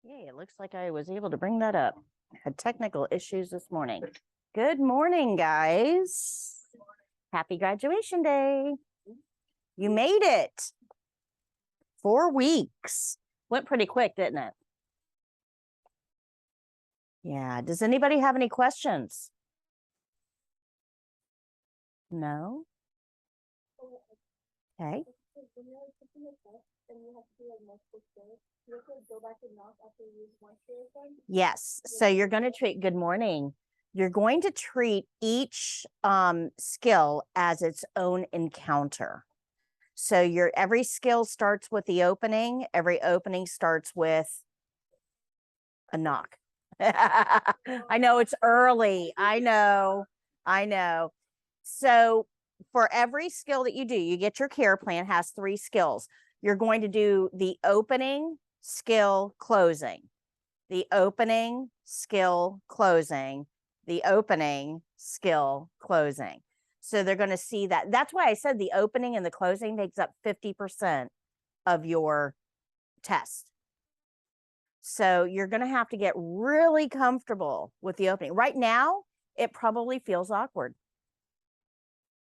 Yay, it looks like I was able to bring that up. Had technical issues this morning. Good morning, guys. Happy graduation day. You made it. 4 weeks. Went pretty quick, didn't it? Yeah. Does anybody have any questions? No? Okay. Yes. So you're going to treat, good morning. You're going to treat each skill as its own encounter. So every skill starts with the opening. Every opening starts with a knock. I know it's early. I know. So for every skill that you do, you get your care plan has 3 skills. You're going to do the opening, skill, closing. The opening, skill, closing. The opening, skill, closing. So they're going to see that. That's why I said the opening and the closing makes up 50% of your test. So you're going to have to get really comfortable with the opening. Right now, it probably feels awkward.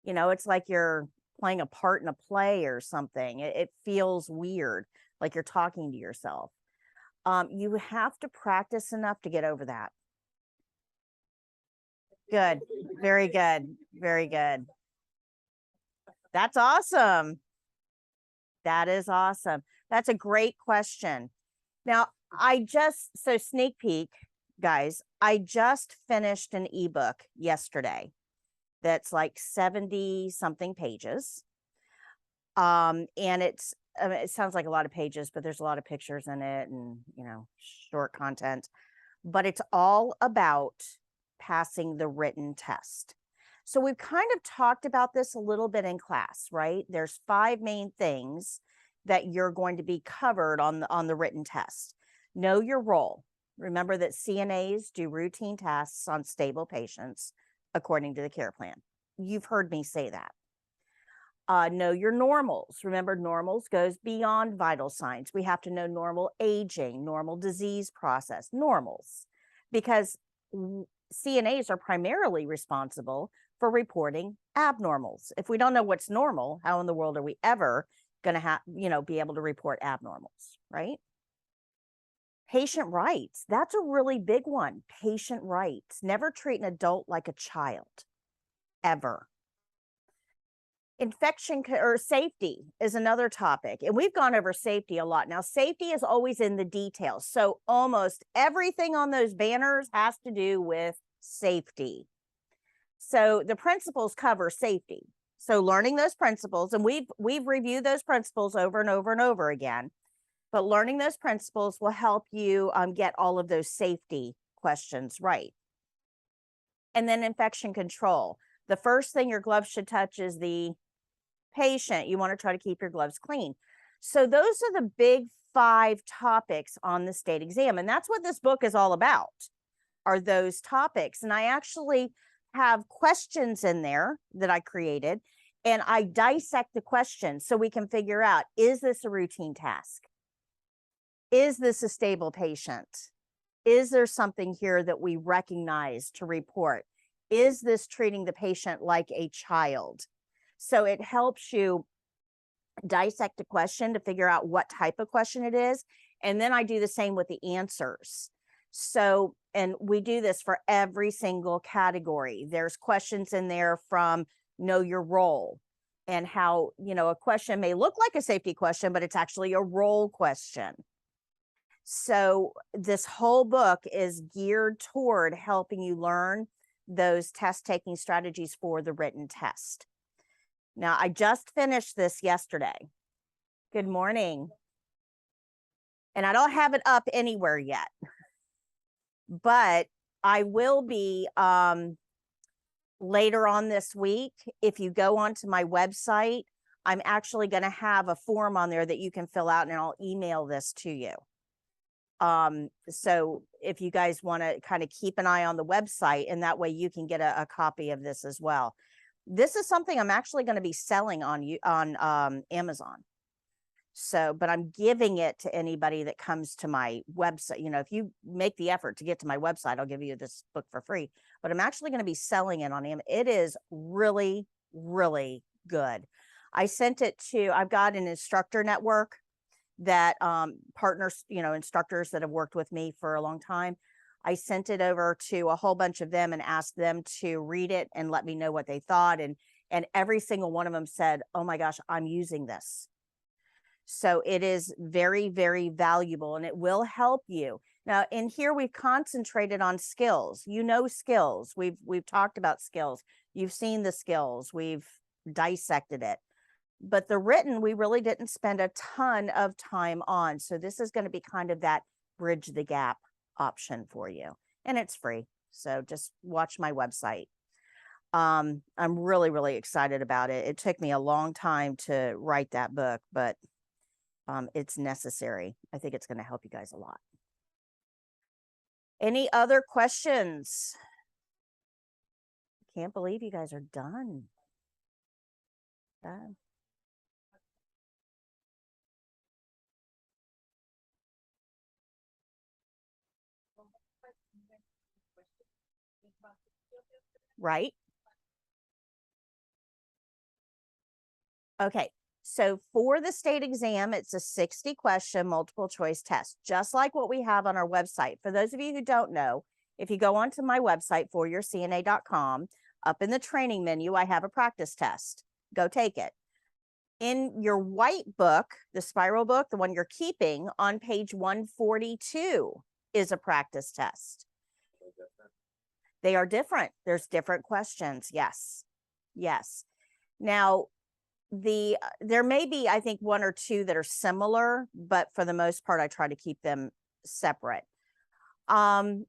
You know, it's like you're playing a part in a play or something. It feels weird, like you're talking to yourself. You have to practice enough to get over that. Good. Very good. Very good. That's awesome. That is awesome. That's a great question. Now, so sneak peek, guys, I just finished an ebook yesterday that's like 70 something pages. And it sounds like a lot of pages, but there's a lot of pictures in it and, short content, but it's all about passing the written test. So we've kind of talked about this a little bit in class, right? There's 5 main things that you're going to be covered on the written test. Know your role. Remember that CNAs do routine tasks on stable patients according to the care plan. You've heard me say that. Know your normals. Remember, normals goes beyond vital signs. We have to know normal aging, normal disease process, normals, because CNAs are primarily responsible for reporting abnormals. If we don't know what's normal, how in the world are we ever going to be able to report abnormals, right? Patient rights. That's a really big one. Patient rights. Never treat an adult like a child, ever. Infection or safety is another topic. And we've gone over safety a lot. Now, safety is always in the details. So almost everything on those banners has to do with safety. So the principles cover safety. So learning those principles, and we've reviewed those principles over and over and over again, but learning those principles will help you get all of those safety questions right. And then infection control. The first thing your gloves should touch is the patient. You want to try to keep your gloves clean. So those are the big 5 topics on the state exam. And that's what this book is all about, are those topics. And I actually have questions in there that I created, and I dissect the questions so we can figure out, is this a routine task? Is this a stable patient? Is there something here that we recognize to report? Is this treating the patient like a child? So it helps you dissect a question to figure out what type of question it is. And then I do the same with the answers. So, and we do this for every single category. There's questions in there from know your role and how, a question may look like a safety question, but it's actually a role question. So this whole book is geared toward helping you learn those test taking strategies for the written test. Now, I just finished this yesterday. Good morning. And I don't have it up anywhere yet, but I will be later on this week. If you go onto my website, I'm actually going to have a form on there that you can fill out, and I'll email this to you. So if you guys want to kind of keep an eye on the website, and that way you can get a copy of this as well. This is something I'm actually going to be selling on Amazon. So, but I'm giving it to anybody that comes to my website. You know, if you make the effort to get to my website, I'll give you this book for free, but I'm actually going to be selling it on Amazon. It is really, really good. I sent it to, I've got an instructor network that partners, you know, instructors that have worked with me for a long time. I sent it over to a whole bunch of them and asked them to read it and let me know what they thought. And every single one of them said, "Oh my gosh, I'm using this." So it is very, very valuable and it will help you. Now, in here, we've concentrated on skills. You know, skills. We've talked about skills. You've seen the skills. We've dissected it. But the written, we really didn't spend a ton of time on. So this is going to be kind of that bridge the gap option for you. And it's free. So just watch my website. I'm really, really excited about it. It took me a long time to write that book, but it's necessary. I think it's going to help you guys a lot. Any other questions? Can't believe you guys are done. Done. Right? Okay. So for the state exam, it's a 60 question multiple choice test, just like what we have on our website. For those of you who don't know, if you go onto my website, foryourcna.com, up in the training menu, I have a practice test. Go take it. In your white book, the spiral book, the one you're keeping, on page 142 is a practice test. They are different. There's different questions. Yes. Yes. Now, there may be, I think, one or two that are similar, but for the most part, I try to keep them separate. The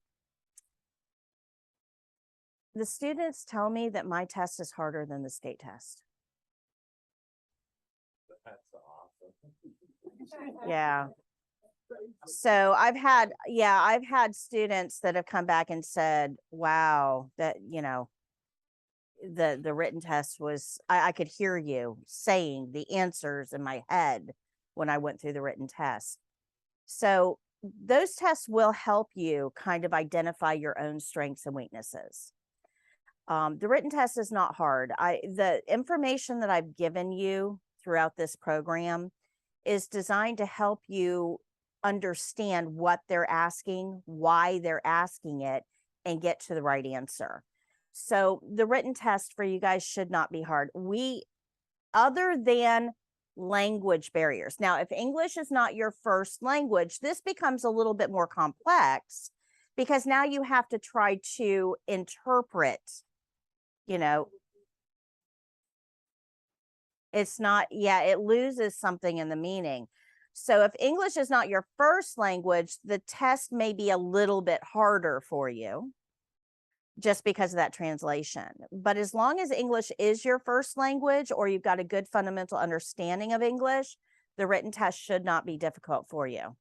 students tell me that my test is harder than the state test. That's awesome. Yeah. So I've had students that have come back and said, wow, that, you know, the written test was, I could hear you saying the answers in my head when I went through the written test. So those tests will help you kind of identify your own strengths and weaknesses. The written test is not hard. The information that I've given you throughout this program is designed to help you understand what they're asking, why they're asking it, and get to the right answer. So the written test for you guys should not be hard. Other than language barriers. Now, if English is not your first language, this becomes a little bit more complex because now you have to try to interpret, you know, it's not, yeah, it loses something in the meaning. So if English is not your first language, the test may be a little bit harder for you just because of that translation. But as long as English is your first language or you've got a good fundamental understanding of English, the written test should not be difficult for you.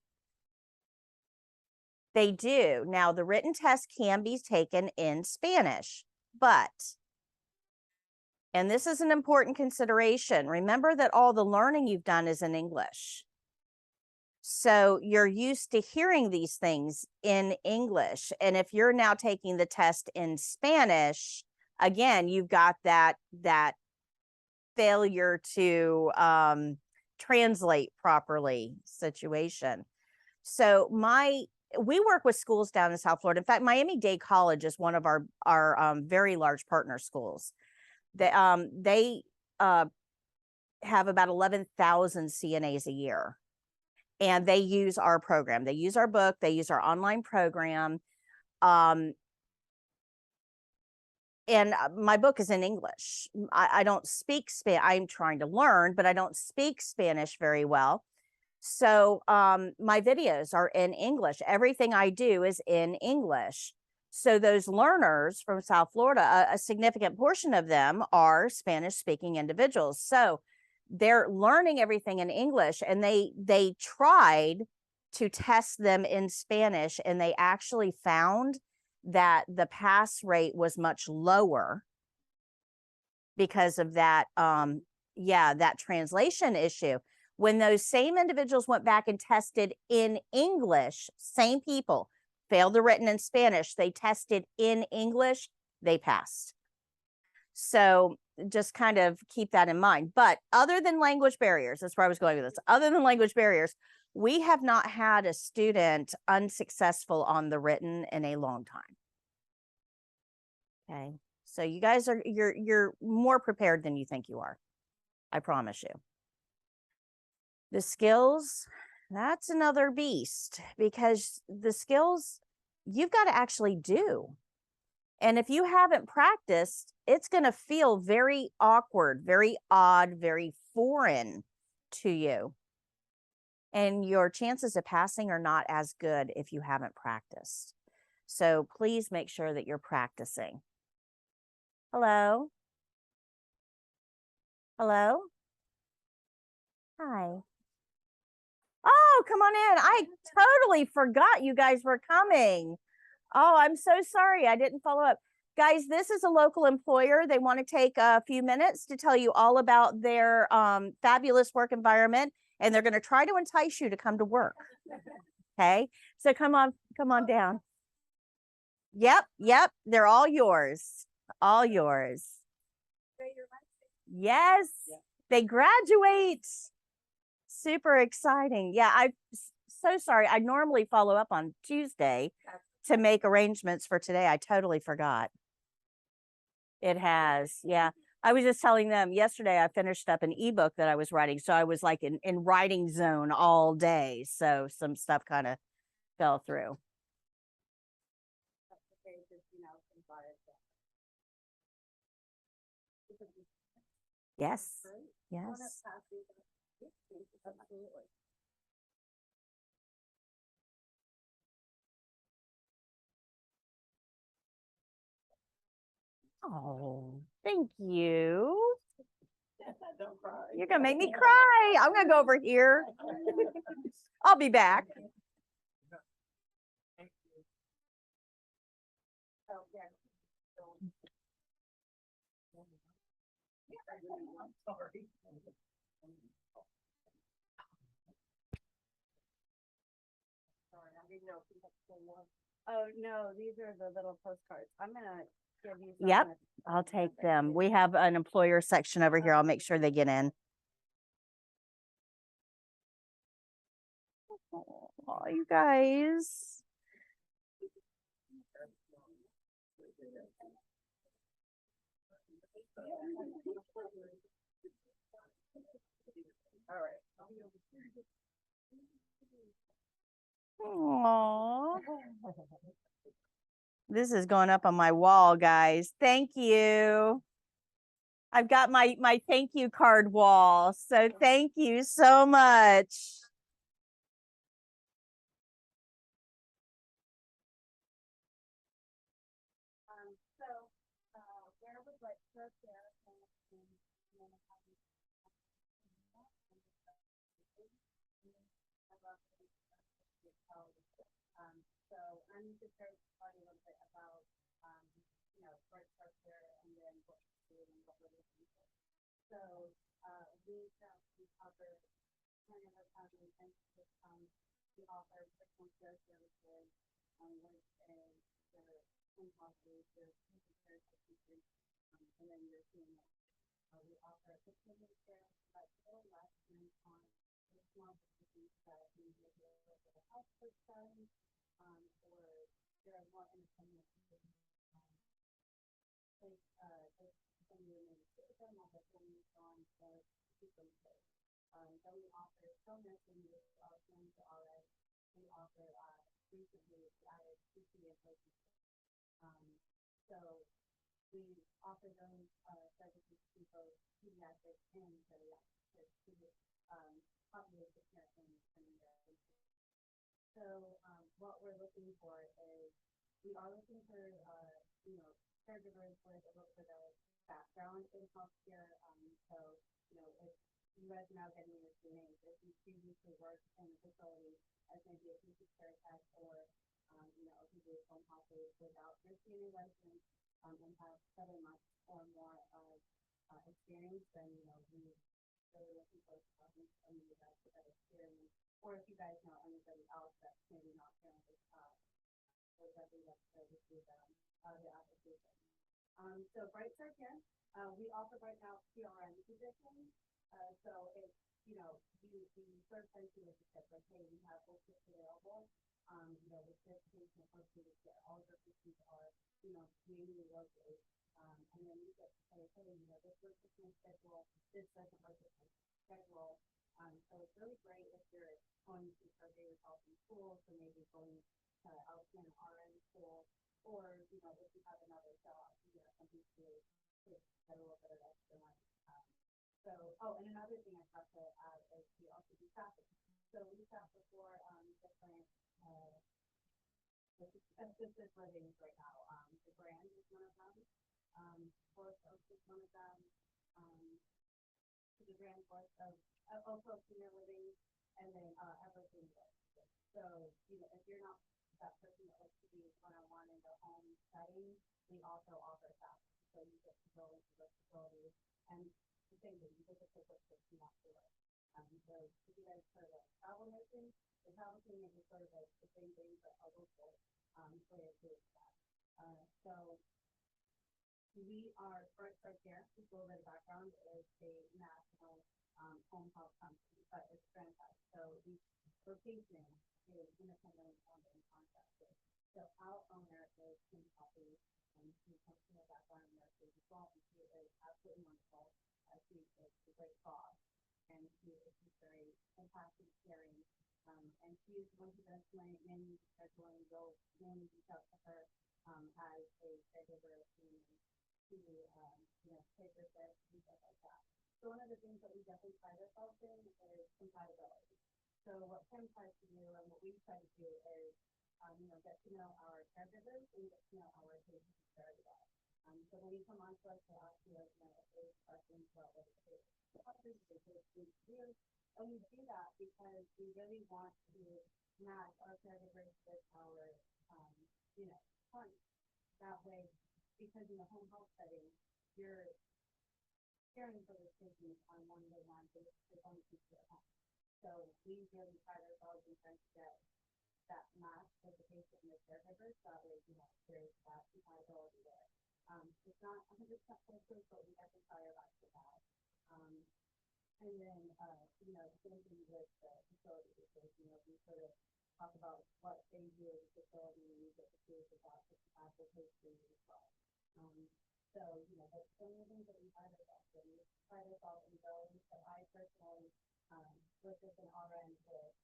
They do. Now, the written test can be taken in Spanish, but, and this is an important consideration, remember that all the learning you've done is in English. So you're used to hearing these things in English. And if you're now taking the test in Spanish, again, you've got that failure to translate properly situation. So we work with schools down in South Florida. In fact, Miami-Dade College is one of our very large partner schools. They have about 11,000 CNAs a year. And they use our program. They use our book. They use our online program. And my book is in English. I don't speak Spanish. I'm trying to learn, but I don't speak Spanish very well. So my videos are in English. Everything I do is in English. So those learners from South Florida, a significant portion of them are Spanish-speaking individuals. So they're learning everything in English, and they tried to test them in Spanish, and they actually found that the pass rate was much lower because of that that translation issue. When those same individuals went back and tested in English, same people, failed the written in Spanish, they tested in English, they passed. So just kind of keep that in mind. But other than language barriers, that's where I was going with this. Other than language barriers, we have not had a student unsuccessful on the written in a long time. Okay. So you guys are you're more prepared than you think you are. I promise you. The skills, that's another beast, because the skills you've got to actually do. And if you haven't practiced, it's going to feel very awkward, very odd, very foreign to you. And your chances of passing are not as good if you haven't practiced. So please make sure that you're practicing. Hello? Hello? Hi. Oh, come on in. I totally forgot you guys were coming. Oh, I'm so sorry. I didn't follow up. Guys, this is a local employer. They want to take a few minutes to tell you all about their fabulous work environment, and they're going to try to entice you to come to work. Okay, so come on down. Yep, they're all yours. All yours. Yes, they graduate. Super exciting. Yeah, I'm so sorry. I normally follow up on Tuesday to make arrangements for today. I totally forgot. It has, yeah. I was just telling them yesterday I finished up an ebook that I was writing. So I was like in writing zone all day. So some stuff kind of fell through. Yes. Yes. Absolutely. Oh, thank you. Don't cry. You're gonna make me cry. I'm gonna go over here. I'll be back. I'm sorry. Oh no, these are the little postcards. I'm gonna give you. Yep, I'll take them. We have an employer section over here. I'll make sure they get in. Oh, you guys. All right. Aww. This is going up on my wall, guys. Thank you. I've got my thank you card wall. So thank you so much. Where would like start there so I'm just going to tell you a little bit about, short structure and then what we're doing and what we're looking for. So we cover kind of a housing and we offer personal care services, which is the in-house your care assistance, and then your team. We offer 15-minute care, but a little less than on personal assistance that we give you a little bit of health system, or there are more independent some of your medication, all the things on the keep them safe. Then we offer illness and we also RA. We offer recently added CC and so we offer those services to both pediatric and geriatric to populate the care and so what we're looking for is we are looking for caregivers with a little bit of background in healthcare. So if you guys now getting your CNAs, if you previously worked in a facility as maybe a patient care tech or if you do home health without your CNA license and have 7 months or more of experience, then we really looking forward to talking to some of you guys about experience, or if you guys know anybody else that's maybe not feeling this or that we have to receive the application. So Bright Start Care, we offer right now PRN positions. So it's, you know, the third party is like, hey, we have full shifts available. You know, with this patient or care, all of our patients are, you know, manually located. And then you get to say, hey, you know, this works with my schedule, this doesn't work with my schedule. So it's really great if you're going to survey yourself in school, so maybe going to LPN RN school, or, you know, if you have another job, you know, something to get a little bit of extra money. So, oh, and another thing I forgot to add is we also do staffing. So we staff for different assisted livings right now. The Grand is one of them. Forest Oaks is one of them. The Grand Forest of also senior living, and then Evergreen. So, you know, if you're not that person that likes to be one-on-one in the home setting, we also offer that. So you get to go into the facility, and the same thing, you get to pick what you want to work. So if you guys heard of travel nursing, the travel team is sort of like the same thing, but a local way of doing that. So we are Bright Start Care, just a little bit of background, is a national home health company, but it's franchised. So each location is independently owned and contracted. So our owner is Kim Poppy, and she comes from a background in nursing as well, and she is absolutely wonderful. She is a great boss, and she is just very empathic, caring, and she is the one who does my menu scheduling. You'll mainly reach out to her as a caregiver to you know, take her steps and stuff like that. So one of the things that we definitely pride ourselves in is compatibility. So what Kim tries to do and what we try to do is, you know, get to know our caregivers and get to know our patients very well. So when you come on to us, we'll ask you, you know, if there's questions about what it is, and we do that because we really want to match our caregivers with our, you know, clients. That way, because in the home health setting, you're caring for the patients on one-to-one basis with only people at home. So we really pride ourselves in trying to get that match with the patient and the caregivers. That way, you know, there's that compatibility there. It's not 100% foolproof, but we definitely try our best with that. And then, you know, same thing with the facility, because, you know, we sort of talk about what they do as a facility, and we get to see the doctor application as well. So, you know, that's some of the things that we pride ourselves in. We pride ourselves in those. So I personally was just an RN with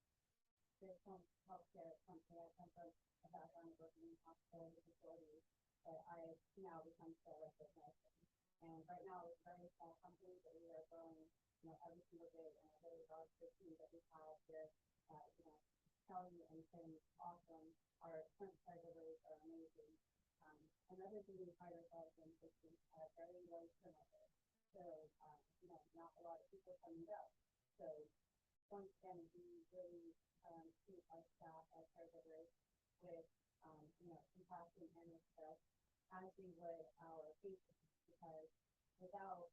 this home healthcare company. I come from a background of working in hospital facilities, but I now become therapist nursing. And right now it's a very small company, but we are growing, you know, every single day, and I really love the team that we have here. You know, Kelly and Tim, awesome. Our current caregivers are amazing. Another thing we pride ourselves in is very low turnover. So, you know, not a lot of people come and go. So, once again, we really treat our staff as caregivers with, you know, compassion and respect as we would our patients, because without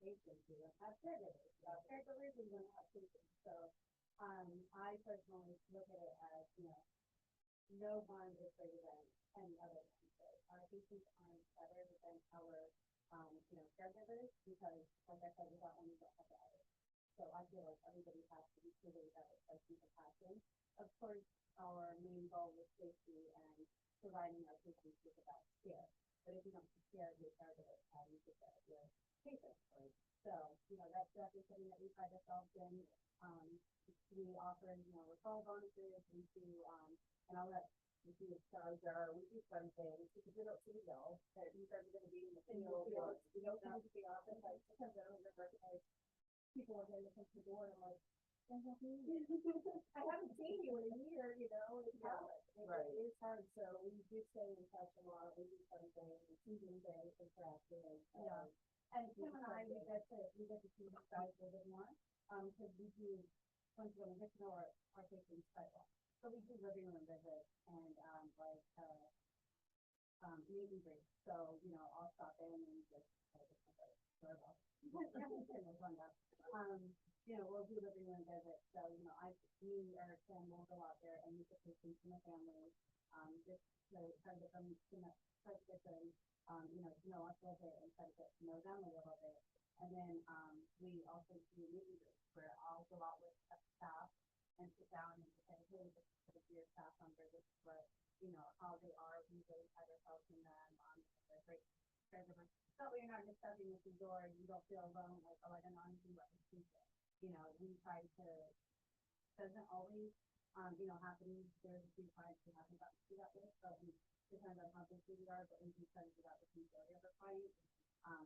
patients, we don't have caregivers. Without caregivers, we don't have patients. So, I personally look at it as, you know, no one is greater than any other one. So our patients aren't better than our, you know, caregivers, because, like I said, without one, we don't have the other. So I feel like everybody has to be treated with that respect and compassion. Of course, our main goal is safety and providing our patients with the best care. But if you don't take care of your caregivers, how do you take care of your patients? Right? So, you know, that's definitely something that we pride ourselves in. We offer, you know, referral bonuses. We do, and I'll let you do stars are. We do fun things because we don't see the bill. That means that we're going to be in the field. We don't have to be often. Like sometimes I don't remember. Like, people are going to come to the door and I'm like, I haven't seen you in a year, you know, it's hard. Right. It's hard. So we do stay in touch a lot. We do fun things, season things, interacting. Yeah. And Kim and I, we get to see the guys a little bit more, because we do, once we get to know our patients quite well. So we do living room visits and, like, meet and greet. So, you know, I'll stop in and just, We'll do living room visits, so, me or Tim will go out there and meet the patients and the families, just to try to get them, try to get them, to know us a little bit and try to get to know them a little bit. And then, we also do meeting groups where I'll go out with staff and sit down and say, hey, this is your staff member, this is what, how they are, we really pride ourselves in them, they're great caregivers. So you're not just stepping at the door, you don't feel alone, like, oh, I don't know anything about this patient. We try to, doesn't always, happen, there's a few clients we haven't gotten to do that with, but we depends on how busy we are, but we do try to do that with the majority of the clients,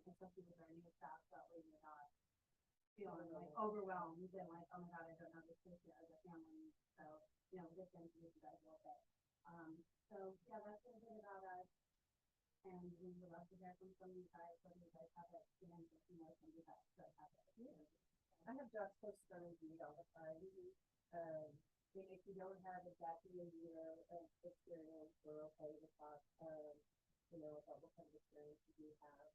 especially with our new staff, that way you're not feeling like overwhelmed and like, oh my God, I don't know this patient as a family, so, just introduce you guys a little bit. So yeah, that's a little bit about us. And we would love to hear from some of you guys, whether you guys have it, and some of you guys still have it. I have jobs posted on Indeed all the time. And if you don't have exactly a year of experience, we're okay to talk, about what kind of experience you do have.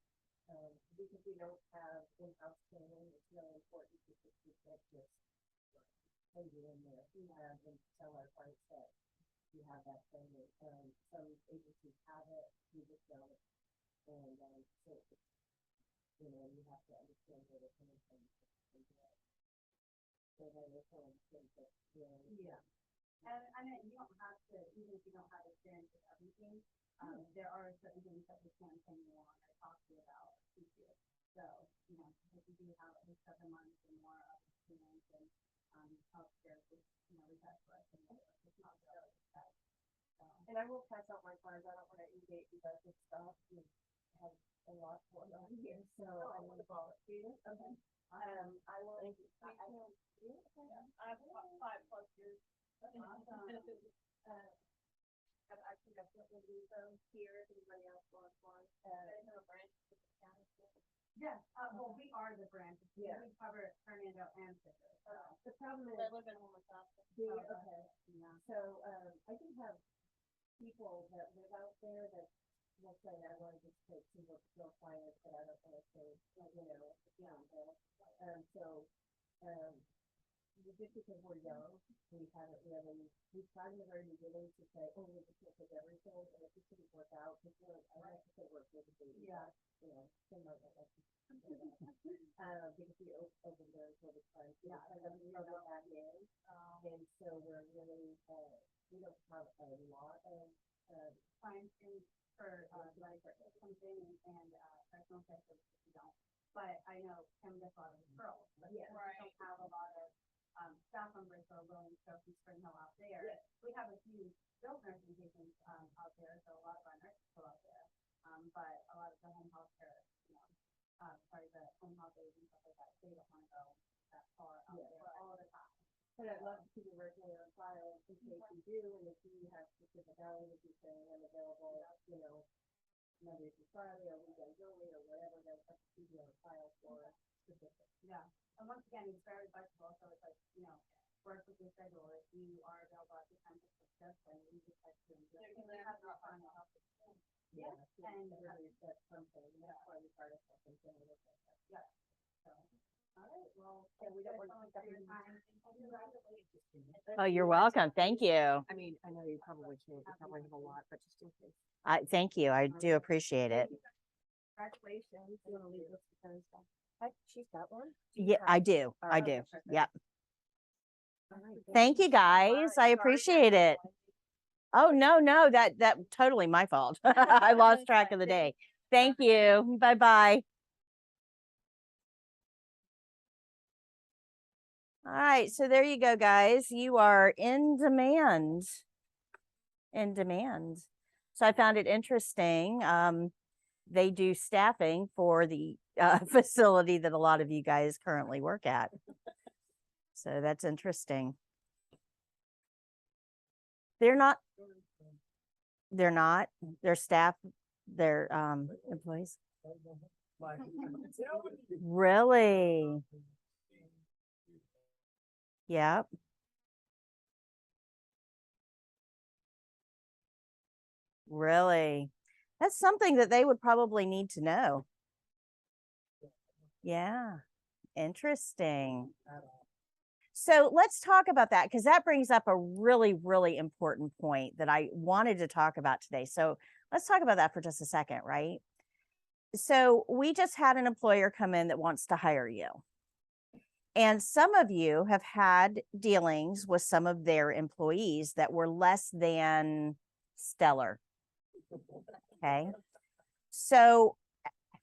Because we don't have in-house training, it's really important to just put you in there and tell our clients that you have that training. Some agencies have it, we just don't. And so you have to understand where they're coming from. So that we're telling things that yeah. And I mean, you don't have to, even if you don't have experience with everything, there are certain things that we can train you on or talk to you about or teach you. So, if you do have at least 7 months or more of experience in healthcare, which, we've had for us, and it's not really that. And I will pass out my cards. I don't want to engage you guys with stuff. We have a lot going on here, so I want to volunteer. Okay. I will. I have 5+ years. Awesome. I can definitely do those here. If anybody else wants one, I know a branch. Yes. Well, we are the branch. Yeah. We cover Fernando and Fisher. The problem is I live in Homertown. Okay. Yeah. So I do have people that live out there that will say I want to just take single clients, but I don't want to take, just because we're young, we haven't really, we tried in the very beginning to say, oh, we just look at everything, and it just didn't work out, because I like to say work with the baby. Yeah. Some might not like to because we opened there for the time. Yeah, and then we know that in, and so we're really, we don't have a lot of clients in for something and personal care services we don't. But I know Kim gets a lot of referrals. But yeah, right. We don't have a lot of staff members who are willing to go from Spring Hill out there. Yeah. We have a few skilled nursing patients out there, so a lot of our nurses go out there. But a lot of the home health care, the home health aides and stuff like that, they don't want to go that far out there all the time. But I'd love to keep your resume on file in case you do, and if you have specific hours, if you say I'm available, Monday through Friday, or weekends only, or whatever, that's up to you on file for specific. Yeah. And once again, it's very flexible, so it's like, work with your schedule. If you are available at the time to discuss, then we just have to have no fun. Yeah. And really that's something. That's why we started something similar with that. Yeah. So, all right. Well, we don't want to take up your time. Oh, you're welcome. Thank you. I mean, I know you probably can't, you probably have a lot, but just in case. Thank you. I do appreciate it. Congratulations. You want to leave this because she's got one? Yeah, I do. I do. Yep. All right. Thank you guys. I appreciate it. Oh, no, that totally my fault. I lost track of the day. Thank you. Bye-bye. All right, so there you go, guys. You are in demand. In demand. So I found it interesting. They do staffing for the facility that a lot of you guys currently work at. So that's interesting. They're not. They're staff, they're employees. Really? Yep. Really? That's something that they would probably need to know. Yeah. Interesting. So let's talk about that because that brings up a really, really important point that I wanted to talk about today. So let's talk about that for just a second, right? So we just had an employer come in that wants to hire you. And some of you have had dealings with some of their employees that were less than stellar. Okay. So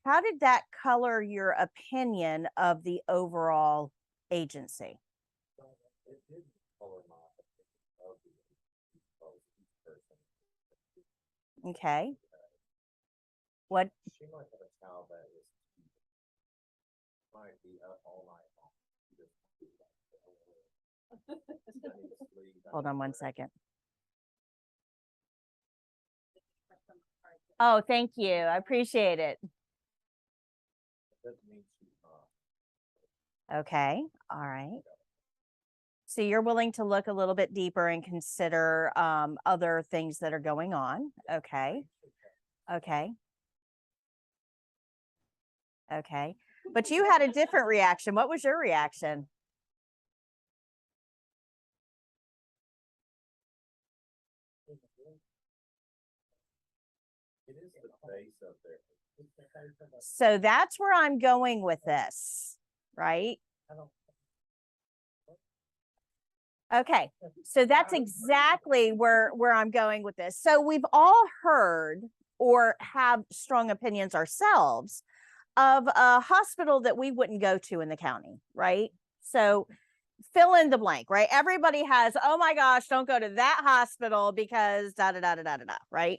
how did that color your opinion of the overall agency? It did color my opinion of each person. Okay. What? She might have a child that is might be up all night long. She just do that. I need to sleep. Hold on one second. Oh, thank you. I appreciate it. Doesn't mean she's not. Okay. All right. So you're willing to look a little bit deeper and consider other things that are going on. Okay. Okay. Okay. But you had a different reaction. What was your reaction? It is the face of their. So that's where I'm going with this, right? Okay, so that's exactly where I'm going with this. So we've all heard or have strong opinions ourselves of a hospital that we wouldn't go to in the county, right? So fill in the blank, right? Everybody has, oh my gosh, don't go to that hospital because da da da da da da, right?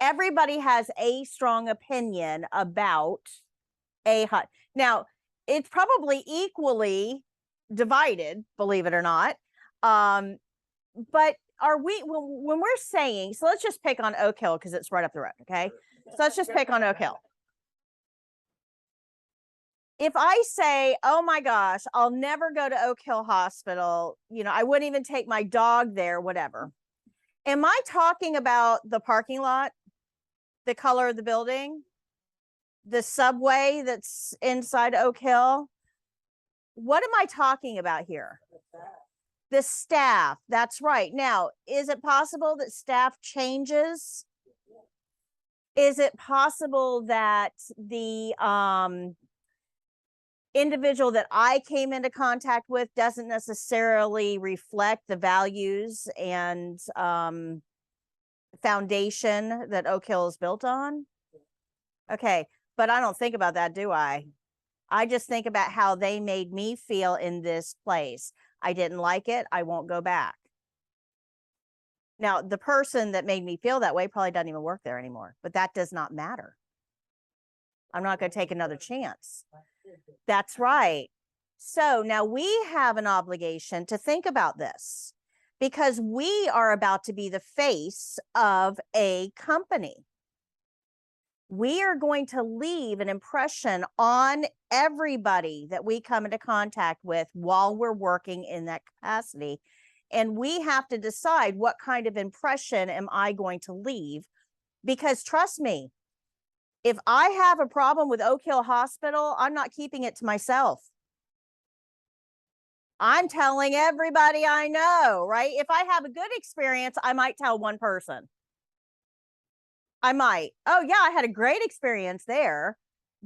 Everybody has a strong opinion about a hot. Now, it's probably equally divided, believe it or not. But are we, when we're saying, so let's just pick on Oak Hill because it's right up the road, okay? So let's just pick on Oak Hill. If I say, oh my gosh, I'll never go to Oak Hill Hospital, you know, I wouldn't even take my dog there, whatever. Am I talking about the parking lot, the color of the building, the subway that's inside Oak Hill? What am I talking about here? The staff. That's right. Now, is it possible that staff changes? Is it possible that the individual that I came into contact with doesn't necessarily reflect the values and foundation that Oak Hill is built on? Okay, but I don't think about that, do I? I just think about how they made me feel in this place. I didn't like it. I won't go back. Now, the person that made me feel that way probably doesn't even work there anymore, but that does not matter. I'm not going to take another chance. That's right. So now we have an obligation to think about this because we are about to be the face of a company. We are going to leave an impression on everybody that we come into contact with while we're working in that capacity. And we have to decide what kind of impression am I going to leave? Because trust me, if I have a problem with Oak Hill Hospital, I'm not keeping it to myself. I'm telling everybody I know, right? If I have a good experience, I might tell one person. I might. Oh, yeah, I had a great experience there.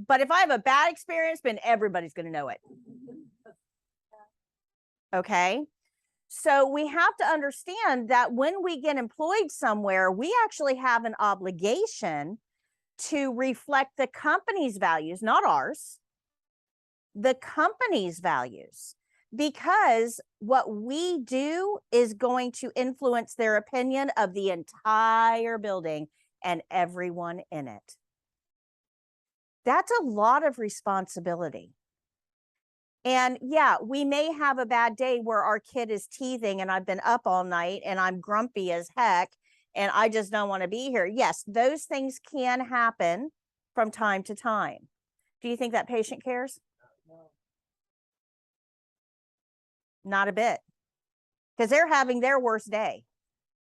But if I have a bad experience, then everybody's going to know it. Okay. So we have to understand that when we get employed somewhere, we actually have an obligation to reflect the company's values, not ours, the company's values, because what we do is going to influence their opinion of the entire building and everyone in it. That's a lot of responsibility. And yeah, we may have a bad day where our kid is teething and I've been up all night and I'm grumpy as heck and I just don't want to be here. Yes, those things can happen from time to time. Do you think that patient cares? No. Not a bit. Because they're having their worst day.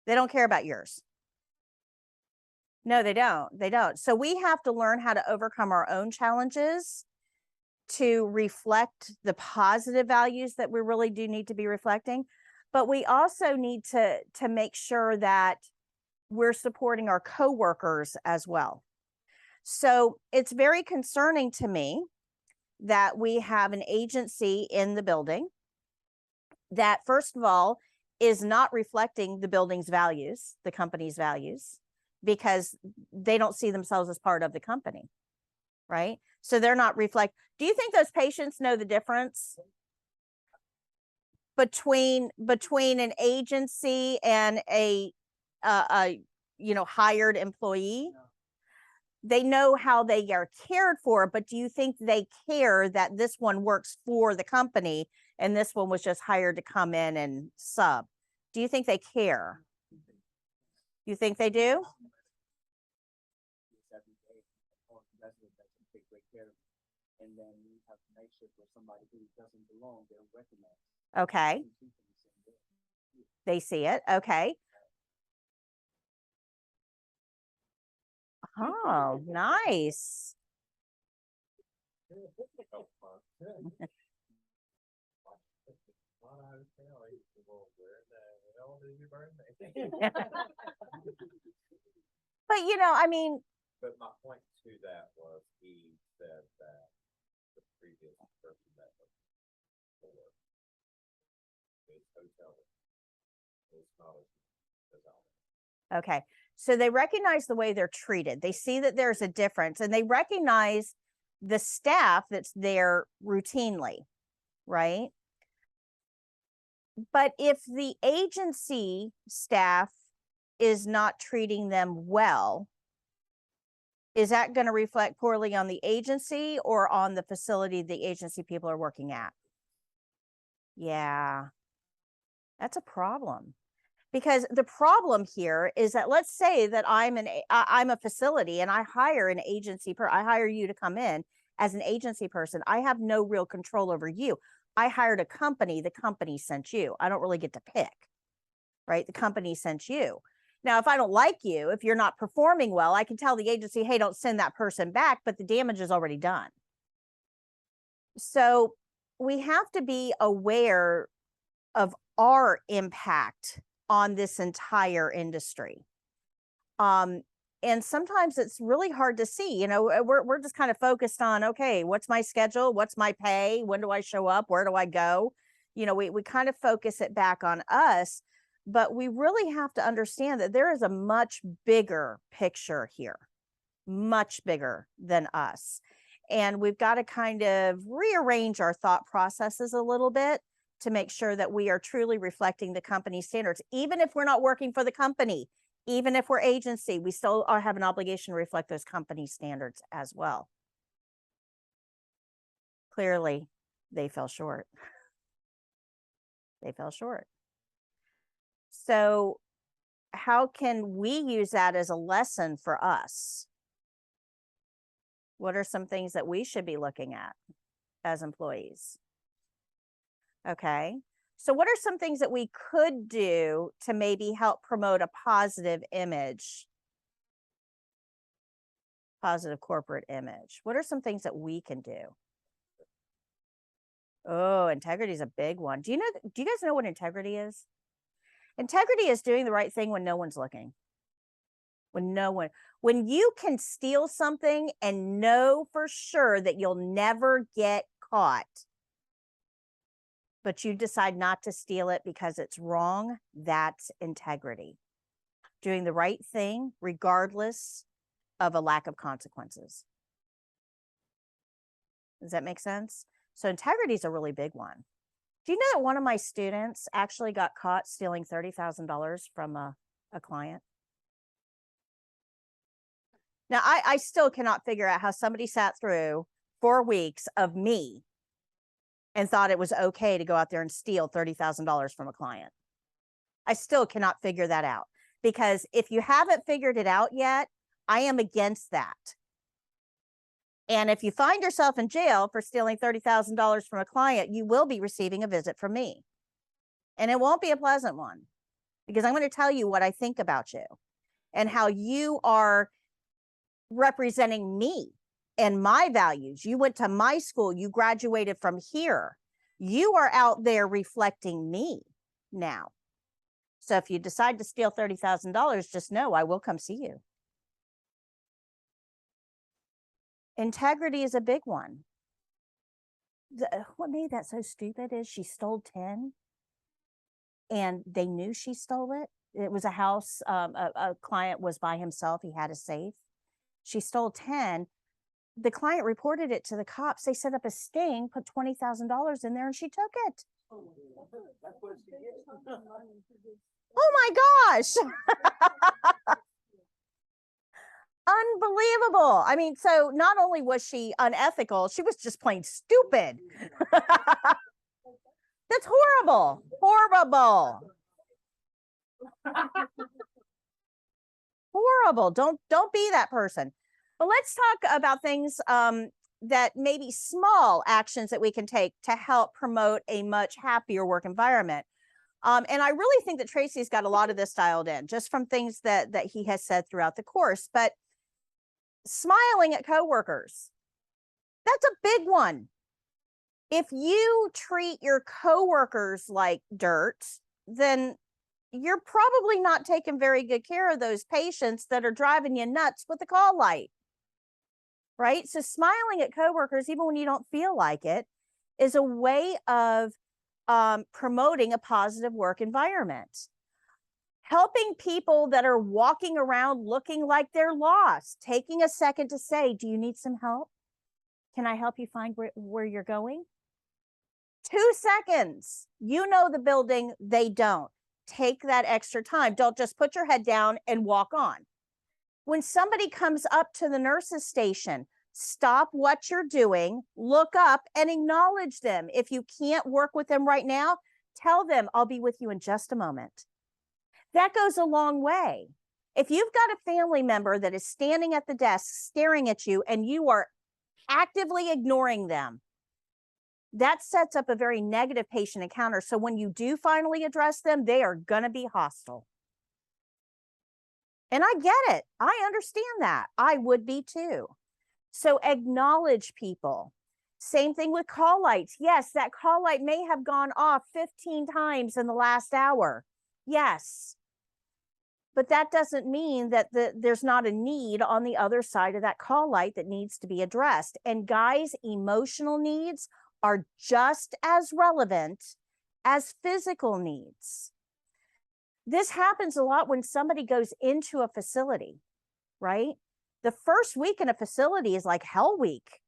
They don't care about yours. No, they don't. They don't. So we have to learn how to overcome our own challenges to reflect the positive values that we really do need to be reflecting. But we also need to make sure that we're supporting our coworkers as well. So it's very concerning to me that we have an agency in the building that, first of all, is not reflecting the building's values, the company's values, because they don't see themselves as part of the company, right? So they're not do you think those patients know the difference between an agency and a hired employee? They know how they are cared for, but do you think they care that this one works for the company and this one was just hired to come in and sub? Do you think they care? You think they do? And then you have to make sure for somebody who doesn't belong, they're recognized. Okay. They see it. Okay. Oh, nice. But I mean, But my point to that was he said that the previous person that was for his hotel was not as out. okay. So they recognize the way they're treated. They see that there's a difference and they recognize the staff that's there routinely, right? But if the agency staff is not treating them well, is that going to reflect poorly on the agency or on the facility the agency people are working at? Yeah, that's a problem. Because the problem here is that, let's say that I'm a facility and I hire an agency I hire you to come in as an agency person. I have no real control over you. I hired a company, the company sent you. I don't really get to pick, right? The company sent you. Now, if I don't like you, if you're not performing well, I can tell the agency, hey, don't send that person back, but the damage is already done. So we have to be aware of our impact on this entire industry. And sometimes it's really hard to see, we're just kind of focused on, okay, what's my schedule? What's my pay? When do I show up? Where do I go? We kind of focus it back on us, but we really have to understand that there is a much bigger picture here, much bigger than us. And we've got to kind of rearrange our thought processes a little bit to make sure that we are truly reflecting the company standards. Even if we're not working for the company, even if we're agency, we still have an obligation to reflect those company standards as well. Clearly, they fell short. They fell short. So how can we use that as a lesson for us? What are some things that we should be looking at as employees? Okay. So what are some things that we could do to maybe help promote a positive image, positive corporate image? What are some things that we can do? Oh, integrity is a big one. Do you guys know what integrity is? Integrity is doing the right thing when no one's looking. When you can steal something and know for sure that you'll never get caught, but you decide not to steal it because it's wrong, that's integrity. Doing the right thing regardless of a lack of consequences. Does that make sense? So integrity is a really big one. Do you know that one of my students actually got caught stealing $30,000 from a client? Now, I still cannot figure out how somebody sat through 4 weeks of me and thought it was okay to go out there and steal $30,000 from a client. I still cannot figure that out, because if you haven't figured it out yet, I am against that. And if you find yourself in jail for stealing $30,000 from a client, you will be receiving a visit from me. And it won't be a pleasant one, because I'm going to tell you what I think about you and how you are representing me and my values. You went to my school, you graduated from here. You are out there reflecting me now. So if you decide to steal $30,000, just know I will come see you. Integrity is a big one. What made that so stupid is she stole 10 and they knew she stole it. It was a house, a client was by himself. He had a safe. She stole 10. The client reported it to the cops. They set up a sting, put $20,000 in there, and she took it. That's what she gets. Oh my gosh. Unbelievable. I mean, so not only was she unethical, she was just plain stupid. That's horrible. Horrible. Horrible. Don't be that person. But let's talk about things that maybe small actions that we can take to help promote a much happier work environment. And I really think that Tracy's got a lot of this dialed in just from things that he has said throughout the course. But smiling at coworkers, that's a big one. If you treat your coworkers like dirt, then you're probably not taking very good care of those patients that are driving you nuts with the call light. Right? So smiling at coworkers, even when you don't feel like it, is a way of promoting a positive work environment. Helping people that are walking around looking like they're lost, taking a second to say, do you need some help? Can I help you find where you're going? 2 seconds. You know the building, they don't. Take that extra time. Don't just put your head down and walk on. When somebody comes up to the nurse's station, stop what you're doing, look up and acknowledge them. If you can't work with them right now, tell them, I'll be with you in just a moment. That goes a long way. If you've got a family member that is standing at the desk staring at you and you are actively ignoring them, that sets up a very negative patient encounter. So when you do finally address them, they are going to be hostile. And I get it. I understand that. I would be too. So acknowledge people. Same thing with call lights. Yes, that call light may have gone off 15 times in the last hour. Yes. But that doesn't mean that there's not a need on the other side of that call light that needs to be addressed. And guys, emotional needs are just as relevant as physical needs. This happens a lot when somebody goes into a facility, right? The first week in a facility is like hell week.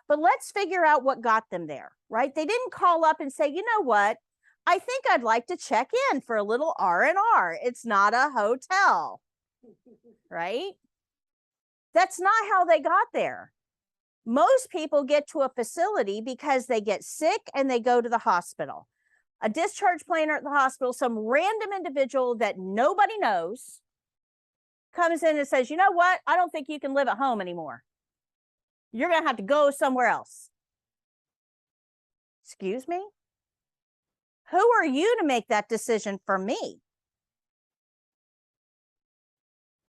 But let's figure out what got them there, right? They didn't call up and say, you know what? I think I'd like to check in for a little R&R. It's not a hotel, right? That's not how they got there. Most people get to a facility because they get sick and they go to the hospital. A discharge planner at the hospital, some random individual that nobody knows, comes in and says, you know what? I don't think you can live at home anymore. You're going to have to go somewhere else. Excuse me? Who are you to make that decision for me?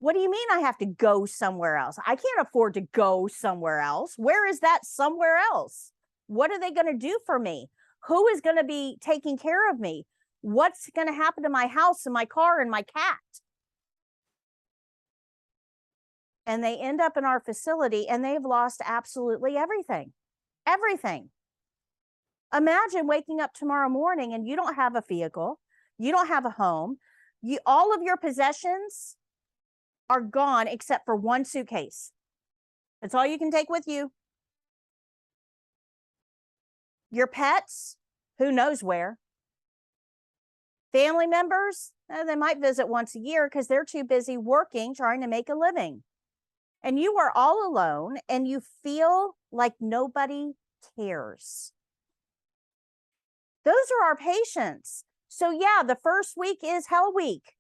What do you mean I have to go somewhere else? I can't afford to go somewhere else. Where is that somewhere else? What are they going to do for me? Who is going to be taking care of me? What's going to happen to my house and my car and my cat? And they end up in our facility and they've lost absolutely everything. Everything. Imagine waking up tomorrow morning and you don't have a vehicle, you don't have a home, all of your possessions are gone except for one suitcase. That's all you can take with you. Your pets, who knows where. Family members, they might visit once a year because they're too busy working, trying to make a living. And you are all alone and you feel like nobody cares. Those are our patients. So yeah, the first week is hell week.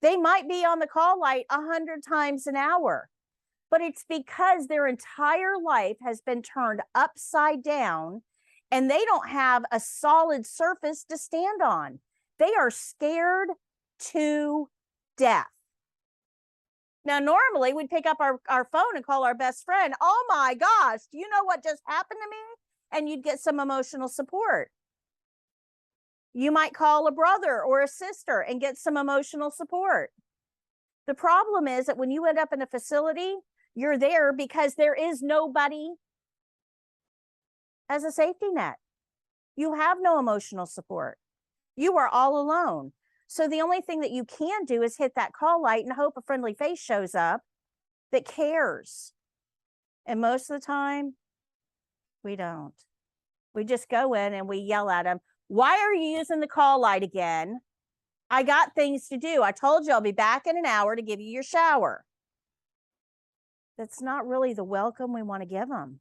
They might be on the call light 100 times an hour, but it's because their entire life has been turned upside down and they don't have a solid surface to stand on. They are scared to death. Now, normally we'd pick up our phone and call our best friend. Oh my gosh, do you know what just happened to me? And you'd get some emotional support. You might call a brother or a sister and get some emotional support. The problem is that when you end up in a facility, you're there because there is nobody as a safety net. You have no emotional support. You are all alone. So the only thing that you can do is hit that call light and hope a friendly face shows up that cares. And most of the time, we don't. We just go in and we yell at them. Why are you using the call light again? I got things to do. I told you I'll be back in an hour to give you your shower. That's not really the welcome we want to give them.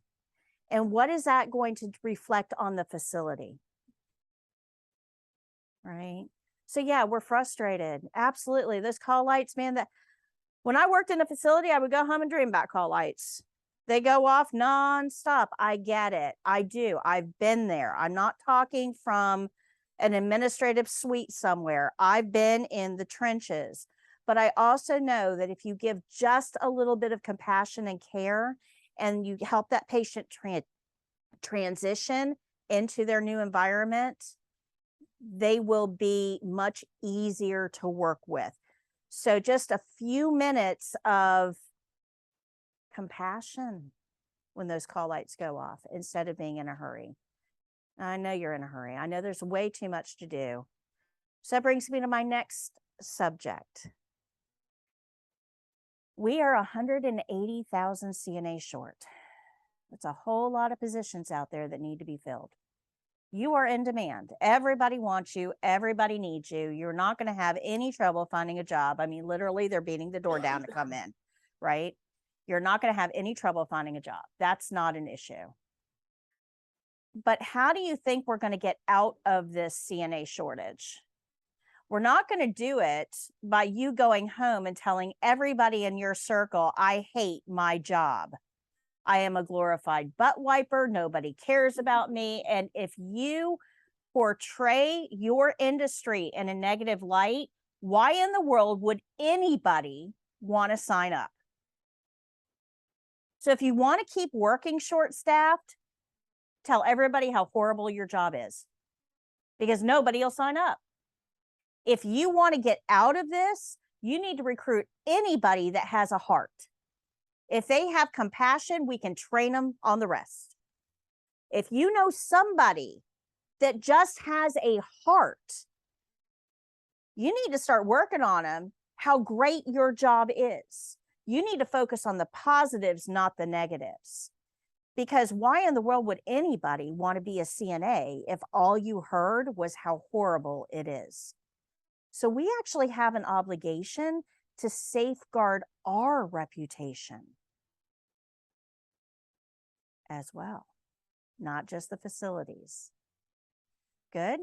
And what is that going to reflect on the facility? Right? So yeah, we're frustrated. Absolutely. Those call lights, man, that when I worked in a facility, I would go home and dream about call lights. They go off nonstop. I get it. I do. I've been there. I'm not talking from an administrative suite somewhere. I've been in the trenches. But I also know that if you give just a little bit of compassion and care and you help that patient transition into their new environment, they will be much easier to work with. So just a few minutes of compassion when those call lights go off instead of being in a hurry. I know you're in a hurry. I know there's way too much to do. So that brings me to my next subject. We are 180,000 CNA short. That's a whole lot of positions out there that need to be filled. You are in demand. Everybody wants you. Everybody needs you. You're not going to have any trouble finding a job. I mean, literally, they're beating the door down to come in, right? You're not going to have any trouble finding a job. That's not an issue. But how do you think we're going to get out of this CNA shortage? We're not going to do it by you going home and telling everybody in your circle, I hate my job. I am a glorified butt wiper. Nobody cares about me. And if you portray your industry in a negative light, why in the world would anybody want to sign up? So if you want to keep working short-staffed, tell everybody how horrible your job is, because nobody will sign up. If you want to get out of this, you need to recruit anybody that has a heart. If they have compassion, we can train them on the rest. If you know somebody that just has a heart, you need to start working on them, how great your job is. You need to focus on the positives, not the negatives. Because why in the world would anybody want to be a CNA if all you heard was how horrible it is? So we actually have an obligation to safeguard our reputation as well, not just the facilities. Good.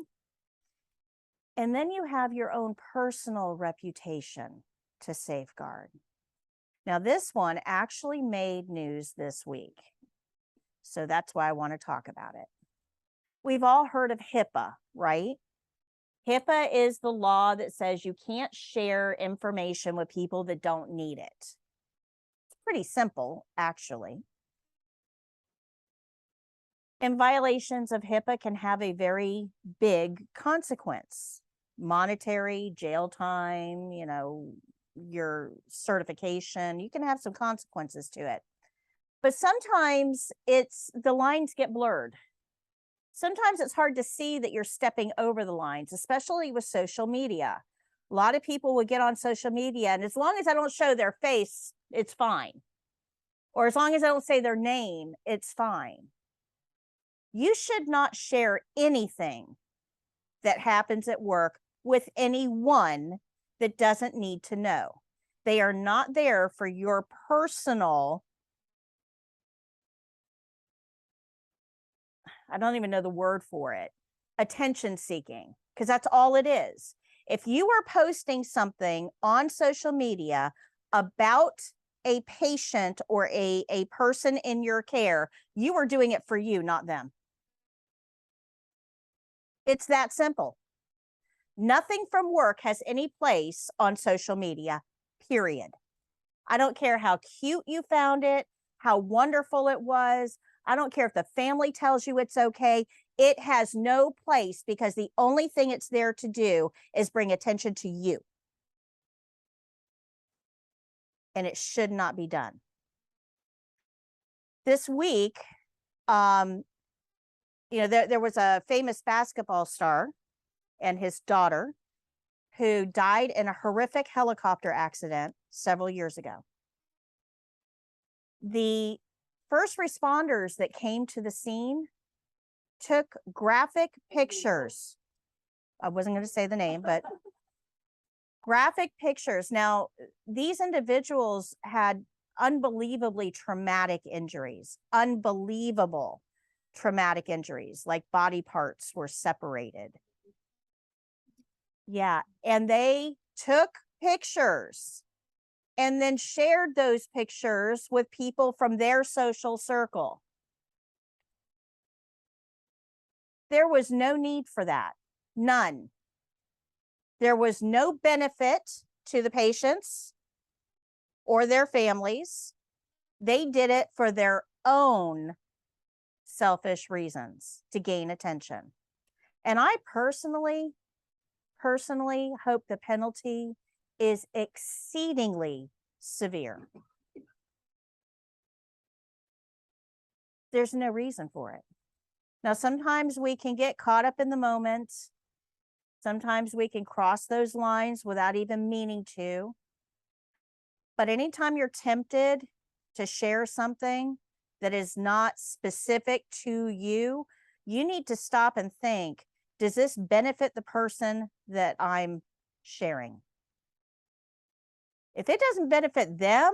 And then you have your own personal reputation to safeguard. Now, this one actually made news this week. So that's why I want to talk about it. We've all heard of HIPAA, right? HIPAA is the law that says you can't share information with people that don't need it. It's pretty simple, actually. And violations of HIPAA can have a very big consequence. Monetary, jail time, your certification, you can have some consequences to it. But sometimes the lines get blurred. Sometimes it's hard to see that you're stepping over the lines, especially with social media. A lot of people would get on social media, and as long as I don't show their face, it's fine. Or as long as I don't say their name, it's fine. You should not share anything that happens at work with anyone that doesn't need to know. They are not there for your personal, I don't even know the word for it, attention seeking, because that's all it is. If you are posting something on social media about a patient or a person in your care, you are doing it for you, not them. It's that simple. Nothing from work has any place on social media, period. I don't care how cute you found it, how wonderful it was. I don't care if the family tells you it's okay. It has no place because the only thing it's there to do is bring attention to you. And it should not be done. This week, there was a famous basketball star and his daughter who died in a horrific helicopter accident several years ago. The first responders that came to the scene took graphic pictures. I wasn't going to say the name, but graphic pictures. Now, these individuals had unbelievably traumatic injuries, unbelievable traumatic injuries, like body parts were separated. Yeah, and they took pictures and then shared those pictures with people from their social circle. There was no need for that. None. There was no benefit to the patients or their families. They did it for their own selfish reasons to gain attention. And I personally hope the penalty is exceedingly severe. There's no reason for it. Now, sometimes we can get caught up in the moment. Sometimes we can cross those lines without even meaning to. But anytime you're tempted to share something that is not specific to you, you need to stop and think, does this benefit the person that I'm sharing? If it doesn't benefit them,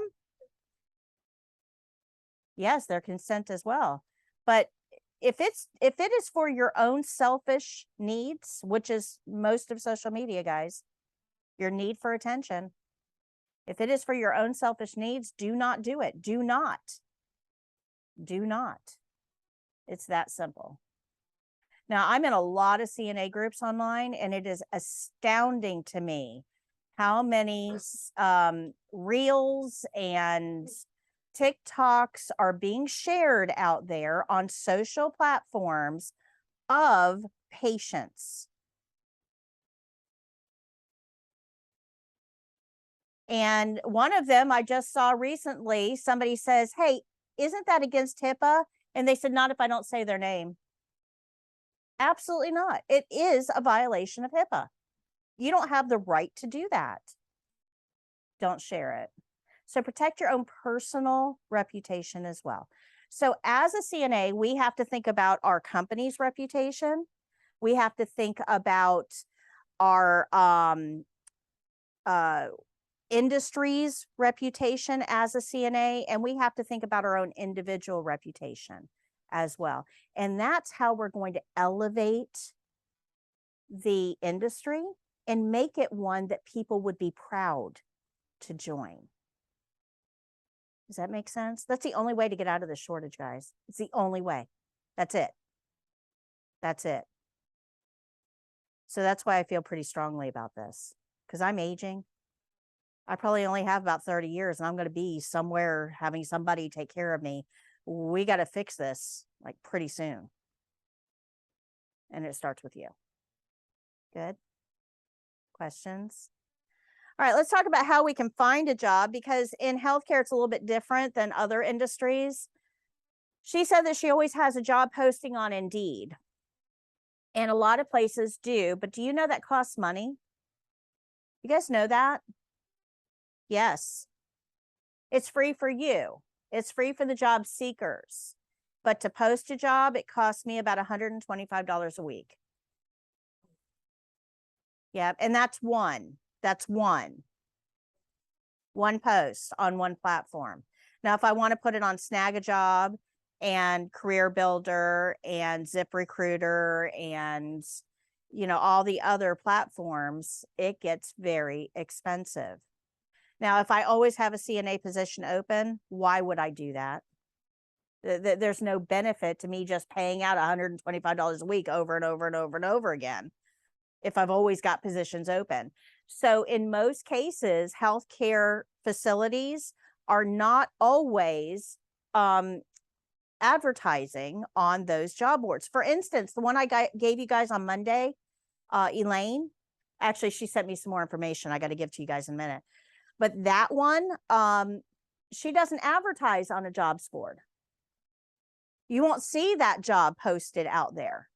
yes, their consent as well. But if it is for your own selfish needs, which is most of social media, guys, your need for attention. If it is for your own selfish needs, do not do it. Do not. Do not. It's that simple. Now, I'm in a lot of CNA groups online, and it is astounding to me how many reels and TikToks are being shared out there on social platforms of patients. And one of them I just saw recently, somebody says, hey, isn't that against HIPAA? And they said, not if I don't say their name. Absolutely not. It is a violation of HIPAA. You don't have the right to do that. Don't share it. So protect your own personal reputation as well. So as a CNA, we have to think about our company's reputation. We have to think about our industry's reputation as a CNA, and we have to think about our own individual reputation as well. And that's how we're going to elevate the industry and make it one that people would be proud to join. Does that make sense? That's the only way to get out of this shortage, guys. It's the only way. That's it. That's it. So that's why I feel pretty strongly about this, because I'm aging. I probably only have about 30 years, and I'm going to be somewhere having somebody take care of me. We got to fix this like pretty soon. And it starts with you. Good. Questions? All right, let's talk about how we can find a job, because in healthcare, it's a little bit different than other industries. She said that she always has a job posting on Indeed. And a lot of places do, but do you know that costs money? You guys know that? Yes. It's free for you. It's free for the job seekers. But to post a job, it costs me about $125 a week. Yeah, and that's one. That's one post on one platform. Now, if I want to put it on Snag a Job and Career Builder and ZipRecruiter and, all the other platforms, it gets very expensive. Now, if I always have a CNA position open, why would I do that? There's no benefit to me just paying out $125 a week over and over and over and over again if I've always got positions open. So in most cases, healthcare facilities are not always advertising on those job boards. For instance, the one I gave you guys on Monday, Elaine, actually, she sent me some more information I got to give to you guys in a minute. But that one, she doesn't advertise on a jobs board. You won't see that job posted out there.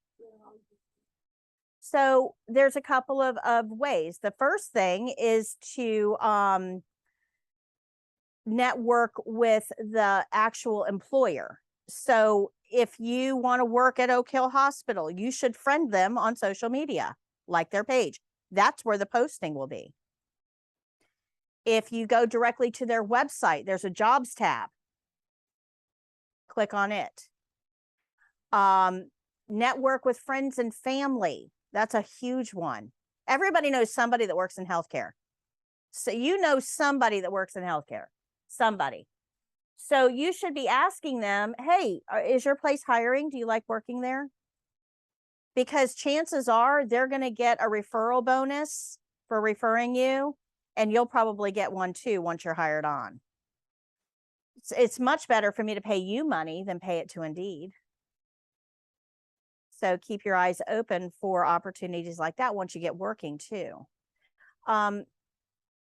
So there's a couple of ways. The first thing is to network with the actual employer. So if you want to work at Oak Hill Hospital, you should friend them on social media, like their page. That's where the posting will be. If you go directly to their website, there's a jobs tab. Click on it. Network with friends and family. That's a huge one. Everybody knows somebody that works in healthcare. So you know somebody that works in healthcare, somebody. So you should be asking them, hey, is your place hiring? Do you like working there? Because chances are they're going to get a referral bonus for referring you, and you'll probably get one too once you're hired on. It's much better for me to pay you money than pay it to Indeed. So keep your eyes open for opportunities like that once you get working too.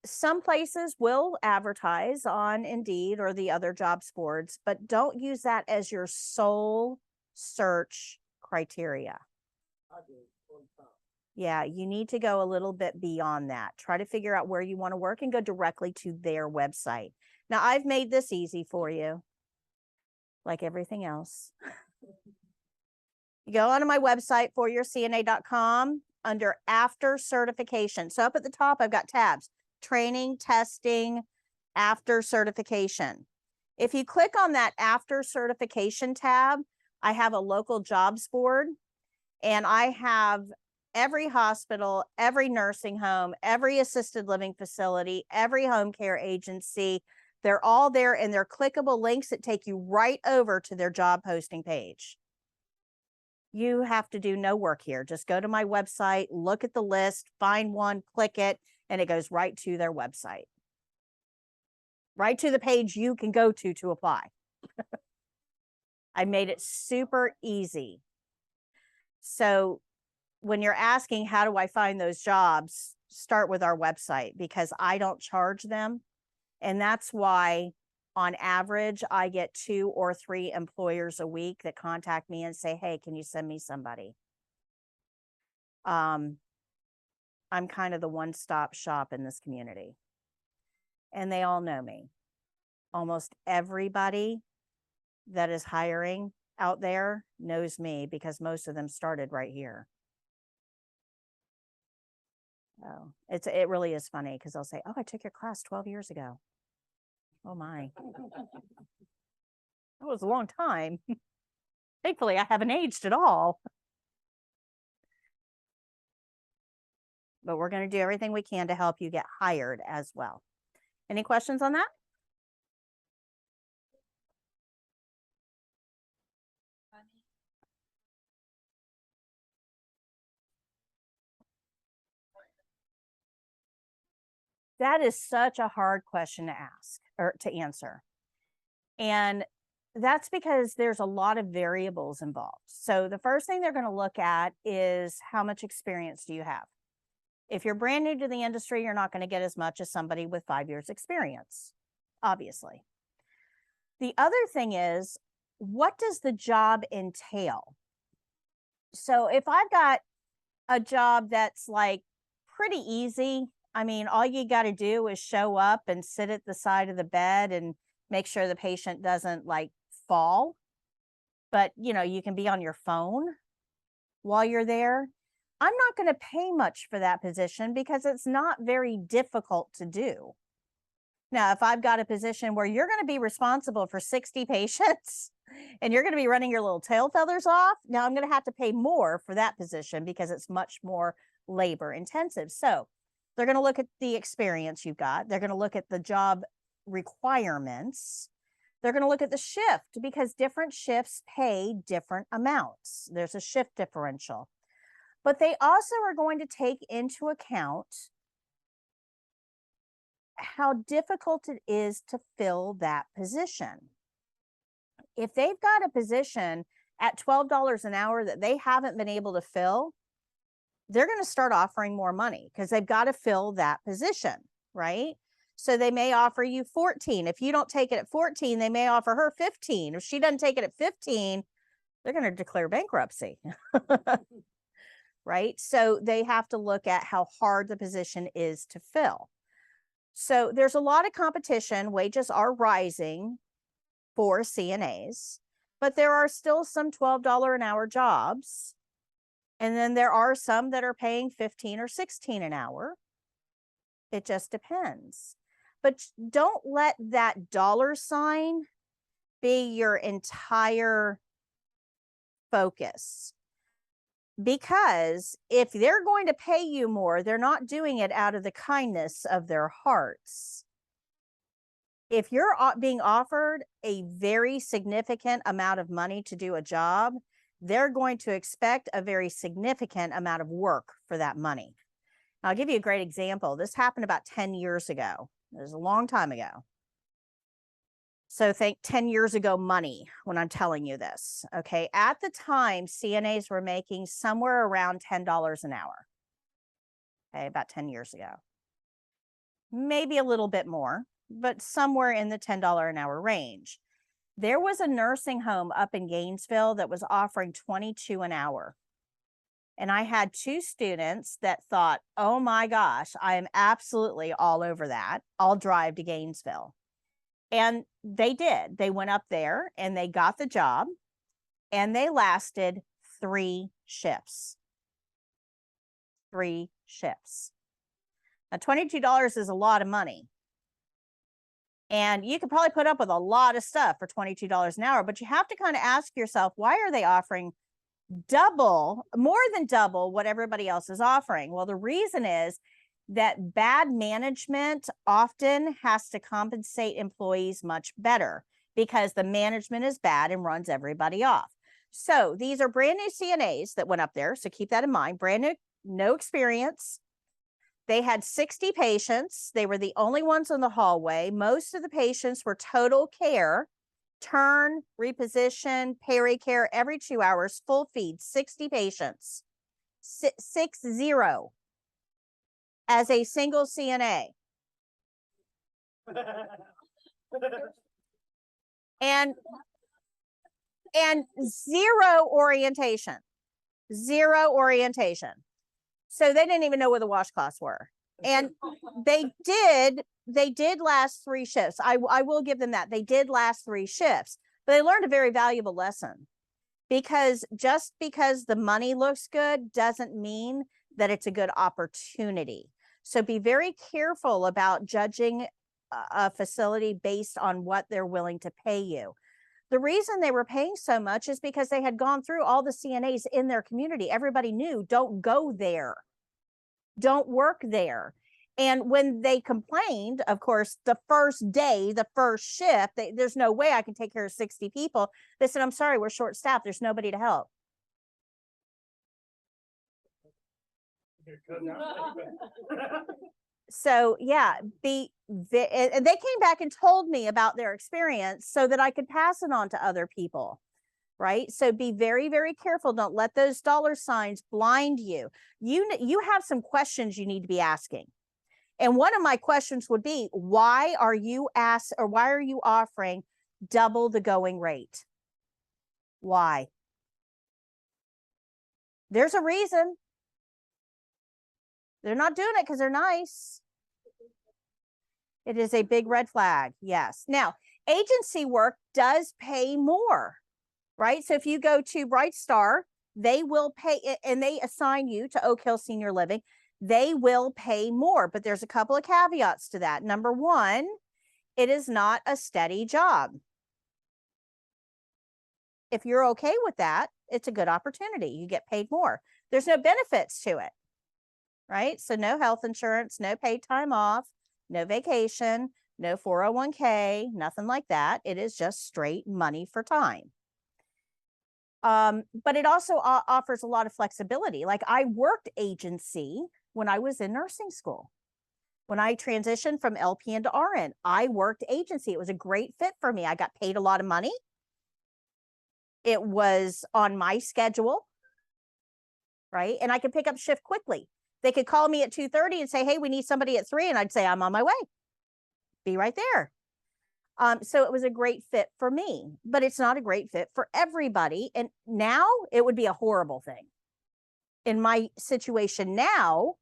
Some places will advertise on Indeed or the other jobs boards, but don't use that as your sole search criteria. Yeah, you need to go a little bit beyond that. Try to figure out where you want to work and go directly to their website. Now, I've made this easy for you, like everything else. You go onto my website, foryourcna.com, under after certification. So up at the top, I've got tabs: training, testing, after certification. If you click on that after certification tab, I have a local jobs board, and I have every hospital, every nursing home, every assisted living facility, every home care agency. They're all there, and they're clickable links that take you right over to their job posting page. You have to do no work here. Just go to my website, look at the list, find one, click it, and it goes right to their website. Right to the page you can go to apply. I made it super easy. So when you're asking, how do I find those jobs? Start with our website, because I don't charge them. And that's why on average, I get 2 or 3 employers a week that contact me and say, hey, can you send me somebody? I'm kind of the one-stop shop in this community. And they all know me. Almost everybody that is hiring out there knows me, because most of them started right here. Oh, it really is funny, because they'll say, oh, I took your class 12 years ago. Oh my. That was a long time. Thankfully, I haven't aged at all. But we're going to do everything we can to help you get hired as well. Any questions on that? That is such a hard question to ask or to answer. And that's because there's a lot of variables involved. So the first thing they're going to look at is, how much experience do you have? If you're brand new to the industry, you're not going to get as much as somebody with 5 years experience, obviously. The other thing is, what does the job entail? So if I've got a job that's like pretty easy, I mean, all you got to do is show up and sit at the side of the bed and make sure the patient doesn't like fall. But, you know, you can be on your phone while you're there. I'm not going to pay much for that position, because it's not very difficult to do. Now, if I've got a position where you're going to be responsible for 60 patients and you're going to be running your little tail feathers off, now I'm going to have to pay more for that position, because it's much more labor intensive. So they're going to look at the experience you've got. They're going to look at the job requirements. They're going to look at the shift, because different shifts pay different amounts. There's a shift differential. But they also are going to take into account how difficult it is to fill that position. If they've got a position at $12 an hour that they haven't been able to fill, they're going to start offering more money because they've got to fill that position, right? So they may offer you 14. If you don't take it at 14, they may offer her 15. If she doesn't take it at 15, they're going to declare bankruptcy. Right? So they have to look at how hard the position is to fill. So there's a lot of competition. Wages are rising for CNAs, but there are still some $12 an hour jobs. And then there are some that are paying 15 or 16 an hour. It just depends. But don't let that dollar sign be your entire focus. Because if they're going to pay you more, they're not doing it out of the kindness of their hearts. If you're being offered a very significant amount of money to do a job, they're going to expect a very significant amount of work for that money. I'll give you a great example. This happened about 10 years ago. It was a long time ago. So think 10 years ago money when I'm telling you this, okay? At the time, CNAs were making somewhere around $10 an hour, okay, about 10 years ago. Maybe a little bit more, but somewhere in the $10 an hour range. There was a nursing home up in Gainesville that was offering $22 an hour. And I had 2 students that thought, oh my gosh, I am absolutely all over that. I'll drive to Gainesville. And they did. They went up there and they got the job and they lasted 3 shifts. 3 shifts. Now, $22 is a lot of money. And you could probably put up with a lot of stuff for $22 an hour, but you have to kind of ask yourself, why are they offering more than double what everybody else is offering? Well, the reason is that bad management often has to compensate employees much better because the management is bad and runs everybody off. So these are brand new CNAs that went up there. So keep that in mind. Brand new, no experience. They had 60 patients. They were the only ones in the hallway. Most of the patients were total care, turn, reposition, peri-care every 2 hours, full feed, 60 patients, 60 as a single CNA. And zero orientation. So they didn't even know where the washcloths were. And they did last 3 shifts. I will give them that. They did last 3 shifts, but they learned a very valuable lesson, because just because the money looks good doesn't mean that it's a good opportunity. So be very careful about judging a facility based on what they're willing to pay you. The reason they were paying so much is because they had gone through all the CNAs in their community. Everybody knew, don't go there. Don't work there. And when they complained, of course, the first day, the first shift, there's no way I can take care of 60 people. They said, I'm sorry, we're short staffed. There's nobody to help. So yeah, and they came back and told me about their experience so that I could pass it on to other people, right? So be very, very careful. Don't let those dollar signs blind you. You have some questions you need to be asking. And one of my questions would be, why are you offering double the going rate? Why? There's a reason. They're not doing it because they're nice. It is a big red flag. Yes. Now, agency work does pay more, right? So if you go to Bright Star, they will pay, and they assign you to Oak Hill Senior Living. They will pay more, but there's a couple of caveats to that. Number one, it is not a steady job. If you're okay with that, it's a good opportunity. You get paid more. There's no benefits to it, right? So no health insurance, no paid time off, no vacation, no 401k, nothing like that. It is just straight money for time. But it also offers a lot of flexibility. Like I worked agency when I was in nursing school. When I transitioned from LPN to RN, I worked agency. It was a great fit for me. I got paid a lot of money. It was on my schedule, right? And I could pick up shift quickly. They could call me at 2:30 and say, hey, we need somebody at 3. And I'd say, I'm on my way. Be right there. So it was a great fit for me, but it's not a great fit for everybody. And now it would be a horrible thing. In my situation now,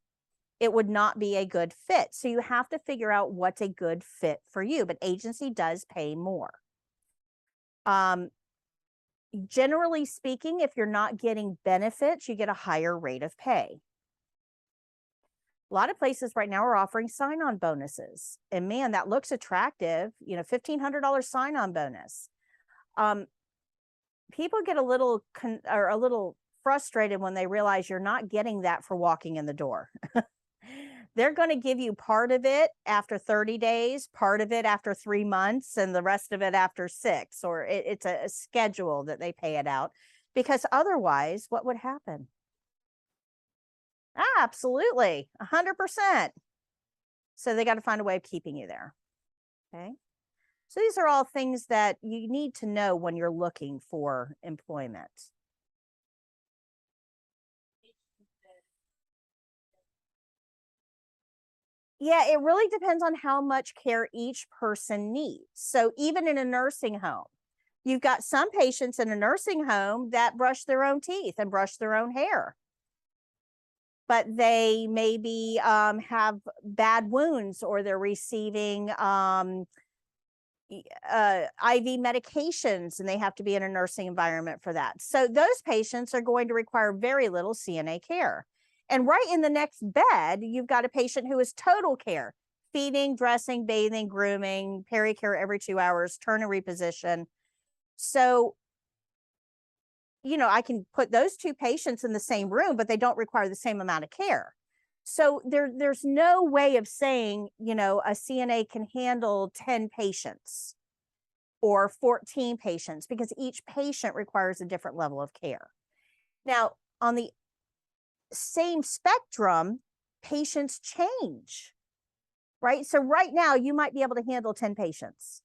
it would not be a good fit. So you have to figure out what's a good fit for you, but agency does pay more. Generally speaking, if you're not getting benefits, you get a higher rate of pay. A lot of places right now are offering sign-on bonuses. And man, that looks attractive, you know, $1,500 sign-on bonus. People get a little frustrated when they realize you're not getting that for walking in the door. They're going to give you part of it after 30 days, part of it after 3 months, and the rest of it after 6, or it's a schedule that they pay it out, because otherwise what would happen? Absolutely, 100%. So they got to find a way of keeping you there. Okay. So these are all things that you need to know when you're looking for employment. Yeah, it really depends on how much care each person needs. So even in a nursing home, you've got some patients in a nursing home that brush their own teeth and brush their own hair, but they maybe have bad wounds, or they're receiving IV medications, and they have to be in a nursing environment for that. So those patients are going to require very little CNA care. And right in the next bed, you've got a patient who is total care: feeding, dressing, bathing, grooming, pericare every 2 hours, turn and reposition. So, you know, I can put those 2 patients in the same room, but they don't require the same amount of care. So there's no way of saying, you know, a CNA can handle 10 patients or 14 patients, because each patient requires a different level of care. Now, on the same spectrum, patients change, right? So right now you might be able to handle 10 patients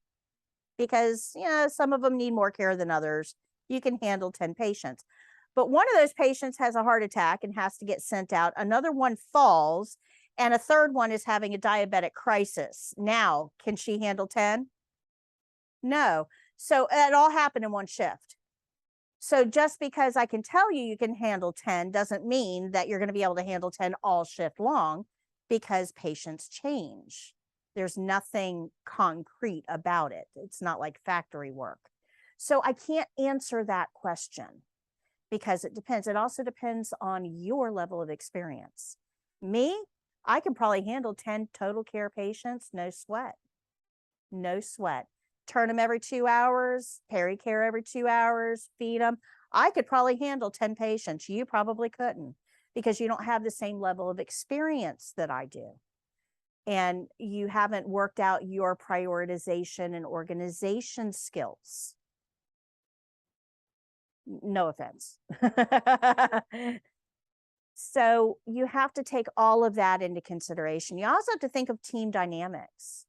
because, you know, some of them need more care than others. You can handle 10 patients. But one of those patients has a heart attack and has to get sent out. Another one falls, and a third one is having a diabetic crisis. Now, can she handle 10? No. So it all happened in one shift. So just because I can tell you you can handle 10 doesn't mean that you're going to be able to handle 10 all shift long, because patients change. There's nothing concrete about it. It's not like factory work. So I can't answer that question, because it depends. It also depends on your level of experience. Me, I can probably handle 10 total care patients, no sweat. No sweat. Turn them every 2 hours, pericare every 2 hours, feed them. I could probably handle 10 patients. You probably couldn't, because you don't have the same level of experience that I do. And you haven't worked out your prioritization and organization skills. No offense. So you have to take all of that into consideration. You also have to think of team dynamics.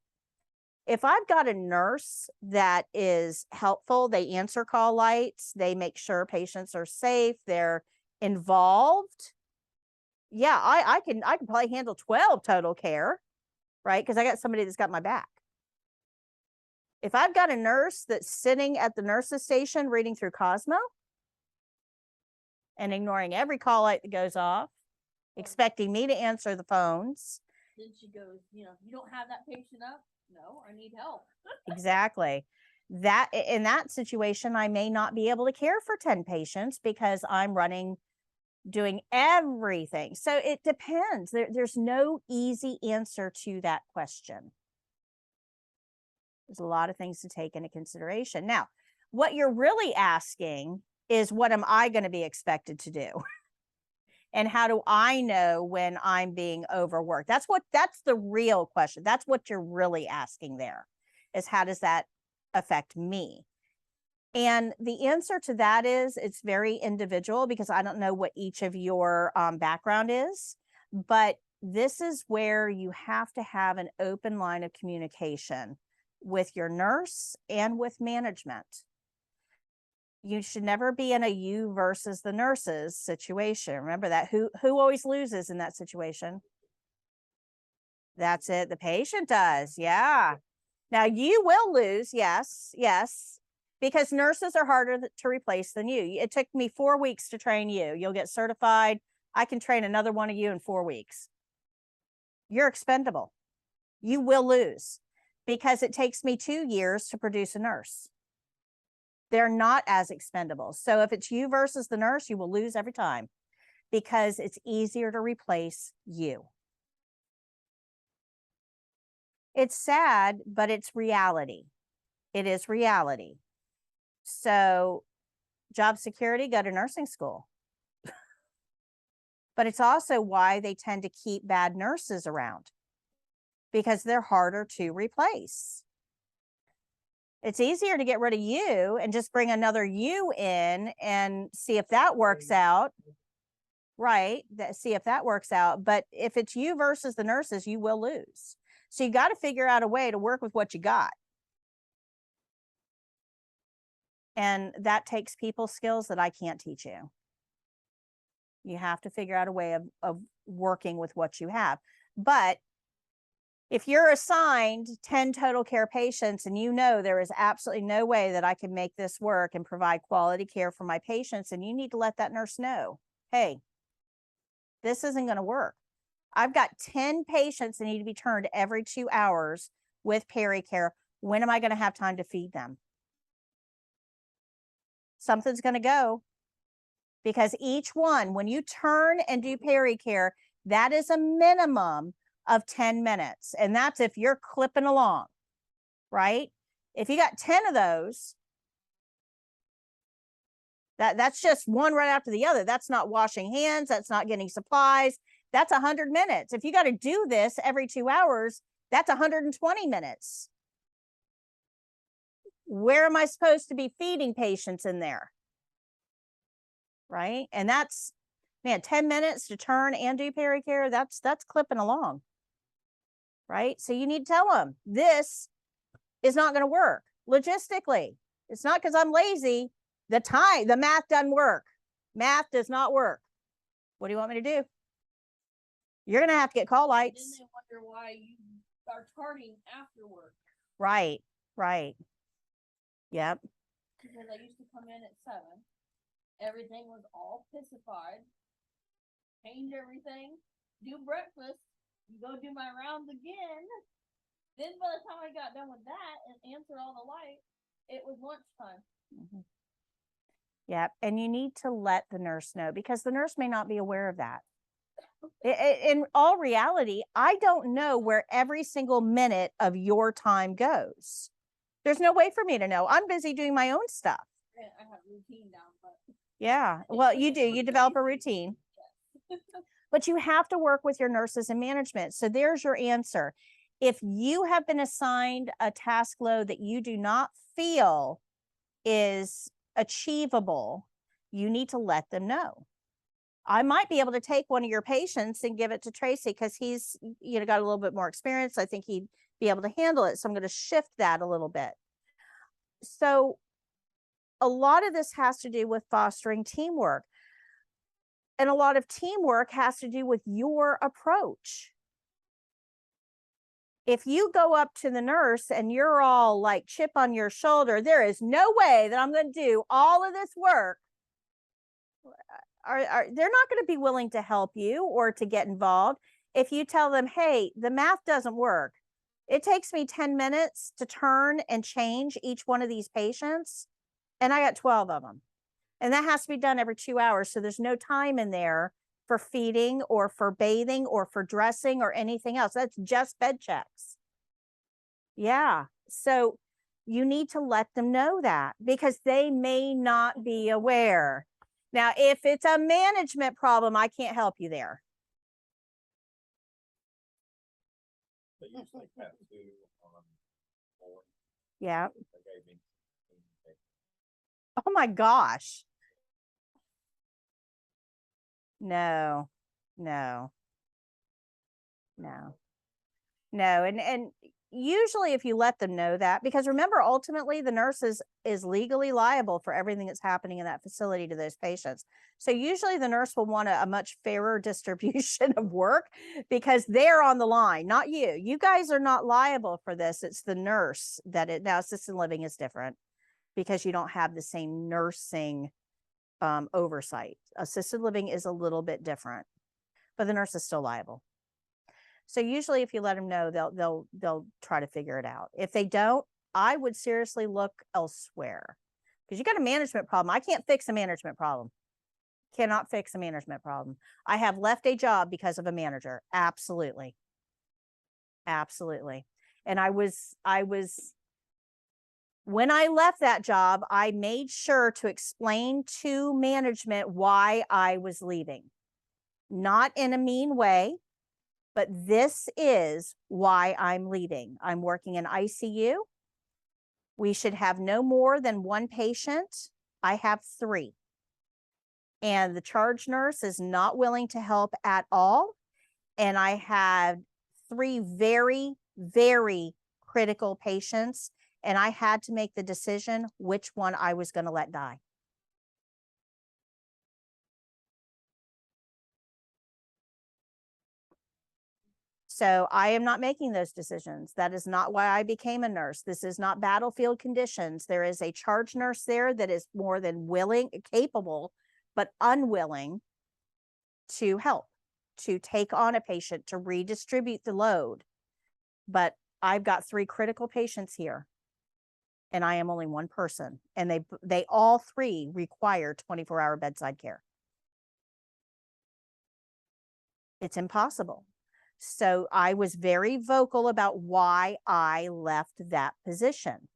If I've got a nurse that is helpful, they answer call lights, they make sure patients are safe, they're involved. Yeah, I can probably handle 12 total care, right? Because I got somebody that's got my back. If I've got a nurse that's sitting at the nurse's station reading through Cosmo and ignoring every call light that goes off, expecting me to answer the phones. Then she goes, you know, you don't have that patient up? No, I need help. Exactly. That in that situation, I may not be able to care for 10 patients because I'm doing everything. So it depends. There's no easy answer to that question. There's a lot of things to take into consideration. Now, what you're really asking is, what am I going to be expected to do? And how do I know when I'm being overworked? That's the real question. That's what you're really asking there, is how does that affect me? And the answer to that is, it's very individual, because I don't know what each of your background is, but this is where you have to have an open line of communication with your nurse and with management. You should never be in a you versus the nurses situation. Remember that. Who always loses in that situation? That's it. The patient does. Yeah. Now you will lose. Yes. Yes. Because nurses are harder to replace than you. It took me 4 weeks to train you. You'll get certified. I can train another one of you in 4 weeks. You're expendable. You will lose because it takes me 2 years to produce a nurse. They're not as expendable. So if it's you versus the nurse, you will lose every time because it's easier to replace you. It's sad, but it's reality. It is reality. So job security, go to nursing school. But it's also why they tend to keep bad nurses around because they're harder to replace. It's easier to get rid of you and just bring another you in and see if that works out. Right. See if that works out. But if it's you versus the nurses, you will lose. So you got to figure out a way to work with what you got. And that takes people skills that I can't teach you. You have to figure out a way of working with what you have. But if you're assigned 10 total care patients and you know there is absolutely no way that I can make this work and provide quality care for my patients, and you need to let that nurse know, hey, this isn't going to work. I've got 10 patients that need to be turned every 2 hours with PeriCare. When am I going to have time to feed them? Something's going to go because each one, when you turn and do PeriCare, that is a minimum of 10 minutes. And that's if you're clipping along, right? If you got 10 of those, that's just one right after the other. That's not washing hands. That's not getting supplies. That's 100 minutes. If you got to do this every 2 hours, that's 120 minutes. Where am I supposed to be feeding patients in there? Right? And that's, man, 10 minutes to turn and do PeriCare, that's clipping along. Right? So you need to tell them this is not going to work logistically. It's not because I'm lazy. The math doesn't work. Math does not work. What do you want me to do? You're going to have to get call lights. Then they wonder why you are charting afterward. Right, right. Yep. Because I used to come in at 7. Everything was all pissified. Change everything. Do breakfast. Go do my rounds again. Then by the time I got done with that and answered all the lights, it was lunchtime. Mm-hmm. Yep. And you need to let the nurse know because the nurse may not be aware of that. In all reality, I don't know where every single minute of your time goes. There's no way for me to know. I'm busy doing my own stuff. Yeah, I have routine down, but yeah, well, you do. You develop a routine. But you have to work with your nurses and management. So there's your answer. If you have been assigned a task load that you do not feel is achievable, you need to let them know. I might be able to take one of your patients and give it to Tracy because he's, got a little bit more experience. I think he'd be able to handle it. So I'm going to shift that a little bit. So a lot of this has to do with fostering teamwork. And a lot of teamwork has to do with your approach. If you go up to the nurse and you're all like chip on your shoulder, there is no way that I'm going to do all of this work. They're not going to be willing to help you or to get involved. If you tell them, hey, the math doesn't work. It takes me 10 minutes to turn and change each one of these patients. And I got 12 of them. And that has to be done every 2 hours. So there's no time in there for feeding or for bathing or for dressing or anything else. That's just bed checks. Yeah. So you need to let them know that because they may not be aware. Now, if it's a management problem, I can't help you there. They usually have 2 on board. Yeah. They gave me. Oh my gosh. No. No. No, and usually if you let them know that, because remember, ultimately the nurse is legally liable for everything that's happening in that facility to those patients. So usually the nurse will want a much fairer distribution of work because they're on the line, not you. You guys are not liable for this. It's the nurse that it now assisted living is different because you don't have the same nursing oversight. Assisted living is a little bit different, but the nurse is still liable. So usually if you let them know, they'll try to figure it out. If they don't, I would seriously look elsewhere because you got a management problem. I can't fix a management problem. Cannot fix a management problem. I have left a job because of a manager. Absolutely. Absolutely. And I was when I left that job, I made sure to explain to management why I was leaving. Not in a mean way, but this is why I'm leaving. I'm working in ICU. We should have no more than one patient. I have 3. And the charge nurse is not willing to help at all. And I had 3 very, very critical patients. And I had to make the decision which one I was going to let die. So I am not making those decisions. That is not why I became a nurse. This is not battlefield conditions. There is a charge nurse there that is more than willing, capable, but unwilling to help, to take on a patient, to redistribute the load. But I've got 3 critical patients here and I am only one person, and they all 3 require 24-hour bedside care. It's impossible. So I was very vocal about why I left that position.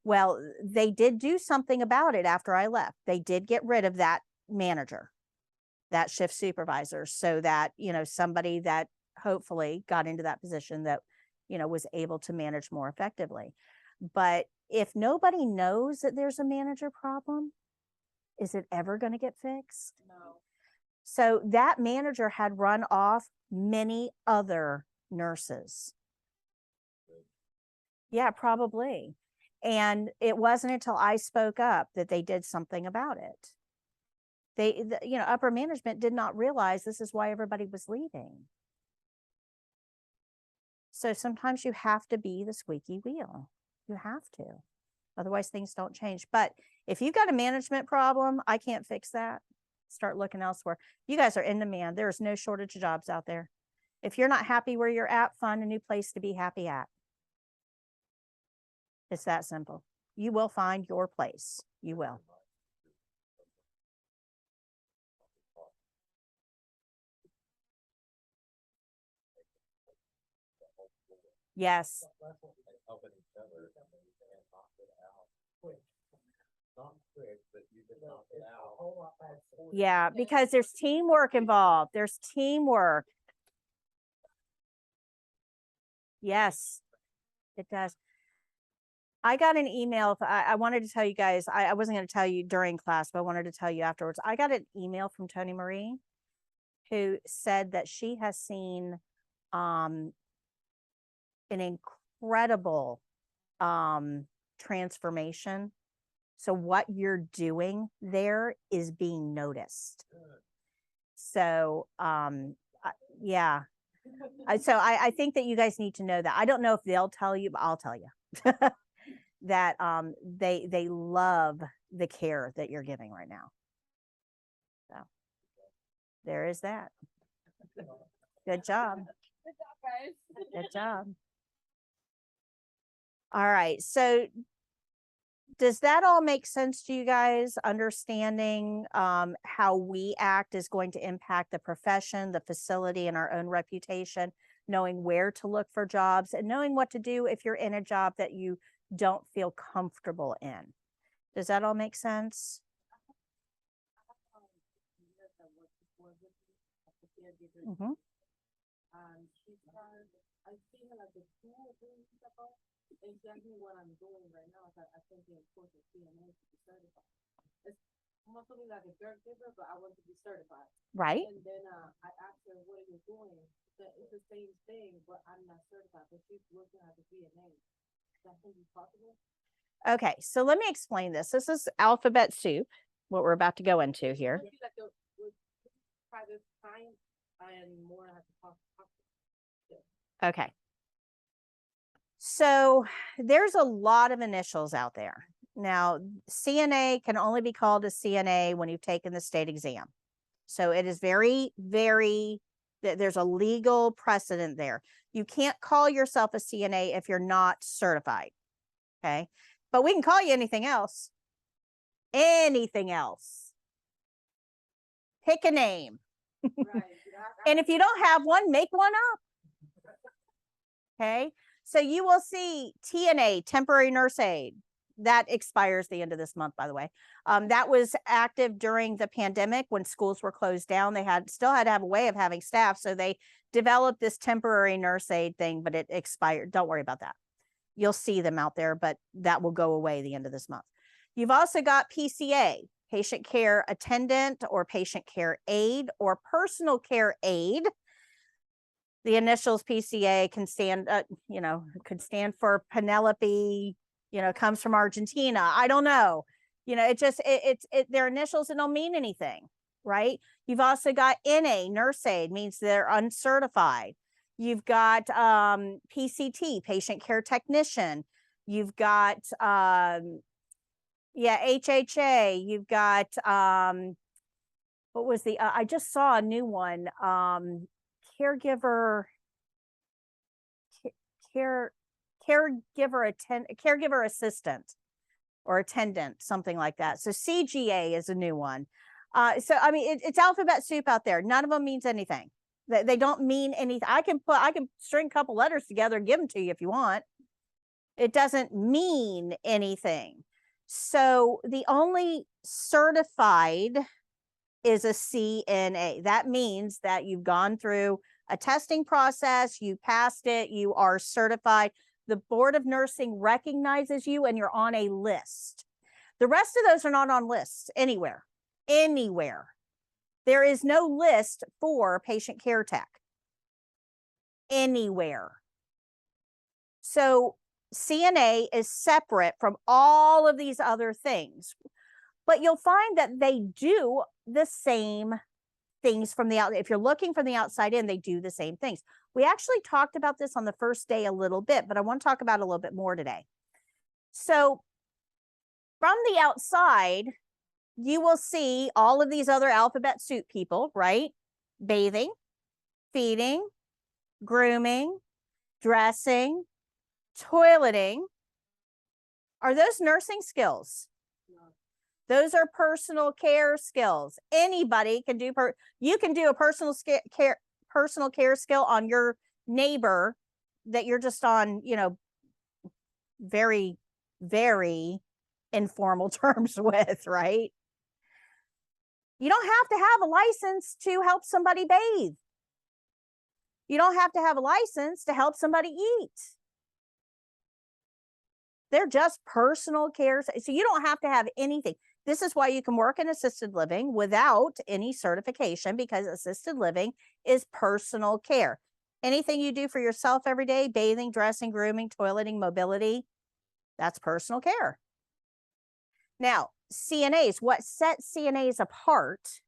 Well, they did do something about it after I left. They did get rid of that manager, that shift supervisor, so that, somebody that hopefully got into that position that, was able to manage more effectively. But if nobody knows that there's a manager problem, is it ever going to get fixed? No. So that manager had run off many other nurses. Yeah, probably. And it wasn't until I spoke up that they did something about it. Upper management did not realize this is why everybody was leaving. So sometimes you have to be the squeaky wheel. You have to. Otherwise things don't change. But if you've got a management problem, I can't fix that. Start looking elsewhere. You guys are in demand. There is no shortage of jobs out there. If you're not happy where you're at, find a new place to be happy at. It's that simple. You will find your place. You will. Yes. Helping each other and knock it out. Quick. Not quick, but you can knock it out. Yeah, because there's teamwork involved. There's teamwork. Yes, it does. I got an email. I wanted to tell you guys, I wasn't going to tell you during class, but I wanted to tell you afterwards. I got an email from Tony Marie who said that she has seen an incredible transformation. So what you're doing there is being noticed. So yeah. So I think that you guys need to know that. I don't know if they'll tell you, but I'll tell you that they love the care that you're giving right now. So there is that. Good job. Good job, guys. Good job. All right. So does that all make sense to you guys? Understanding how we act is going to impact the profession, the facility, and our own reputation, knowing where to look for jobs and knowing what to do if you're in a job that you don't feel comfortable in. Does that all make sense? Mm-hmm. I feel like the two things about exactly what I'm doing right now. I think the course of CNA to be certified. It's almost like a caregiver, but I want to be certified. Right. And then I asked her, what are you doing it's the same thing, but I'm not certified, but she's working at the DNA. That can be possible? Okay, so let me explain this. This is alphabet soup, what we're about to go into here. Maybe like a, with private science and more have to talk. Okay. So there's a lot of initials out there. Now, CNA can only be called a CNA when you've taken the state exam. So it is very, very, there's a legal precedent there. You can't call yourself a CNA if you're not certified. Okay. But we can call you anything else. Anything else. Pick a name. Right. And if you don't have one, make one up. Okay. So you will see TNA, temporary nurse aide. That expires the end of this month, by the way. That was active during the pandemic when schools were closed down. They still had to have a way of having staff. So they developed this temporary nurse aide thing, but it expired. Don't worry about that. You'll see them out there, but that will go away the end of this month. You've also got PCA, patient care attendant or patient care aide or personal care aide. The initials PCA can stand, could stand for Penelope, comes from Argentina. I don't know. Their initials that don't mean anything, right? You've also got NA, nurse aide, means they're uncertified. You've got PCT, patient care technician. You've got, HHA. You've got, what was I just saw a new one, caregiver assistant or attendant, something like that. So CGA is a new one. It's alphabet soup out there. None of them means anything. They don't mean anything. I can string a couple letters together and give them to you if you want. It doesn't mean anything. So the only certified is a CNA. That means that you've gone through a testing process, you passed it, you are certified. The Board of Nursing recognizes you and you're on a list. The rest of those are not on lists anywhere. There is no list for patient care tech anywhere. So CNA is separate from all of these other things, but you'll find that they do the same things from the outside. If you're looking from the outside in, they do the same things. We actually talked about this on the first day a little bit, but I want to talk about it a little bit more today. So from the outside, you will see all of these other alphabet soup people, right? Bathing, feeding, grooming, dressing, toileting. Are those nursing skills? Those are personal care skills. Anybody can do, you can do a personal care skill on your neighbor that you're just on, very, very informal terms with, right? You don't have to have a license to help somebody bathe. You don't have to have a license to help somebody eat. They're just personal care. So you don't have to have anything. This is why you can work in assisted living without any certification, because assisted living is personal care. Anything you do for yourself every day, bathing, dressing, grooming, toileting, mobility, that's personal care. Now, CNAs, what sets CNAs apart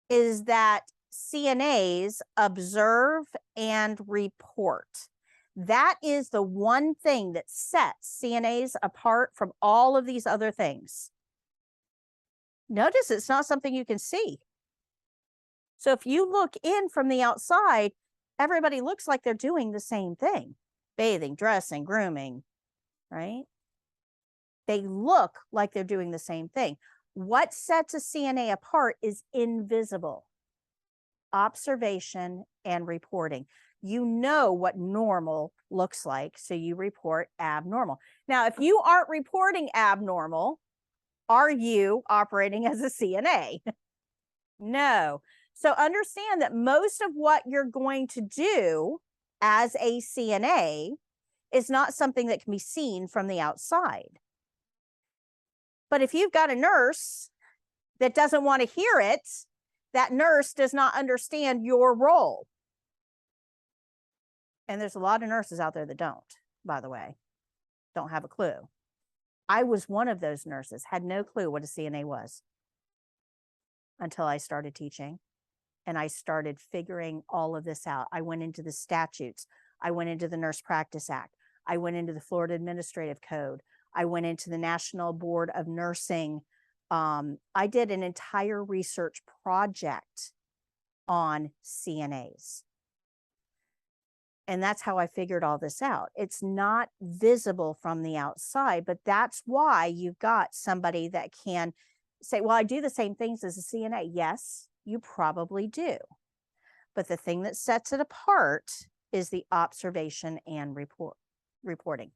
is that CNAs observe and report. That is the one thing that sets CNAs apart from all of these other things. Notice it's not something you can see. So if you look in from the outside, everybody looks like they're doing the same thing. Bathing, dressing, grooming, right? They look like they're doing the same thing. What sets a CNA apart is invisible. Observation and reporting. You know what normal looks like, so you report abnormal. Now, if you aren't reporting abnormal, are you operating as a CNA? No. So understand that most of what you're going to do as a CNA is not something that can be seen from the outside. But if you've got a nurse that doesn't want to hear it, that nurse does not understand your role. And there's a lot of nurses out there that don't, by the way, don't have a clue. I was one of those nurses, had no clue what a CNA was until I started teaching and I started figuring all of this out. I went into the statutes. I went into the Nurse Practice Act. I went into the Florida Administrative Code. I went into the National Board of Nursing. I did an entire research project on CNAs. And that's how I figured all this out. It's not visible from the outside, but that's why you've got somebody that can say, well, I do the same things as a CNA. Yes, you probably do. But the thing that sets it apart is the observation and reporting.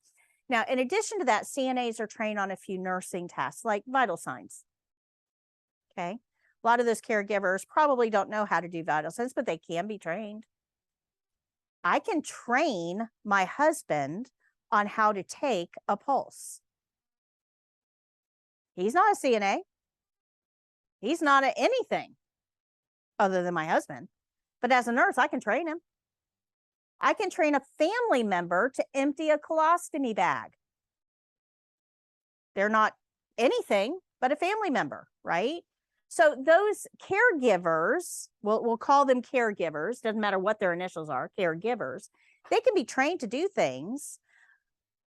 Now, in addition to that, CNAs are trained on a few nursing tasks like vital signs. Okay. A lot of those caregivers probably don't know how to do vital signs, but they can be trained. I can train my husband on how to take a pulse. He's not a CNA. He's not anything other than my husband. But as a nurse, I can train him. I can train a family member to empty a colostomy bag. They're not anything but a family member, right? So those caregivers, we'll call them caregivers, doesn't matter what their initials are, caregivers, they can be trained to do things,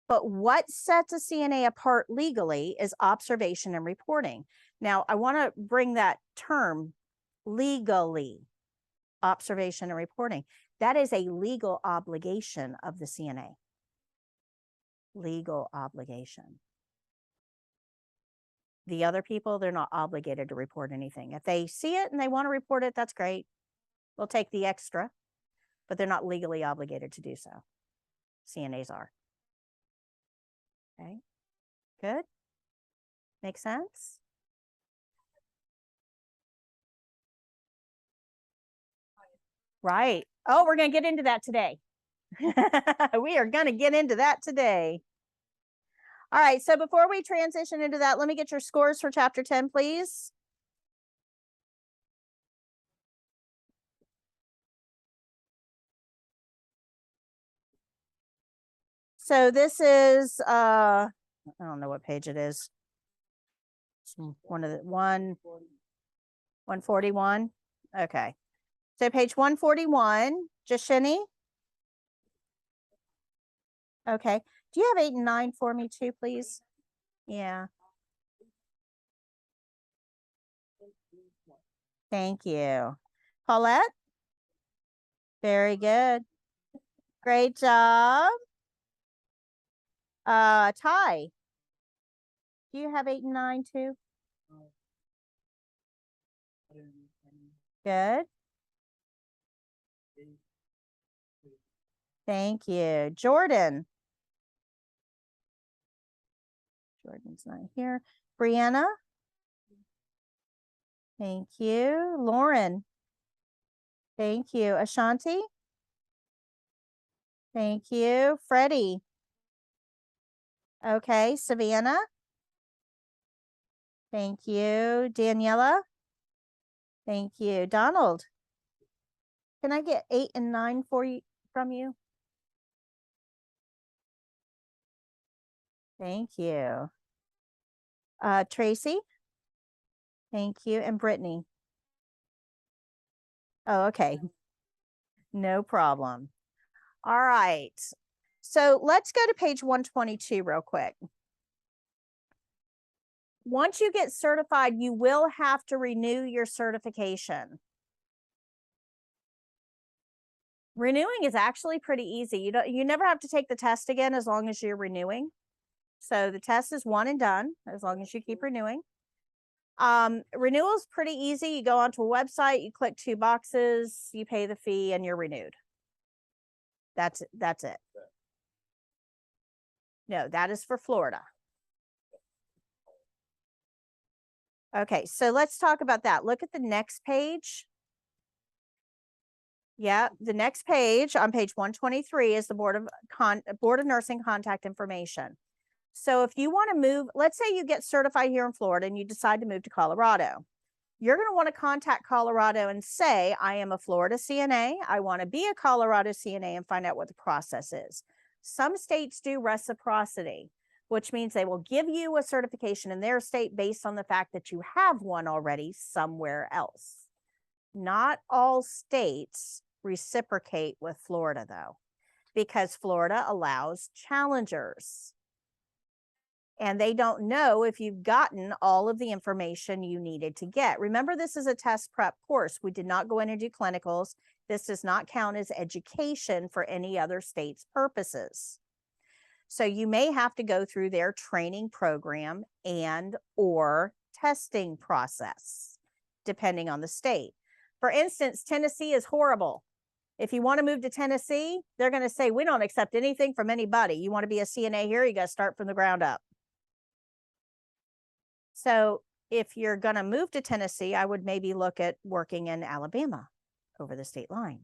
but what sets a CNA apart legally is observation and reporting. Now, I want to bring that term legally, observation and reporting. That is a legal obligation of the CNA. Legal obligation. The other people, they're not obligated to report anything. If they see it and they want to report it, that's great. They'll take the extra, but they're not legally obligated to do so. CNAs are. Okay, good. Make sense? Right. Oh, we're going to get into that today. We are going to get into that today. All right, so before we transition into that, let me get your scores for chapter 10, please. So this is, I don't know what page it is. It's one of the 141. Okay. So page 141, Jashini. Okay. Do you have 8 and 9 for me too, please? Yeah. Thank you. Paulette? Very good. Great job. Ty? Do you have 8 and 9 too? Good. Thank you. Jordan? Jordan's not here. Brianna? Thank you. Lauren? Thank you. Ashanti? Thank you. Freddie? Okay. Savannah? Thank you. Daniela? Thank you. Donald? Can I get 8 and 9 for you from you? Thank you. Tracy? Thank you. And Brittany? Oh, okay. No problem. All right. So let's go to page 122 real quick. Once you get certified, you will have to renew your certification. Renewing is actually pretty easy. You never have to take the test again as long as you're renewing. So the test is one and done as long as you keep renewing. Renewal is pretty easy. You go onto a website, you click 2 boxes, you pay the fee, and you're renewed. That's it. No, that is for Florida. Okay, so let's talk about that. Look at the next page. Yeah, the next page on page 123 is the Board of Nursing contact information. So if you want to move, let's say you get certified here in Florida and you decide to move to Colorado. you're going to want to contact Colorado and say, I am a Florida CNA. I want to be a Colorado CNA and find out what the process is. Some states do reciprocity, which means they will give you a certification in their state based on the fact that you have one already somewhere else. Not all states reciprocate with Florida, though, because Florida allows challengers. And they don't know if you've gotten all of the information you needed to get. Remember, this is a test prep course. We did not go in and do clinicals. This does not count as education for any other state's purposes. So you may have to go through their training program and or testing process, depending on the state. For instance, Tennessee is horrible. If you want to move to Tennessee, they're going to say, we don't accept anything from anybody. You want to be a CNA here, you got to start from the ground up. So if you're going to move to Tennessee, I would maybe look at working in Alabama over the state line.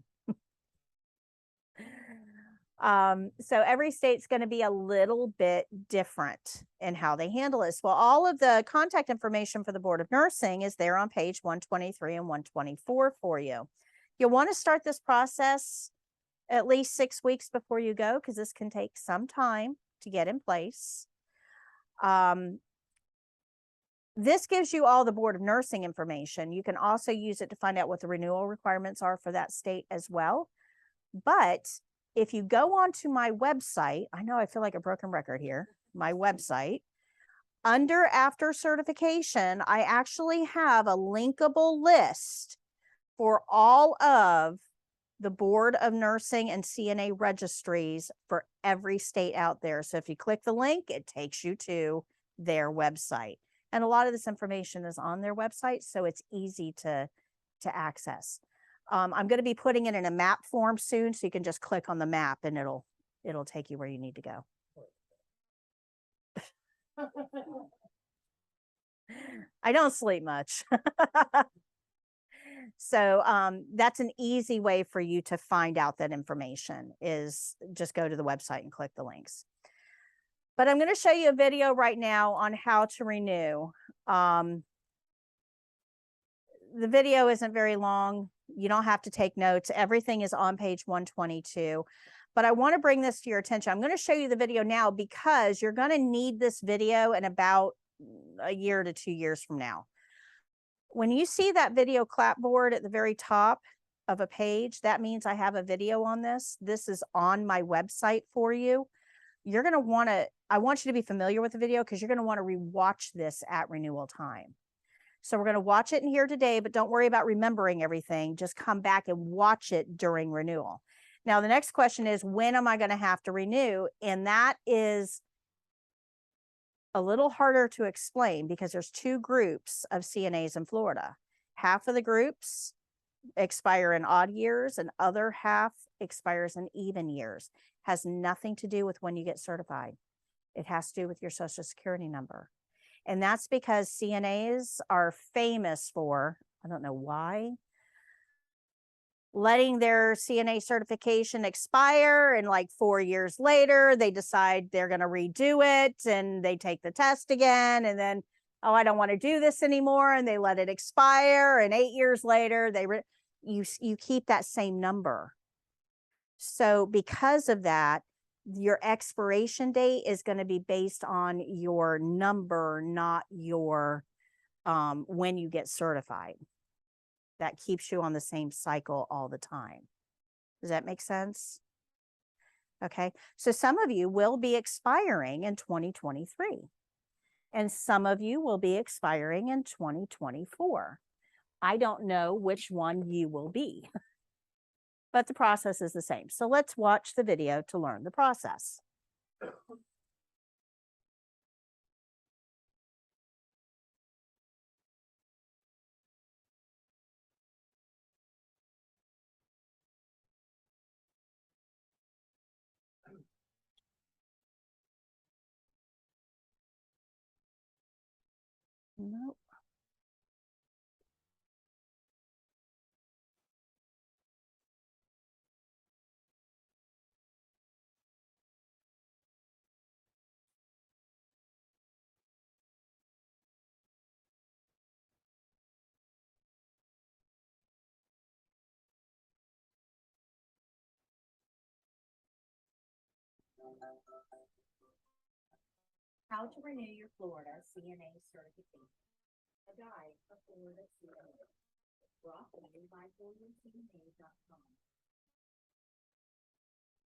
So every state's going to be a little bit different in how they handle this. Well, all of the contact information for the Board of Nursing is there on page 123 and 124 for you. You'll want to start this process at least 6 weeks before you go, because this can take some time to get in place. This gives you all the Board of Nursing information. You can also use it to find out what the renewal requirements are for that state as well. But if you go onto my website, I know I feel like a broken record here, my website, under after certification, I actually have a linkable list for all of the Board of Nursing and CNA registries for every state out there. So if you click the link, it takes you to their website. And a lot of this information is on their website, so it's easy to access. I'm going to be putting it in a map form soon, so you can just click on the map and it'll take you where you need to go. I don't sleep much. So that's an easy way for you to find out that information, is just go to the website and click the links. But I'm going to show you a video right now on how to renew. The video isn't very long. You don't have to take notes. Everything is on page 122. But I want to bring this to your attention. I'm going to show you the video now because you're going to need this video in about a year to 2 years from now. When you see that video clapboard at the very top of a page, that means I have a video on this. This is on my website for you. You're going to want to, I want you to be familiar with the video because you're going to want to rewatch this at renewal time. So we're going to watch it in here today, but don't worry about remembering everything. Just come back and watch it during renewal. Now, the next question is, when am I going to have to renew? And that is a little harder to explain because there's 2 groups of CNAs in Florida. Half of the groups expire in odd years and other half expires in even years. Has nothing to do with when you get certified. It has to do with your Social Security number. And that's because CNAs are famous for, I don't know why, letting their CNA certification expire, and like 4 years later, they decide they're going to redo it and they take the test again. And then, oh, I don't want to do this anymore. And they let it expire. And 8 years later, you keep that same number. So because of that, your expiration date is going to be based on your number, not your when you get certified. That keeps you on the same cycle all the time. Does that make sense? Okay, so some of you will be expiring in 2023, and some of you will be expiring in 2024. I don't know which one you will be. But the process is the same. So let's watch the video to learn the process. Nope. How to renew your Florida CNA certification. A guide for Florida CNA. Brought to you by FloridaCNA.com.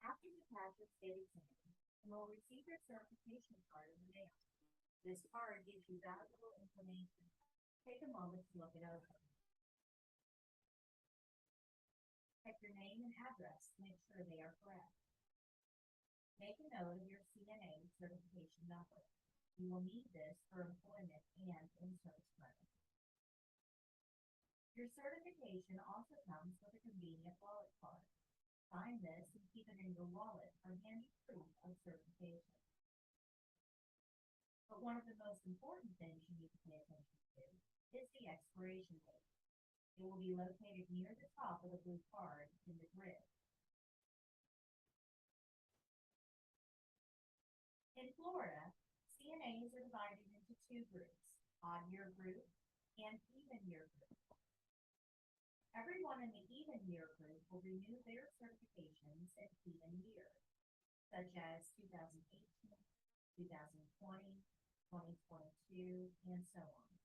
After you pass your state exam, you will receive your certification card in the mail. This card gives you valuable information. Take a moment to look it over. Check your name and address to make sure they are correct. Make a note of your CNA certification number. You will need this for employment and in-service credit. Your certification also comes with a convenient wallet card. Sign this and keep it in your wallet for handy proof of certification. But one of the most important things you need to pay attention to is the expiration date. It will be located near the top of the blue card in the grid. In Florida, CNAs are divided into two groups, odd year group and even year group. Everyone in the even year group will renew their certifications at even years, such as 2018, 2020, 2022, and so on.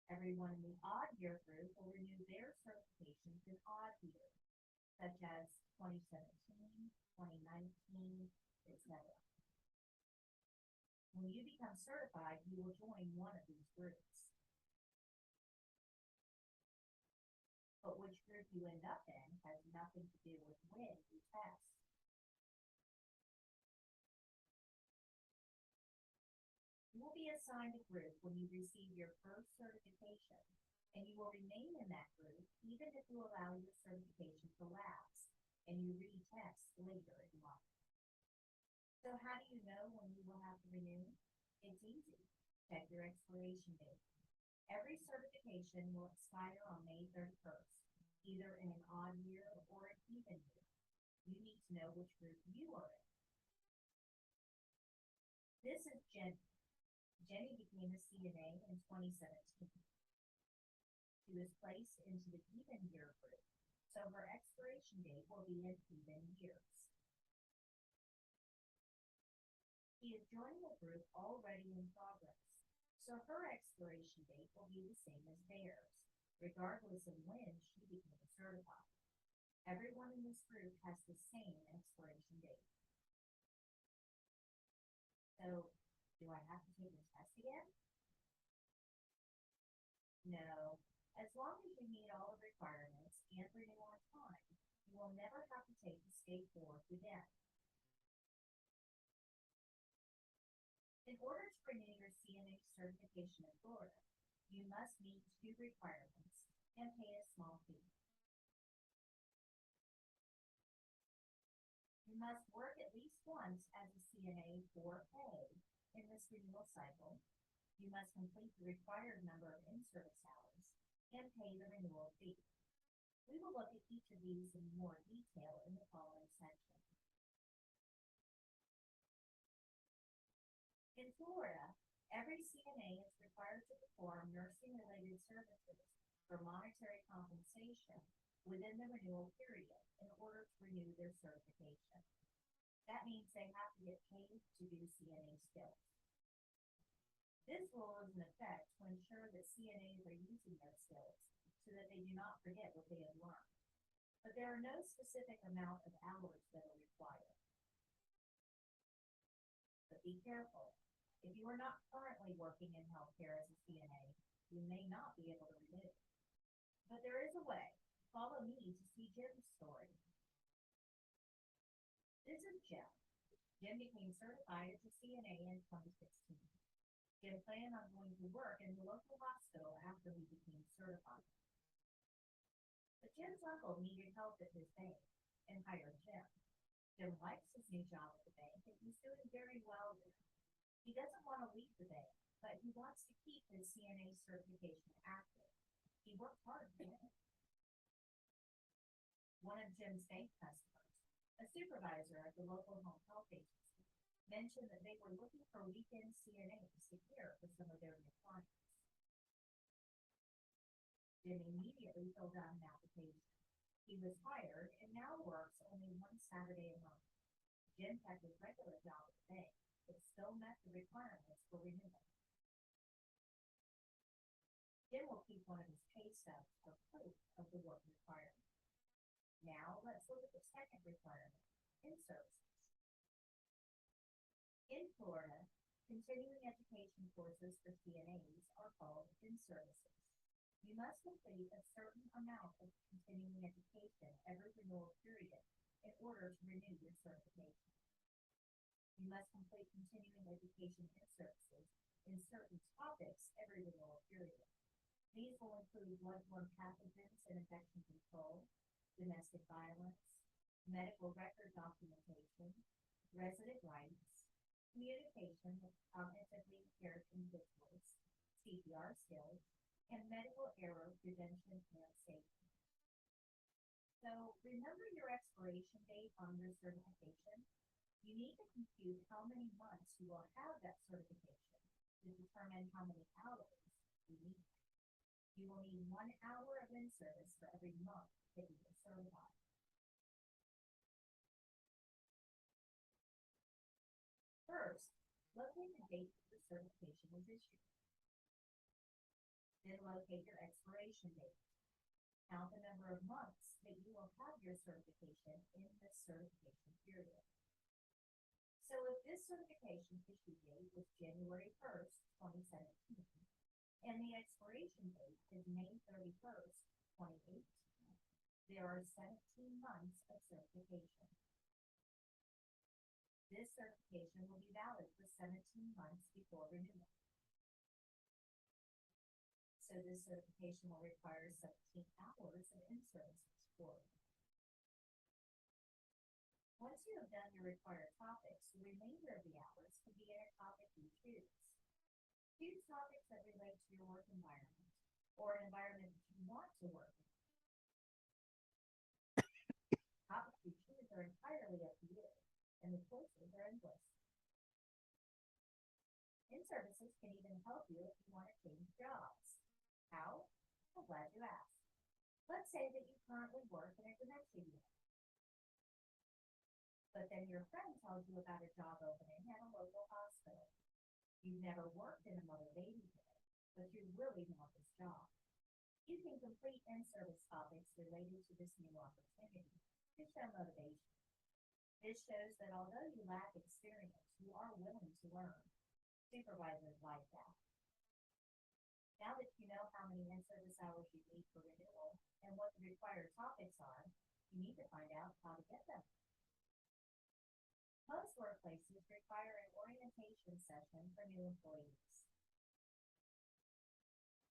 Everyone in the odd year group will renew their certifications in odd years, such as 2017, 2019, etc. When you become certified, you will join one of these groups. But which group you end up in has nothing to do with when you test. You will be assigned a group when you receive your first certification, and you will remain in that group even if you allow your certification to lapse and you retest later in life. So how do you know when you will have to renew? It's easy. Check your expiration date. Every certification will expire on May 31st, either in an odd year or an even year. You need to know which group you are in. This is Jenny. Jenny became a CNA in 2017. She was placed into the even year group, so her expiration date will be in even years. She is joining a group already in progress, so her expiration date will be the same as theirs, regardless of when she became certified. Everyone in this group has the same expiration date. So, do I have to take the test again? No. As long as you meet all the requirements and renew on time, you will never have to take the state board again. In order to renew your CNA certification in Florida, you must meet two requirements and pay a small fee. You must work at least once as a CNA for pay in this renewal cycle. You must complete the required number of in-service hours and pay the renewal fee. We will look at each of these in more detail in the following section. In Florida, every CNA is required to perform nursing-related services for monetary compensation within the renewal period in order to renew their certification. That means they have to get paid to do CNA skills. This rule is in effect to ensure that CNAs are using their skills so that they do not forget what they have learned. But there are no specific amount of hours that are required. But be careful. If you are not currently working in healthcare as a CNA, you may not be able to renew. But there is a way. Follow me to see Jim's story. This is Jim. Jim became certified as a CNA in 2016. Jim planned on going to work in the local hospital after he became certified. But Jim's uncle needed help at his bank and hired Jim. Jim likes his new job at the bank and he's doing very well there. He doesn't want to leave the bank, but he wants to keep his CNA certification active. He worked hard to get it. One of Jim's bank customers, a supervisor at the local home health agency, mentioned that they were looking for weekend CNAs to care for some of their new clients. Jim immediately filled out an application. He was hired and now works only one Saturday a month. Gym Tech is regular job thing. It still met the requirements for renewal. Jim will keep one of his pay stubs for proof of the work requirement. Now let's look at the second requirement, in-services. In Florida, continuing education courses for CNAs are called in-services. You must complete a certain amount of continuing education every renewal period in order to renew your certification. You must complete continuing education in-services in certain topics every renewal period. These will include bloodborne pathogens and infection control, domestic violence, medical record documentation, resident rights, communication with cognitively impaired individuals, CPR skills, and medical error prevention and safety. So remember your expiration date on your certification. You need to compute how many months you will have that certification to determine how many hours you need. You will need 1 hour of in-service for every month that you are certified. First, locate the date that the certification was issued. Then locate your expiration date. Count the number of months that you will have your certification in this certification period. So if this certification issue date was January 1st, 2017, and the expiration date is May 31st, 2018, there are 17 months of certification. This certification will be valid for 17 months before renewal. So this certification will require 17 hours of in-services for it. Once you have done your required topics, the remainder of the hours can be in a topic you choose. Choose topics that relate to your work environment or an environment that you want to work in. Topics you choose are entirely up to you, and the choices are endless. In-services can even help you if you want to change jobs. How? I'm glad you asked. Let's say that you currently work in a dementia unit. But then your friend tells you about a job opening at a local hospital. You've never worked in a mother-baby unit, but you really want this job. You can complete in-service topics related to this new opportunity to show motivation. This shows that although you lack experience, you are willing to learn. Supervisors like that. Now that you know how many in-service hours you need for renewal and what the required topics are, you need to find out how to get them. Most workplaces require an orientation session for new employees.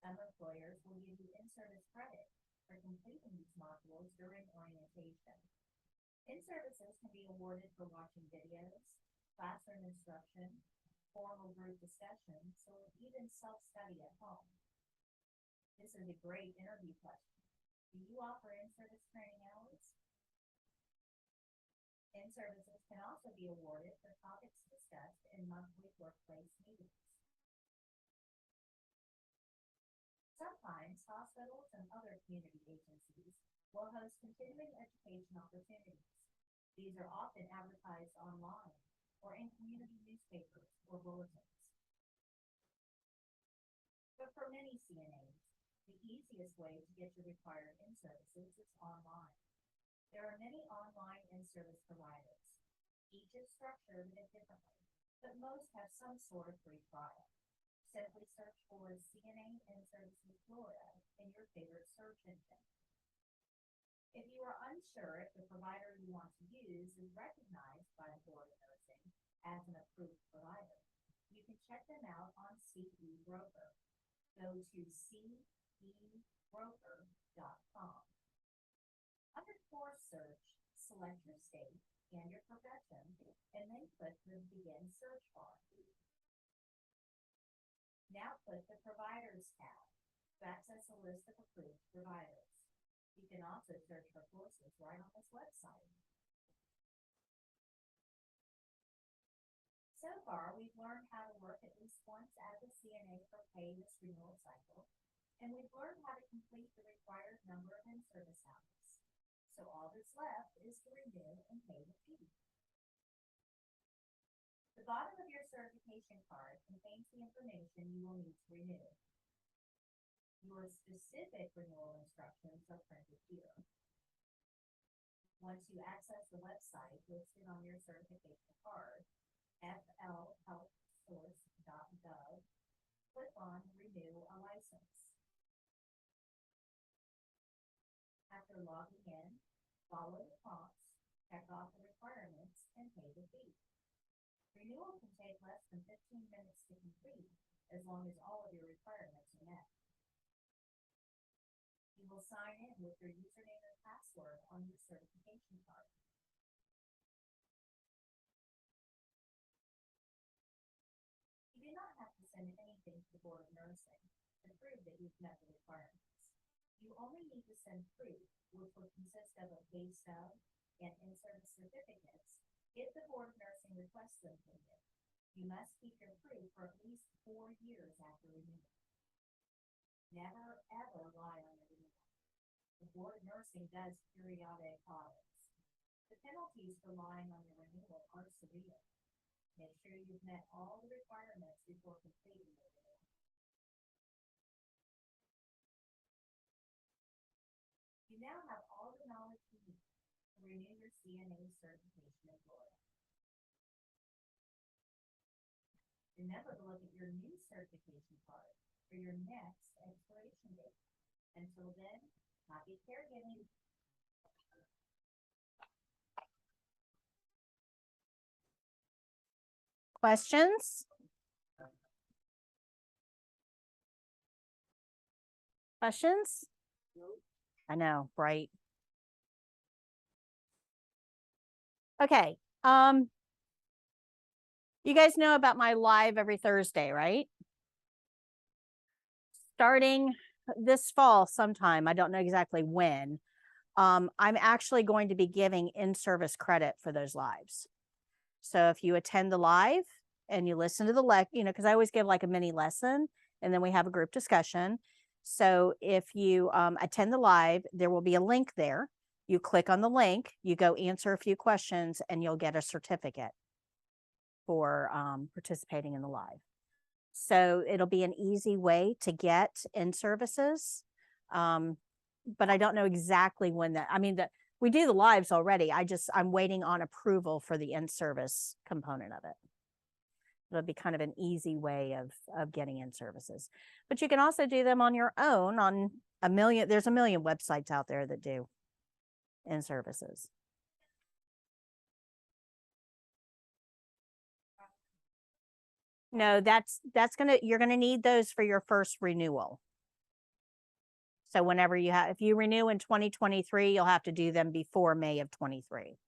Some employers will give you in-service credit for completing these modules during orientation. In-services can be awarded for watching videos, classroom instruction, formal group discussions, or even self-study at home. This is a great interview question. Do you offer in-service training hours? In-services can also be awarded for topics discussed in monthly workplace meetings. Sometimes hospitals and other community agencies will host continuing education opportunities. These are often advertised online or in community newspapers or bulletins. But for many CNAs, the easiest way to get your required in-services is online. There are many online in-service providers. Each is structured a bit differently, but most have some sort of free trial. Simply search for CNA In-Services Florida in your favorite search engine. If you are unsure if the provider you want to use is recognized by the Board of Nursing as an approved provider, you can check them out on CE Broker. Go to cebroker.com. Under course search, select your state and your profession, and then click the Begin Search bar. Now click the Providers tab to access a list of approved providers. You can also search for courses right on this website. So far, we've learned how to work at least once as a CNA for pay this renewal cycle, and we've learned how to complete the required number of in-service hours. So all that's left is to renew and pay the fee. The bottom of your certification card contains the information you will need to renew. Your specific renewal instructions are printed here. Once you access the website listed on your certification card, flhealthsource.gov, click on Renew a License. After logging in, follow the prompts, check off the requirements, and pay the fee. Renewal can take less than 15 minutes to complete, as long as all of your requirements are met. You will sign in with your username and password on your certification card. You do not have to send anything to the Board of Nursing to prove that you've met the requirements. You only need to send proof, which will consist of a pay stub and in-service certificates, if the Board of Nursing requests them from you. You must keep your proof for at least 4 years after renewal. Never, ever lie on your renewal. The Board of Nursing does periodic audits. The penalties for lying on your renewal are severe. Make sure you've met all the requirements before completing the renewal. You now have all the knowledge you need to renew your CNA certification in Florida. Remember to look at your new certification card for your next expiration date. Until then, happy caregiving. Questions? Questions? I know, right? Okay. You guys know about my live every Thursday, right? Starting this fall sometime, I don't know exactly when, I'm actually going to be giving in-service credit for those lives. So if you attend the live and you listen to the because I always give like a mini lesson and then we have a group discussion. So if you attend the live, there will be a link there. You click on the link, you go answer a few questions, and you'll get a certificate for participating in the live. So it'll be an easy way to get in services. But I don't know exactly when that, we do the lives already. I'm waiting on approval for the in-service component of it. It'll be kind of an easy way of getting in services. But you can also do them on your own on there's a million websites out there that do in services. No, you're gonna need those for your first renewal. So whenever if you renew in 2023, you'll have to do them before May of 23.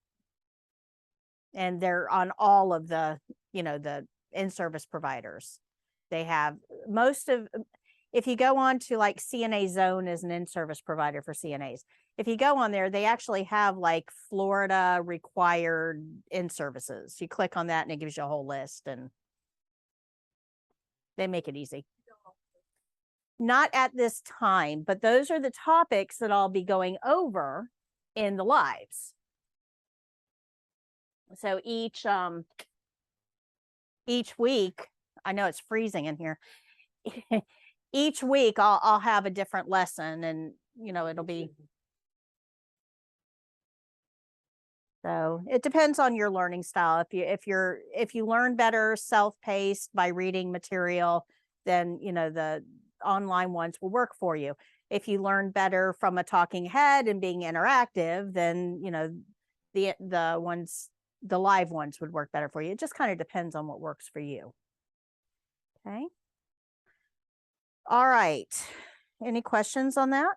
And they're on all of the in-service providers. They have if you go on to like CNA Zone is an in-service provider for CNAs. If you go on there, they actually have like Florida required in-services. You click on that and it gives you a whole list and they make it easy. Not at this time, but those are the topics that I'll be going over in the lives. So each week, I know it's freezing in here. Each week I'll have a different lesson and it'll be. So it depends on your learning style. If you learn better self-paced by reading material, then the online ones will work for you. If you learn better from a talking head and being interactive, then the live ones would work better for you. It just kind of depends on what works for you. Okay. All right. Any questions on that?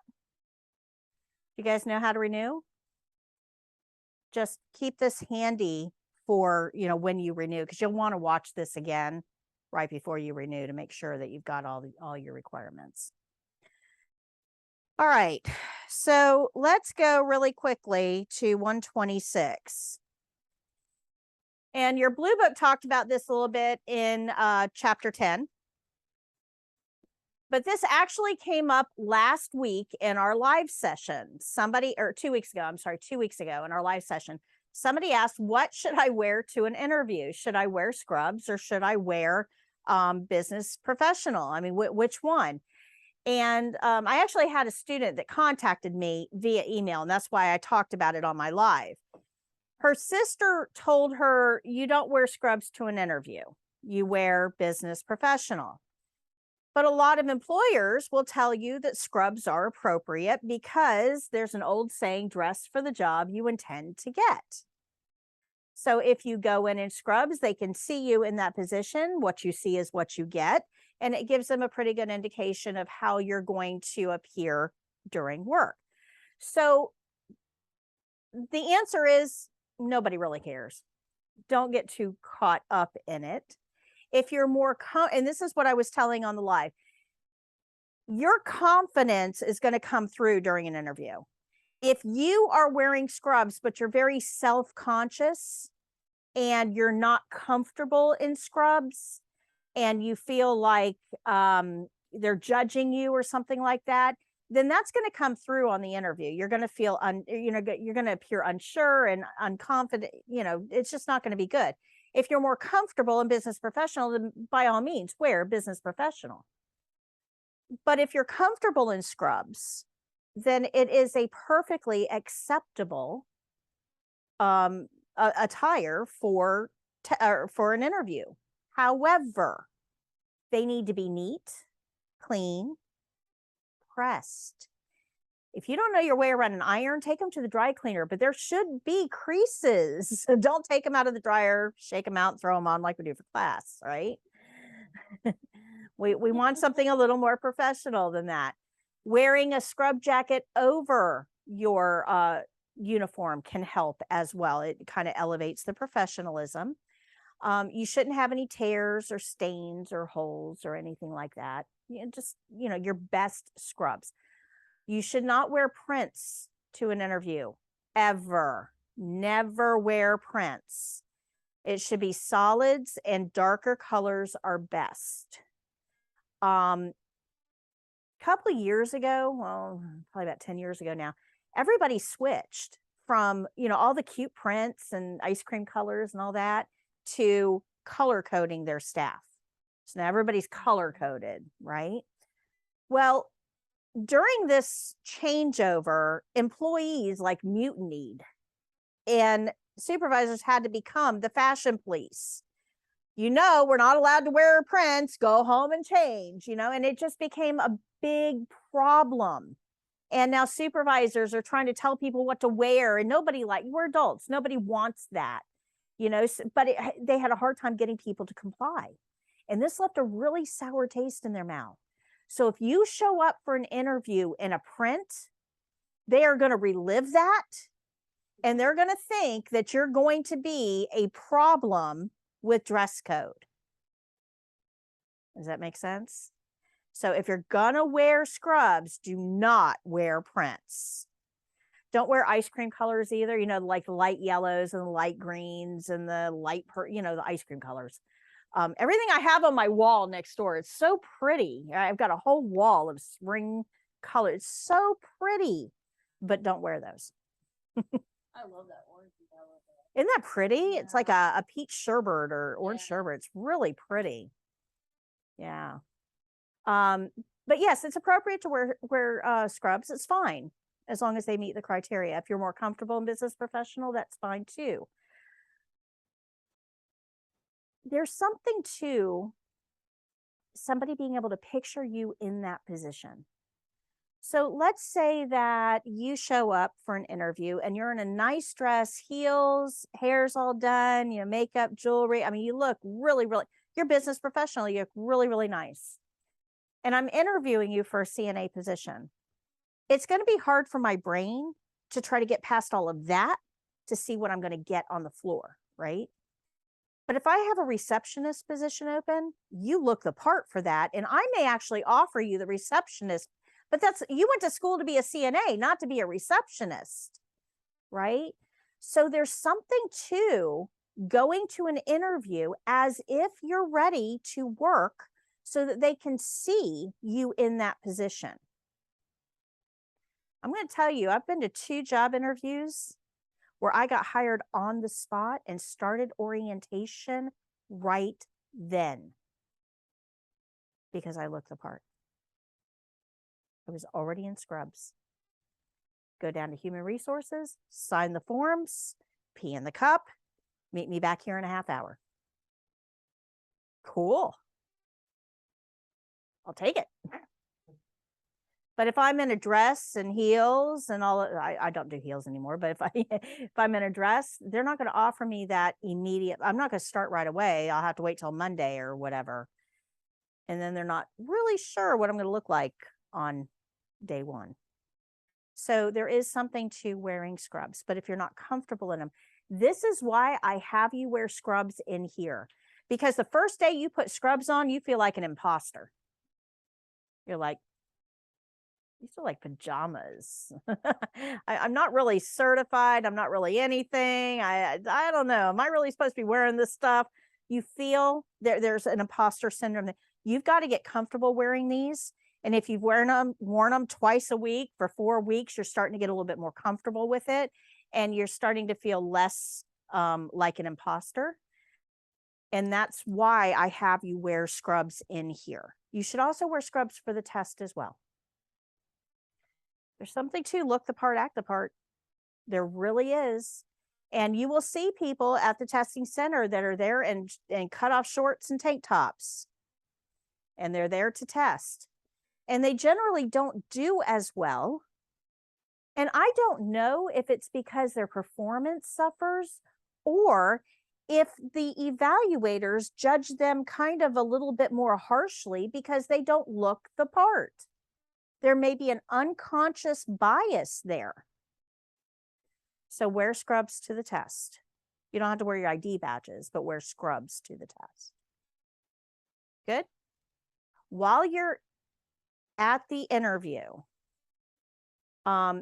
You guys know how to renew? Just keep this handy for, when you renew, because you'll want to watch this again right before you renew to make sure that you've got all your requirements. All right. So let's go really quickly to 126. And your blue book talked about this a little bit in chapter 10. But this actually came up last week in our live session. 2 weeks ago in our live session, Somebody asked, what should I wear to an interview? Should I wear scrubs or should I wear business professional? I mean, which one? And I actually had a student that contacted me via email, and that's why I talked about it on my live. Her sister told her, you don't wear scrubs to an interview, you wear business professional. But a lot of employers will tell you that scrubs are appropriate because there's an old saying, dress for the job you intend to get. So if you go in scrubs, they can see you in that position. What you see is what you get. And it gives them a pretty good indication of how you're going to appear during work. So the answer is nobody really cares. Don't get too caught up in it. If you're more, and this is what I was telling on the live, your confidence is going to come through during an interview. If you are wearing scrubs, but you're very self-conscious and you're not comfortable in scrubs and you feel like they're judging you or something like that, then that's going to come through on the interview. You're going to feel, you're going to appear unsure and unconfident. It's just not going to be good. If you're more comfortable in business professional, then by all means, wear business professional. But if you're comfortable in scrubs, then it is a perfectly acceptable attire for an interview. However, they need to be neat, clean, pressed. If you don't know your way around an iron, take them to the dry cleaner, but there should be creases. Don't take them out of the dryer, shake them out, and throw them on like we do for class, right? We want something a little more professional than that. Wearing a scrub jacket over your uniform can help as well. It kind of elevates the professionalism. You shouldn't have any tears or stains or holes or anything like that. Just, your best scrubs. You should not wear prints to an interview, ever. Never wear prints. It should be solids, and darker colors are best. Couple of years ago, well, probably about 10 years ago now, everybody switched from, all the cute prints and ice cream colors and all that to color coding their staff. So now everybody's color coded, right? Well, during this changeover, employees like mutinied, and supervisors had to become the fashion police. We're not allowed to wear prints, go home and change, and it just became a big problem. And now supervisors are trying to tell people what to wear, and we're adults. Nobody wants that, but they had a hard time getting people to comply. And this left a really sour taste in their mouth. So if you show up for an interview in a print, they are going to relive that, and they're going to think that you're going to be a problem with dress code. Does that make sense? So if you're going to wear scrubs, do not wear prints. Don't wear ice cream colors either, like the light yellows and the light greens and the light, the ice cream colors. Everything I have on my wall next door, it's so pretty. I've got a whole wall of spring colors. It's so pretty, but don't wear those. I love that orange. Isn't that pretty? Yeah. It's like a peach sherbet or orange sherbet. It's really pretty. Yeah. But yes, it's appropriate to wear scrubs. It's fine as long as they meet the criteria. If you're more comfortable in business professional, that's fine too. There's something to somebody being able to picture you in that position. So let's say that you show up for an interview and you're in a nice dress, heels, hair's all done, makeup, jewelry. I mean, you look really, really, you're business professional. You look really, really nice. And I'm interviewing you for a CNA position. It's going to be hard for my brain to try to get past all of that to see what I'm going to get on the floor, right? But if I have a receptionist position open, you look the part for that. And I may actually offer you the receptionist, but you went to school to be a CNA, not to be a receptionist, right? So there's something to going to an interview as if you're ready to work so that they can see you in that position. I'm going to tell you, I've been to 2 job interviews where I got hired on the spot and started orientation right then because I looked the part. I was already in scrubs. Go down to human resources, sign the forms, pee in the cup, meet me back here in a half hour. Cool. I'll take it. But if I'm in a dress and heels and all, I don't do heels anymore, but if I'm in a dress, they're not going to offer me that immediate. I'm not going to start right away. I'll have to wait till Monday or whatever. And then they're not really sure what I'm going to look like on day one. So there is something to wearing scrubs, but if you're not comfortable in them, this is why I have you wear scrubs in here. Because the first day you put scrubs on, you feel like an imposter. You're like, these are like pajamas. I'm not really certified. I'm not really anything. I don't know. Am I really supposed to be wearing this stuff? You feel there's an imposter syndrome. You've got to get comfortable wearing these. And if you've worn them twice a week for 4 weeks, you're starting to get a little bit more comfortable with it. And you're starting to feel less like an imposter. And that's why I have you wear scrubs in here. You should also wear scrubs for the test as well. There's something to look the part, act the part. There really is. And you will see people at the testing center that are there in cut off shorts and tank tops. And they're there to test. And they generally don't do as well. And I don't know if it's because their performance suffers or if the evaluators judge them kind of a little bit more harshly because they don't look the part. There may be an unconscious bias there. So wear scrubs to the test. You don't have to wear your ID badges, but wear scrubs to the test. Good? While you're at the interview,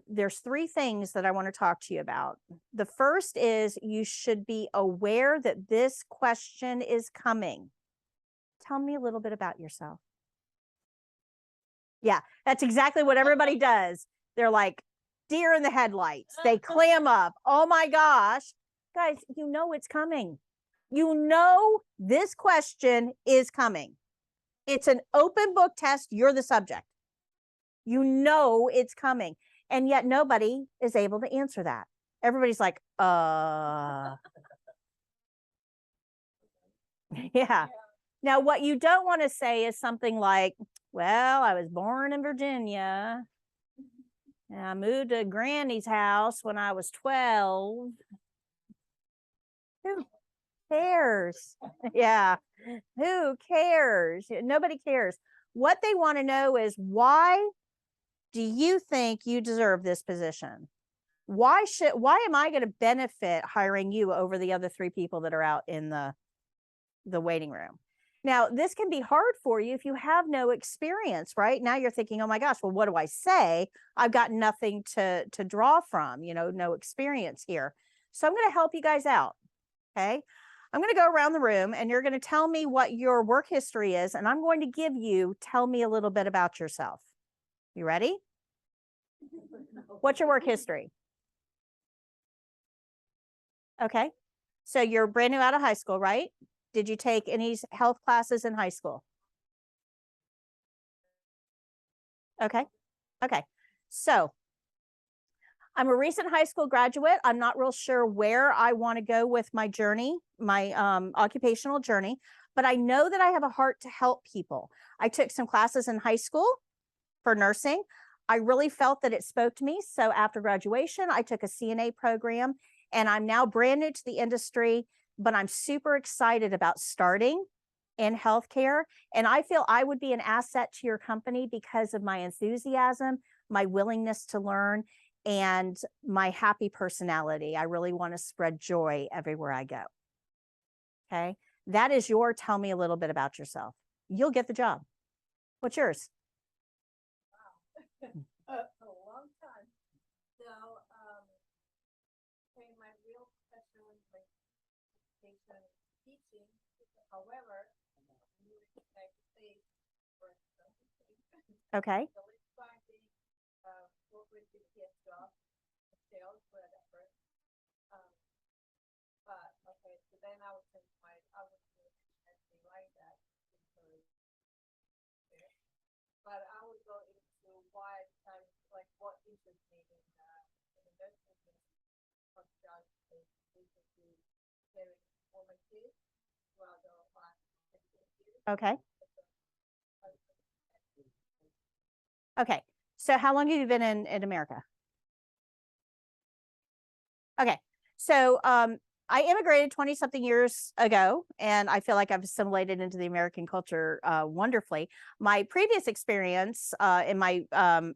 there's 3 things that I want to talk to you about. The first is you should be aware that this question is coming. Tell me a little bit about yourself. Yeah, that's exactly what everybody does. They're like deer in the headlights. They clam up. Oh my gosh. Guys, you know it's coming. You know this question is coming. It's an open book test. You're the subject. You know it's coming. And yet nobody is able to answer that. Everybody's like, yeah. Now, what you don't want to say is something like, well, I was born in Virginia. And I moved to Granny's house when I was 12. Who cares? Yeah. Who cares? Nobody cares. What they want to know is, why do you think you deserve this position? Why am I going to benefit hiring you over the other 3 people that are out in the waiting room? Now, this can be hard for you if you have no experience, right? Now you're thinking, oh my gosh, well, what do I say? I've got nothing to draw from, no experience here. So I'm going to help you guys out. Okay. I'm going to go around the room and you're going to tell me what your work history is. And I'm going to give you, tell me a little bit about yourself. You ready? What's your work history? Okay. So you're brand new out of high school, right? Did you take any health classes in high school? Okay. Okay. So I'm a recent high school graduate. I'm not real sure where I want to go with my journey, my occupational journey, but I know that I have a heart to help people. I took some classes in high school for nursing. I really felt that it spoke to me. So after graduation, I took a CNA program and I'm now brand new to the industry, but I'm super excited about starting in healthcare. And I feel I would be an asset to your company because of my enthusiasm, my willingness to learn, and my happy personality. I really want to spread joy everywhere I go. Okay. That is your tell me a little bit about yourself. You'll get the job. What's yours? A long time. So, my real profession was like education and teaching. However, you expect to say for something. Okay. So it's finding corporate GPS job, sales, whatever. leadership meeting, in the nursing meeting, talked about the basically very informative throughout the last 15 years. Okay. Okay. So how long have you been in America? Okay. So I immigrated 20 something years ago, and I feel like I've assimilated into the American culture wonderfully. My previous experience in my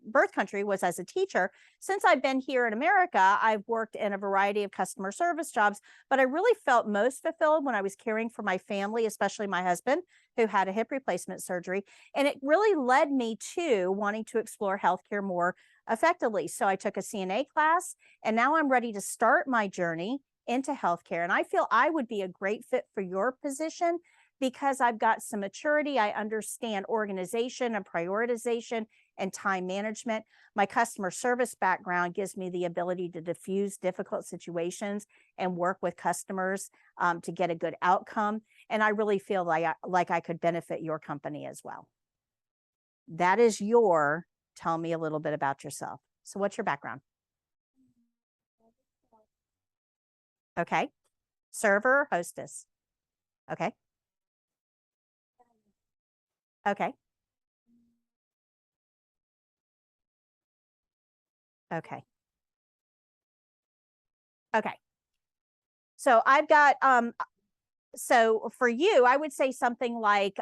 birth country was as a teacher. Since I've been here in America, I've worked in a variety of customer service jobs, but I really felt most fulfilled when I was caring for my family, especially my husband, who had a hip replacement surgery. And it really led me to wanting to explore healthcare more effectively. So I took a CNA class, and now I'm ready to start my journey into healthcare. And I feel I would be a great fit for your position because I've got some maturity. I understand organization and prioritization and time management. My customer service background gives me the ability to diffuse difficult situations and work with customers to get a good outcome. And I really feel like I could benefit your company as well. That is your, tell me a little bit about yourself. So what's your background? Okay. Server, hostess. Okay. Okay. Okay. Okay. So I've got, so for you, I would say something like,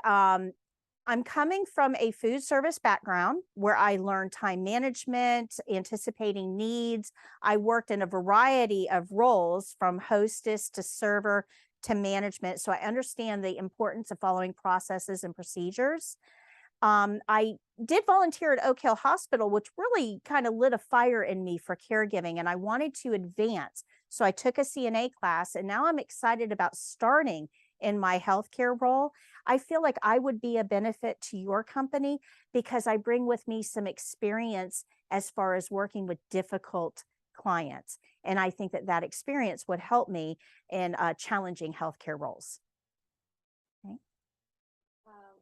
I'm coming from a food service background where I learned time management, anticipating needs. I worked in a variety of roles from hostess to server to management. So I understand the importance of following processes and procedures. I did volunteer at Oak Hill Hospital, which really kind of lit a fire in me for caregiving, and I wanted to advance. So I took a CNA class, and now I'm excited about starting in my healthcare role. I feel like I would be a benefit to your company because I bring with me some experience as far as working with difficult clients. And I think that that experience would help me in challenging healthcare roles. Okay.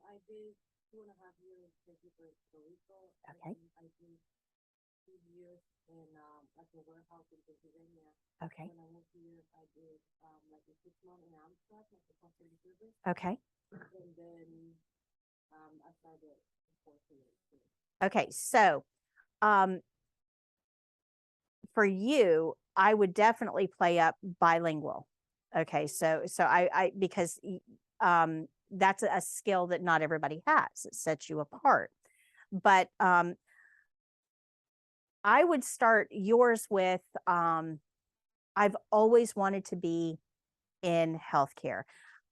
I did 2.5 years in Puerto Rico. Okay. I did 2 years in like a warehouse in Pennsylvania. Okay. When I moved here, I did like a 6 month in Amstrad, like a customer service. Okay. And then I started working. Okay. So for you, I would definitely play up bilingual. Okay. So I because that's a skill that not everybody has. It sets you apart. But I would start yours with I've always wanted to be in healthcare.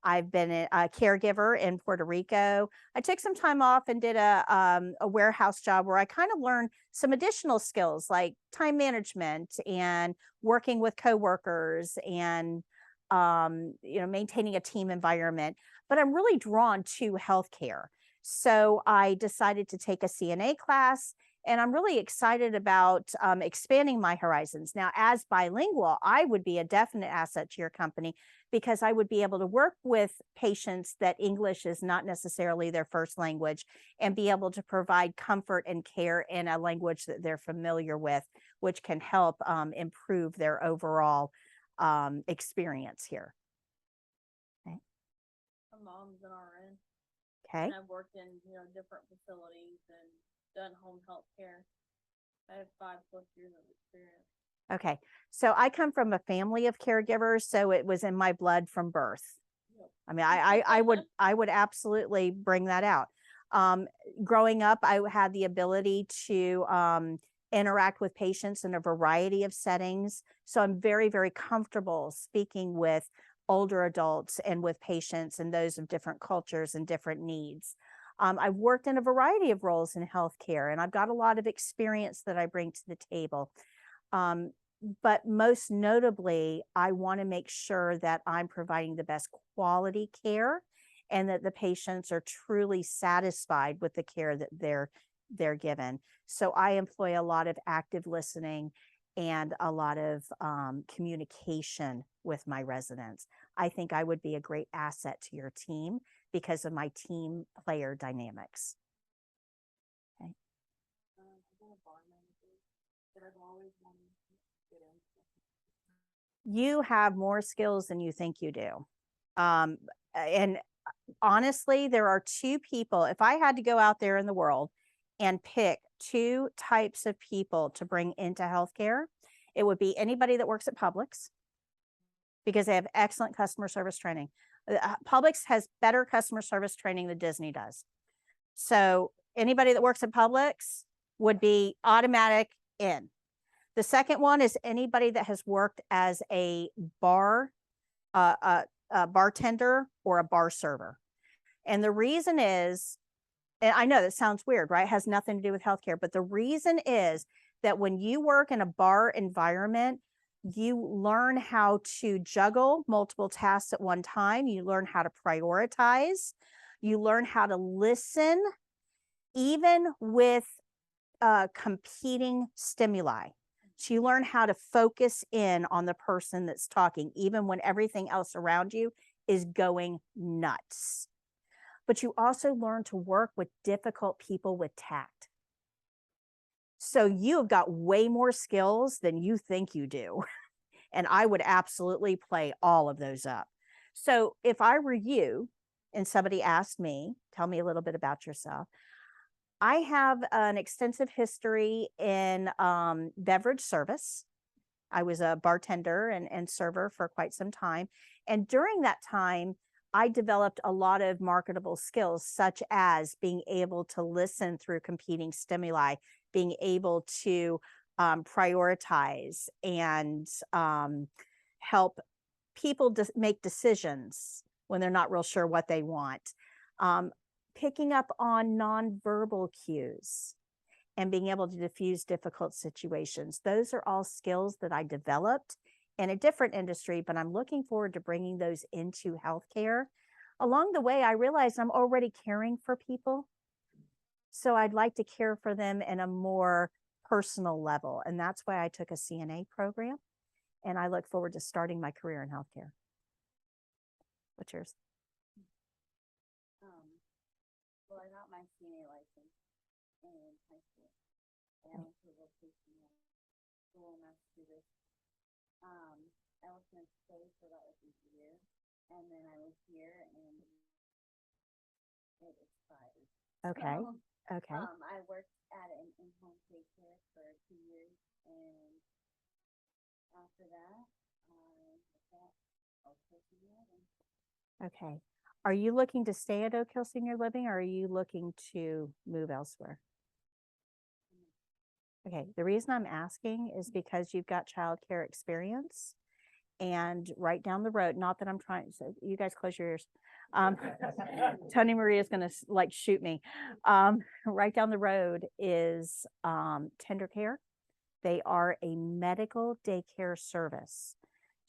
I've been a caregiver in Puerto Rico. I took some time off and did a warehouse job where I kind of learned some additional skills like time management and working with coworkers and maintaining a team environment. But I'm really drawn to healthcare. So I decided to take a CNA class, and I'm really excited about expanding my horizons. Now, as bilingual, I would be a definite asset to your company because I would be able to work with patients that English is not necessarily their first language and be able to provide comfort and care in a language that they're familiar with, which can help improve their overall experience here. Okay. My mom's an RN. Okay. And I've worked in, different facilities and done home health care. I have 5+ years of experience. Okay. So I come from a family of caregivers, so it was in my blood from birth. Yep. I mean, I would absolutely bring that out. Growing up, I had the ability to interact with patients in a variety of settings. So I'm very, very comfortable speaking with older adults and with patients and those of different cultures and different needs. I've worked in a variety of roles in healthcare, and I've got a lot of experience that I bring to the table. But most notably, I want to make sure that I'm providing the best quality care and that the patients are truly satisfied with the care that they're given. So I employ a lot of active listening and a lot of communication with my residents. I think I would be a great asset to your team because of my team player dynamics. Okay. I've been a bar manager, but always wanted to get into. You have more skills than you think you do. And honestly, there are two people. If I had to go out there in the world and pick two types of people to bring into healthcare, it would be anybody that works at Publix because they have excellent customer service training. Publix has better customer service training than Disney does. So anybody that works at Publix would be automatic in. The second one is anybody that has worked as a bartender or a bar server. And the reason is, and I know that sounds weird, right? It has nothing to do with healthcare, but the reason is that when you work in a bar environment, you learn how to juggle multiple tasks at one time. You learn how to prioritize. You learn how to listen, even with competing stimuli. So you learn how to focus in on the person that's talking, even when everything else around you is going nuts. But you also learn to work with difficult people with tact. So you have got way more skills than you think you do. And I would absolutely play all of those up. So if I were you and somebody asked me, tell me a little bit about yourself. I have an extensive history in beverage service. I was a bartender and server for quite some time. And during that time, I developed a lot of marketable skills, such as being able to listen through competing stimuli, being able to prioritize and help people make decisions when they're not real sure what they want. Picking up on nonverbal cues and being able to diffuse difficult situations. Those are all skills that I developed in a different industry, but I'm looking forward to bringing those into healthcare. Along the way, I realized I'm already caring for people. So I'd like to care for them in a more personal level. And that's why I took a CNA program. And I look forward to starting my career in healthcare. What's yours? Well, I got my CNA license in high school. And I went to a vocational school in Massachusetts. I was in school for about like a year, and then I was here, and it expired. Okay. So, Okay. I worked at an in-home daycare for 2 years, and after that, I got Okay. Are you looking to stay at Oak Hill Senior Living, or are you looking to move elsewhere? Okay. The reason I'm asking is because you've got childcare experience, and right down the road, not that I'm trying, so you guys close your ears. Tony Marie is going to like shoot me. Right down the road is Tender Care. They are a medical daycare service.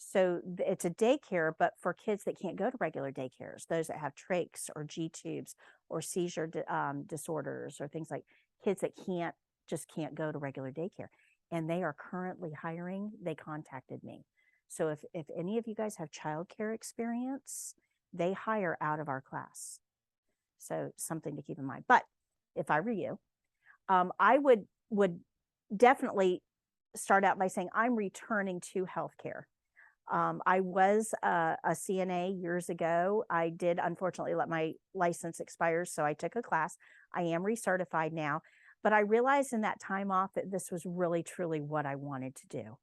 So it's a daycare, but for kids that can't go to regular daycares, those that have trachs or G tubes or seizure disorders or things like kids that just can't go to regular daycare. And they are currently hiring. They contacted me. So if any of you guys have childcare experience, they hire out of our class. So something to keep in mind. But if I were you, I would definitely start out by saying I'm returning to healthcare. I was a CNA years ago. I did unfortunately let my license expire, so I took a class. I am recertified now, but I realized in that time off that this was really, truly what I wanted to do.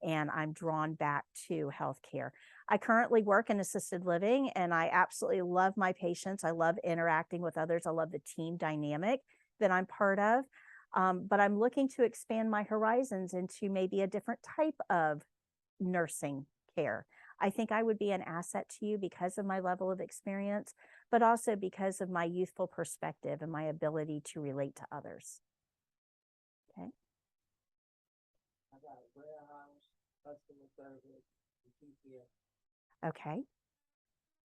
And I'm drawn back to healthcare. I currently work in assisted living, and I absolutely love my patients. I love interacting with others. I love the team dynamic that I'm part of. But I'm looking to expand my horizons into maybe a different type of nursing care. I think I would be an asset to you because of my level of experience, but also because of my youthful perspective and my ability to relate to others. Okay. I got a warehouse, customer service, and PPS. Okay.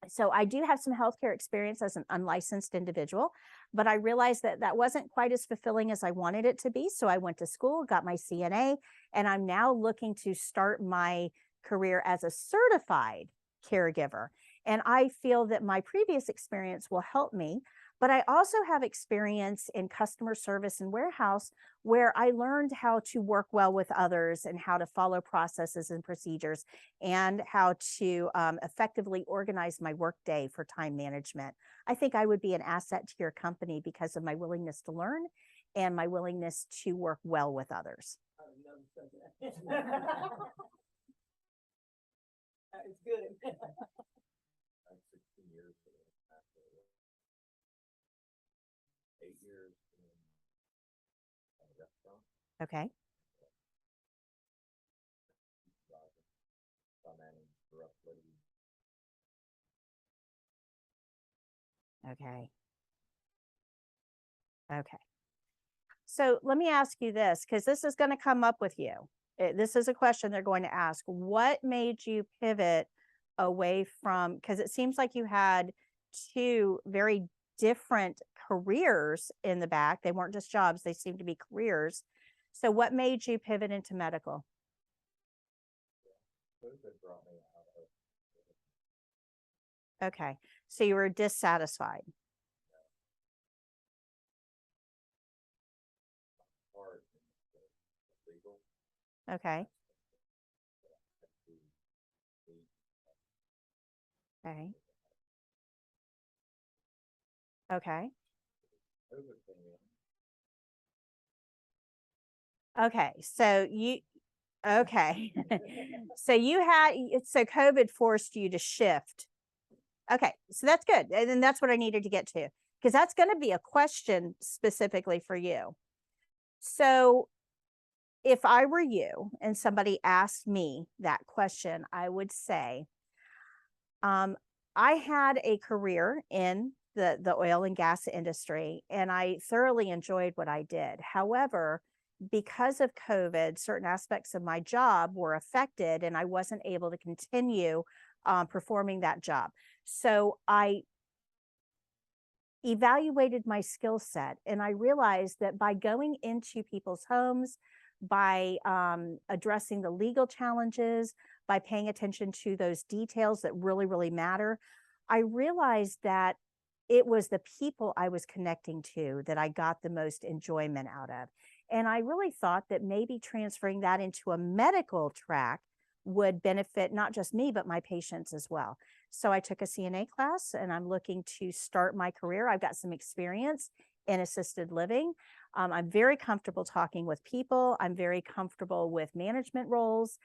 So I do have some healthcare experience as an unlicensed individual, but I realized that that wasn't quite as fulfilling as I wanted it to be. So I went to school, got my CNA, and I'm now looking to start my career as a certified caregiver. And I feel that my previous experience will help me. But I also have experience in customer service and warehouse where I learned how to work well with others and how to follow processes and procedures and how to effectively organize my workday for time management. I think I would be an asset to your company because of my willingness to learn and my willingness to work well with others. I would never say that. It's good. I'm 16 years after 8 years in a restaurant. Okay. I managed roughly Okay. Okay. So let me ask you this, because this is going to come up with you. This is a question they're going to ask. What made you pivot away from, because it seems like you had two very different careers in the back. They weren't just jobs, they seemed to be careers. So what made you pivot into medical? COVID brought me out of Okay. So you were dissatisfied. part in the legal. Okay. To be Okay. Okay. COVID came in. Okay. So you, okay. So you had, so COVID forced you to shift. Okay. So that's good. And then that's what I needed to get to, because that's going to be a question specifically for you. So if I were you and somebody asked me that question, I would say, I had a career in the oil and gas industry, and I thoroughly enjoyed what I did. However, because of COVID, certain aspects of my job were affected, and I wasn't able to continue performing that job. So I evaluated my skill set, and I realized that by going into people's homes, by addressing the legal challenges, by paying attention to those details that really, really matter, I realized that it was the people I was connecting to that I got the most enjoyment out of. And I really thought that maybe transferring that into a medical track would benefit not just me, but my patients as well. So I took a CNA class, and I'm looking to start my career. I've got some experience in assisted living. I'm very comfortable talking with people. I'm very comfortable with management roles.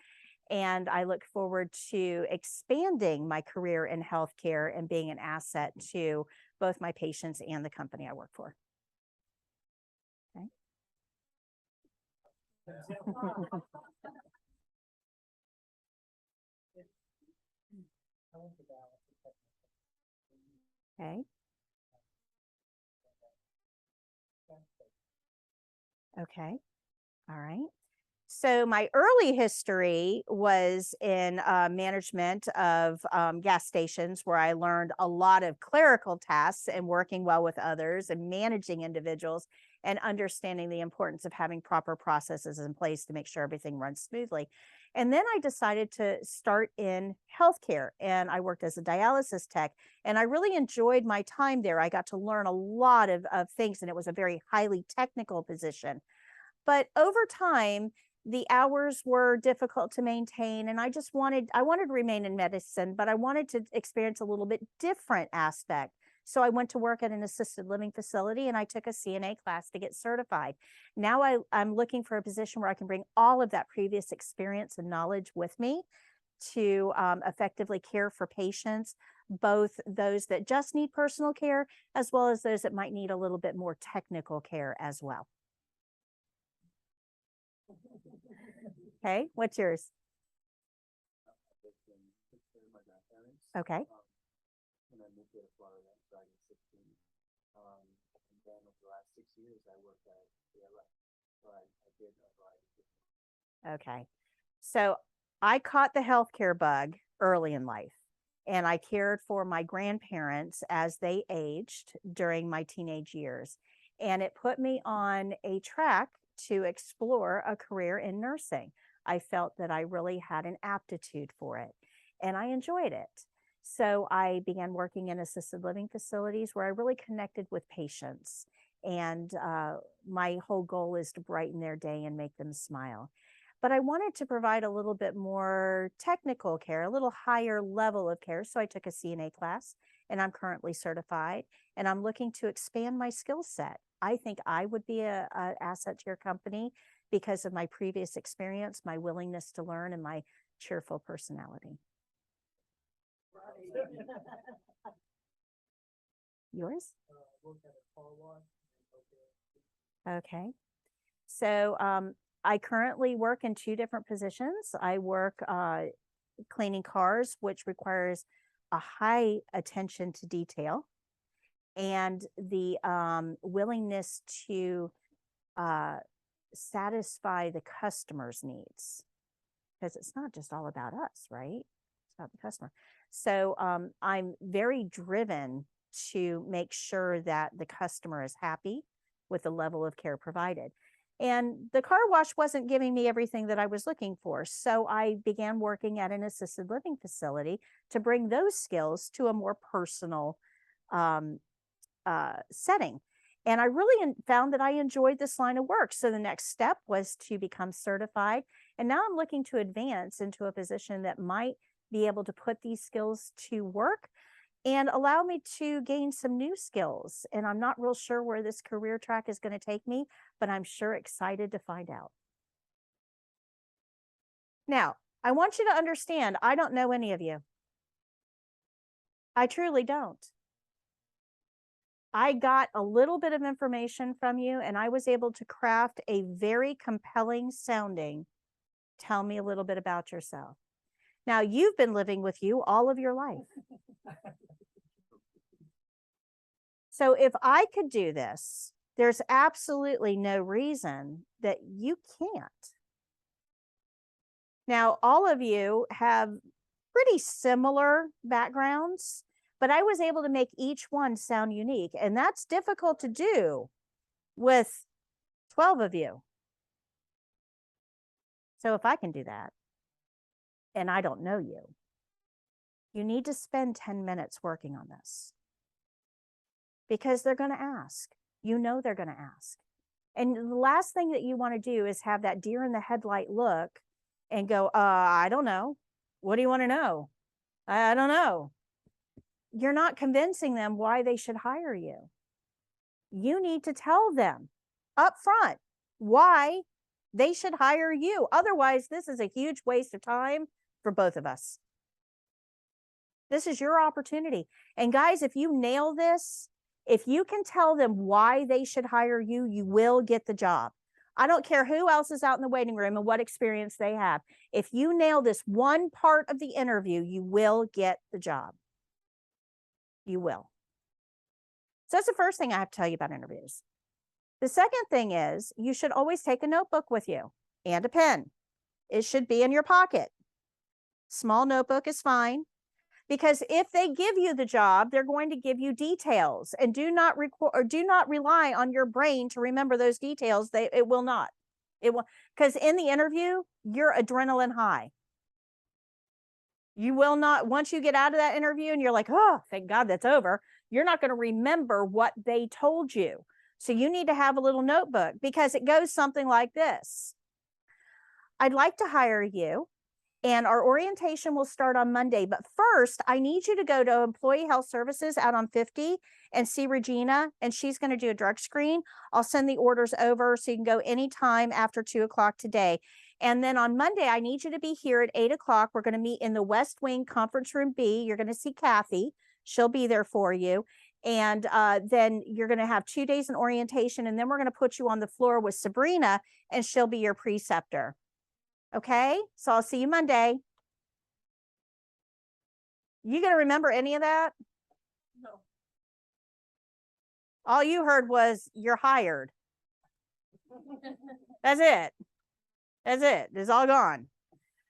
And I look forward to expanding my career in healthcare and being an asset to both my patients and the company I work for. Okay. Okay. Okay. All right. So my early history was in management of gas stations, where I learned a lot of clerical tasks and working well with others and managing individuals and understanding the importance of having proper processes in place to make sure everything runs smoothly. And then I decided to start in healthcare, and I worked as a dialysis tech, and I really enjoyed my time there. I got to learn a lot of things, and it was a very highly technical position. But over time, the hours were difficult to maintain, and I wanted to remain in medicine, but I wanted to experience a little bit different aspect. So I went to work at an assisted living facility, and I took a CNA class to get certified. Now I'm looking for a position where I can bring all of that previous experience and knowledge with me to effectively care for patients, both those that just need personal care, as well as those that might need a little bit more technical care as well. Okay, what's yours? Okay. When I moved to Florida, starting 16. And then over the last 6 years, I worked at CLS. So I did a variety of different. Okay. So I caught the healthcare bug early in life, and I cared for my grandparents as they aged during my teenage years. And it put me on a track to explore a career in nursing. I felt that I really had an aptitude for it, and I enjoyed it. So I began working in assisted living facilities where I really connected with patients. And my whole goal is to brighten their day and make them smile. But I wanted to provide a little bit more technical care, a little higher level of care. So I took a CNA class and I'm currently certified and I'm looking to expand my skill set. I think I would be a asset to your company because of my previous experience, my willingness to learn, and my cheerful personality. Yours? Worked at a car wash. Okay. So I currently work in 2 different positions. I work cleaning cars, which requires a high attention to detail and the willingness to satisfy the customer's needs, because it's not just all about us, right? It's about the customer. So I'm very driven to make sure that the customer is happy with the level of care provided. And the car wash wasn't giving me everything that I was looking for. So I began working at an assisted living facility to bring those skills to a more personal setting. And I really found that I enjoyed this line of work. So the next step was to become certified. And now I'm looking to advance into a position that might be able to put these skills to work and allow me to gain some new skills. And I'm not real sure where this career track is going to take me, but I'm sure excited to find out. Now, I want you to understand, I don't know any of you. I truly don't. I got a little bit of information from you and I was able to craft a very compelling sounding, tell me a little bit about yourself. Now, you've been living with you all of your life. So if I could do this, there's absolutely no reason that you can't. Now, all of you have pretty similar backgrounds, but I was able to make each one sound unique. And that's difficult to do with 12 of you. So if I can do that, and I don't know you, you need to spend 10 minutes working on this. Because they're going to ask. You know they're going to ask. And the last thing that you want to do is have that deer in the headlight look and go, I don't know. What do you want to know? I don't know. You're not convincing them why they should hire you. You need to tell them up front why they should hire you. Otherwise, this is a huge waste of time for both of us. This is your opportunity. And guys, if you nail this, if you can tell them why they should hire you, you will get the job. I don't care who else is out in the waiting room and what experience they have. If you nail this one part of the interview, you will get the job. You will. So that's the first thing I have to tell you about interviews. The second thing is you should always take a notebook with you and a pen. It should be in your pocket. Small notebook is fine. Because if they give you the job, they're going to give you details, and do not rely on your brain to remember those details. It will not. It will, because in the interview, you're adrenaline high. You will not, once you get out of that interview and you're like, oh, thank God that's over, you're not going to remember what they told you. So you need to have a little notebook because it goes something like this. I'd like to hire you. And our orientation will start on Monday. But first, I need you to go to Employee Health Services out on 50 and see Regina, and she's going to do a drug screen. I'll send the orders over so you can go anytime after 2 o'clock today. And then on Monday, I need you to be here at 8 o'clock. We're going to meet in the West Wing Conference Room B. You're going to see Kathy. She'll be there for you. And then you're going to have 2 days in orientation. And then we're going to put you on the floor with Sabrina, and she'll be your preceptor. Okay, so I'll see you Monday. You gonna remember any of that? No. All you heard was you're hired. That's it. That's it. It's all gone.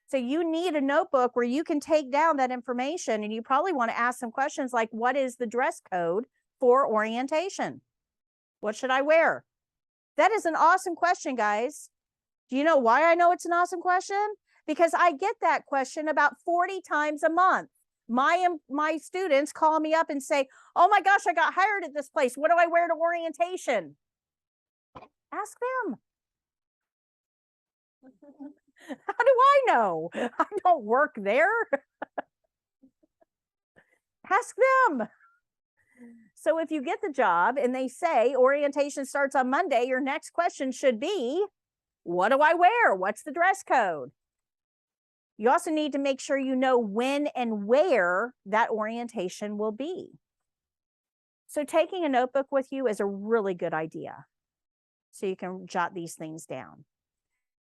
So you need a notebook where you can take down that information, and you probably want to ask some questions like, what is the dress code for orientation? What should I wear? That is an awesome question, guys. Do you know why I know it's an awesome question? Because I get that question about 40 times a month. my students call me up and say, oh my gosh, I got hired at this place. What do I wear to orientation? Ask them. How do I know? I don't work there. Ask them. So if you get the job and they say orientation starts on Monday, your next question should be, what do I wear? What's the dress code? You also need to make sure you know when and where that orientation will be. So taking a notebook with you is a really good idea. So you can jot these things down.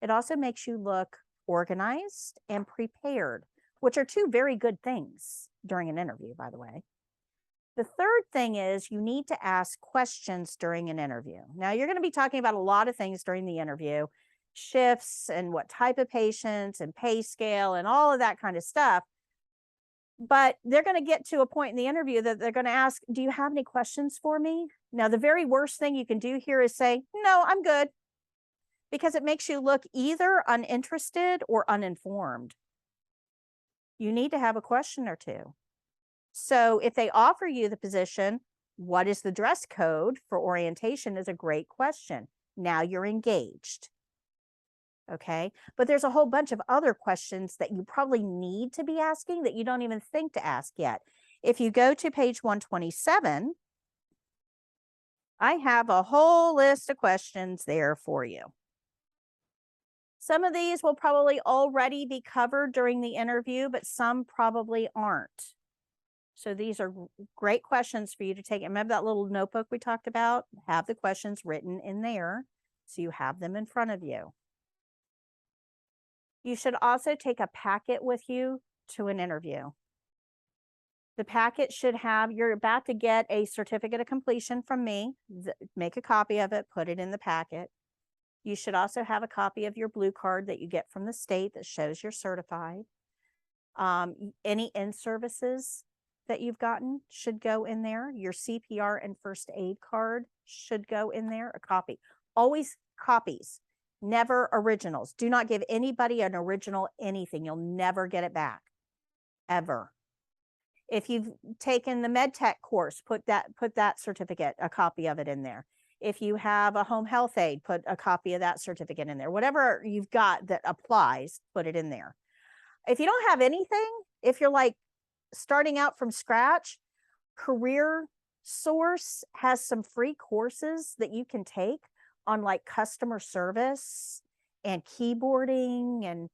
It also makes you look organized and prepared, which are two very good things during an interview, by the way. The third thing is you need to ask questions during an interview. Now, you're going to be talking about a lot of things during the interview, shifts and what type of patients and pay scale and all of that kind of stuff. But they're going to get to a point in the interview that they're going to ask, do you have any questions for me? Now, the very worst thing you can do here is say, no, I'm good, because it makes you look either uninterested or uninformed. You need to have a question or two. So if they offer you the position, what is the dress code for orientation is a great question. Now you're engaged. Okay, but there's a whole bunch of other questions that you probably need to be asking that you don't even think to ask yet. If you go to page 127, I have a whole list of questions there for you. Some of these will probably already be covered during the interview, but some probably aren't. So these are great questions for you to take. Remember that little notebook we talked about? Have the questions written in there so you have them in front of you. You should also take a packet with you to an interview. The packet should have, you're about to get a certificate of completion from me. Make a copy of it, put it in the packet. You should also have a copy of your blue card that you get from the state that shows you're certified. Any in-services that you've gotten should go in there. Your CPR and first aid card should go in there, a copy. Always copies, never originals. Do not give anybody an original anything. You'll never get it back, ever. If you've taken the MedTech course, put that certificate, a copy of it in there. If you have a home health aide, put a copy of that certificate in there. Whatever you've got that applies, put it in there. If you don't have anything, if you're like starting out from scratch, Career Source has some free courses that you can take on like customer service and keyboarding, and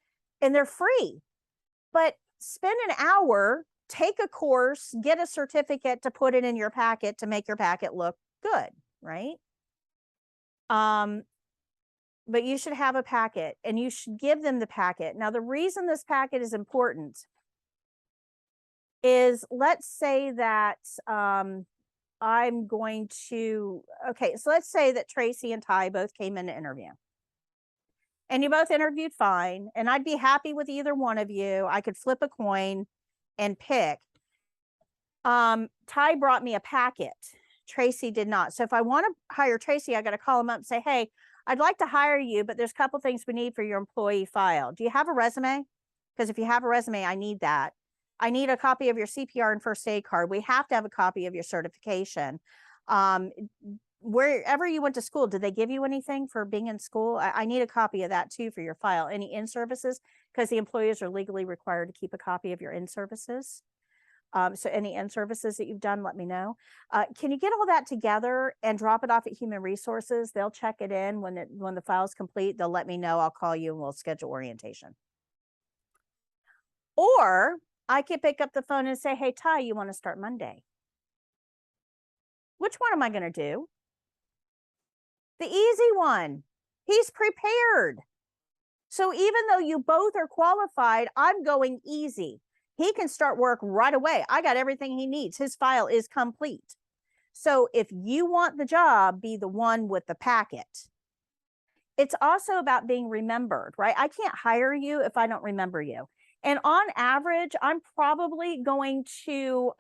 they're free. But spend an hour, take a course, get a certificate to put it in your packet to make your packet look good, right? But you should have a packet and you should give them the packet. Now, the reason this packet is important is, let's say that I'm going to, okay, so let's say that Tracy and Ty both came in to interview. And you both interviewed fine, and Ty be happy with either one of you. I could flip a coin and pick. Ty brought me a packet. Tracy did not. So if I want to hire Tracy, I got to call him up and say, hey, I'd like to hire you, but there's a couple things we need for your employee file. Do you have a resume? Because if you have a resume, I need that. I need a copy of your CPR and first aid card. We have to have a copy of your certification. Wherever you went to school, did they give you anything for being in school? I need a copy of that too for your file. Any in-services? Because the employers are legally required to keep a copy of your in-services. So any in-services that you've done, let me know. Can you get all that together and drop it off at Human Resources? They'll check it in when the file's complete. They'll let me know. I'll call you and we'll schedule orientation. Or I could pick up the phone and say, hey, Ty, you want to start Monday? Which one am I going to do? The easy one. He's prepared. So even though you both are qualified, I'm going easy. He can start work right away. I got everything he needs. His file is complete. So if you want the job, be the one with the packet. It's also about being remembered, right? I can't hire you if I don't remember you. And on average, I'm probably going to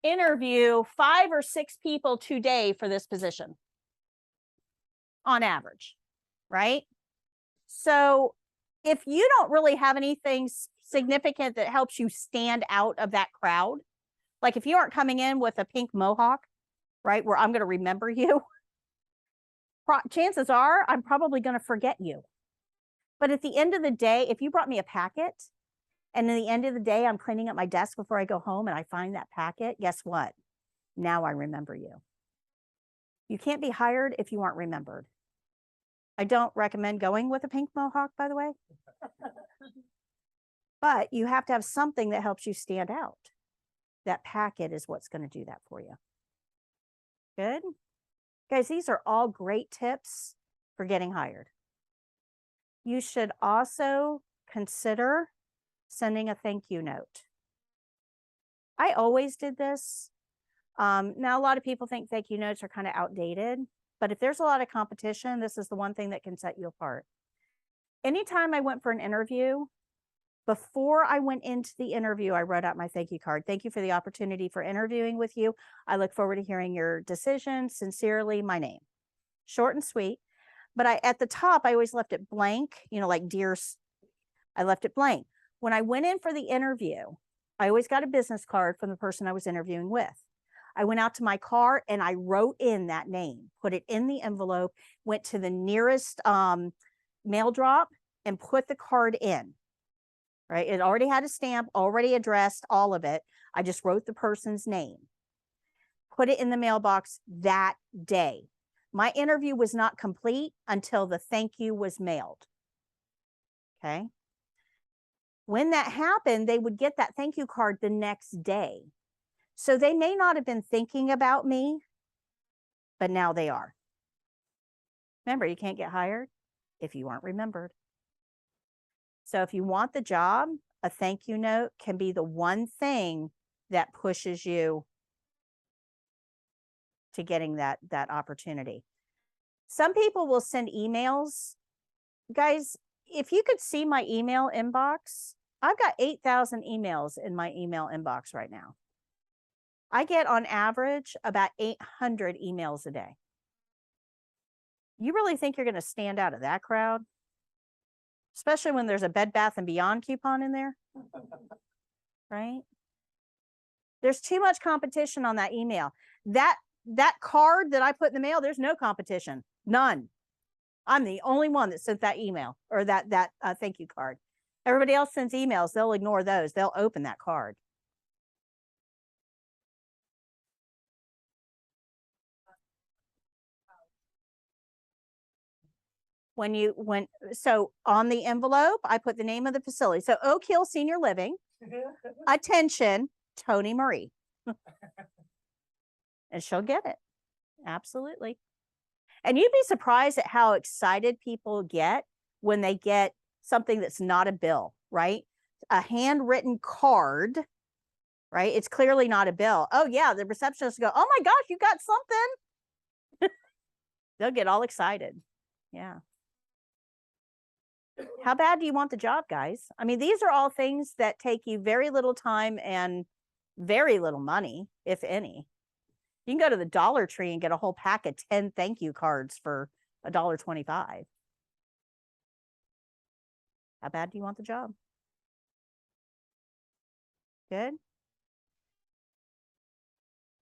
interview 5 or 6 people today for this position. On average, right? So if you don't really have anything significant that helps you stand out of that crowd. Like if you aren't coming in with a pink mohawk, right, where I'm going to remember you, chances are I'm probably going to forget you. But at the end of the day, if you brought me a packet and at the end of the day, I'm cleaning up my desk before I go home and I find that packet, guess what? Now I remember you. You can't be hired if you aren't remembered. I don't recommend going with a pink mohawk, by the way. But you have to have something that helps you stand out. That packet is what's going to do that for you. Good? Guys, these are all great tips for getting hired. You should also consider sending a thank you note. I always did this. Now, a lot of people think thank you notes are kind of outdated, but if there's a lot of competition, this is the one thing that can set you apart. Anytime I went for an interview, before I went into the interview, I wrote out my thank you card. Thank you for the opportunity for interviewing with you. I look forward to hearing your decision. Sincerely, my name. Short and sweet. But at the top, I always left it blank, you know, like dear, I left it blank. When I went in for the interview, I always got a business card from the person I was interviewing with. I went out to my car and I wrote in that name, put it in the envelope, went to the nearest mail drop and put the card in, right? It already had a stamp, already addressed, all of it. I just wrote the person's name, put it in the mailbox that day. My interview was not complete until the thank you was mailed. Okay. When that happened, they would get that thank you card the next day. So they may not have been thinking about me, but now they are. Remember, you can't get hired if you aren't remembered. So if you want the job, a thank you note can be the one thing that pushes you to getting that opportunity. Some people will send emails. Guys, if you could see my email inbox, I've got 8,000 emails in my email inbox right now. I get on average about 800 emails a day. You really think you're going to stand out of that crowd? Especially when there's a Bed Bath & Beyond coupon in there, right? There's too much competition on that email. That card that I put in the mail, there's no competition, none. I'm the only one that sent that email or that thank you card. Everybody else sends emails. They'll ignore those. They'll open that card. So on the envelope, I put the name of the facility. So Oak Hill Senior Living, attention, Tony Marie. And she'll get it. Absolutely. And you'd be surprised at how excited people get when they get something that's not a bill, right? A handwritten card, right? It's clearly not a bill. Oh yeah, the receptionist will go, oh my gosh, you got something. They'll get all excited. Yeah. How bad do you want the job, guys? I mean, these are all things that take you very little time and very little money, if any. You can go to the Dollar Tree and get a whole pack of 10 thank you cards for $1.25. How bad do you want the job? Good.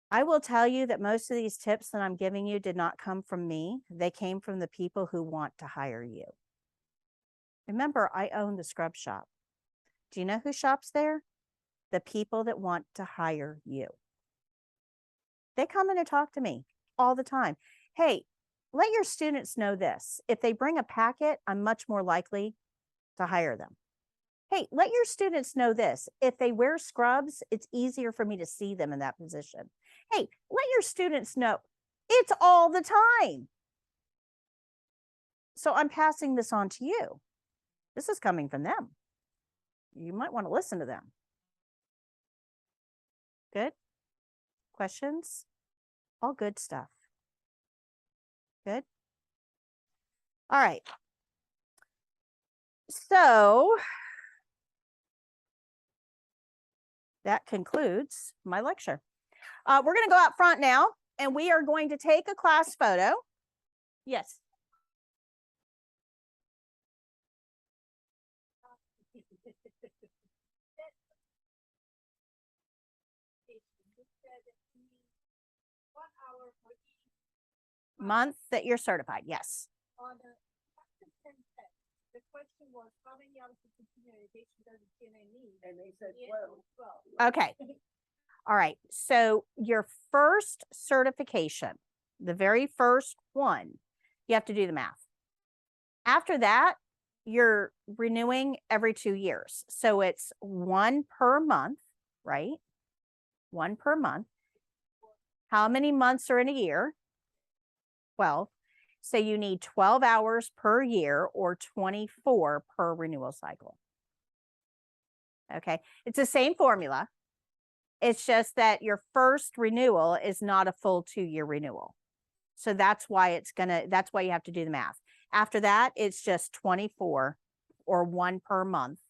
I will tell you that most of these tips that I'm giving you did not come from me. They came from the people who want to hire you. Remember, I own the scrub shop. Do you know who shops there? The people that want to hire you. They come in and talk to me all the time. Hey, let your students know this. If they bring a packet, I'm much more likely to hire them. Hey, let your students know this. If they wear scrubs, it's easier for me to see them in that position. Hey, let your students know. It's all the time. So I'm passing this on to you. This is coming from them. You might want to listen to them. Good? Questions? All good stuff. Good? All right. So that concludes my lecture. We're going to go out front now, and we are going to take a class photo. Yes. month that you're certified. Yes. On the the question was, how many hours of continuing education does a CNA need? And they said The 12. answer was 12. Okay. All right. So your first certification, the very first one, you have to do the math. After that, you're renewing every 2 years. So it's one per month, right? One per month. How many months are in a year? 12. So you need 12 hours per year or 24 per renewal cycle. Okay. It's the same formula. It's just that your first renewal is not a full 2-year renewal. So that's why that's why you have to do the math. After that, it's just 24 or one per month.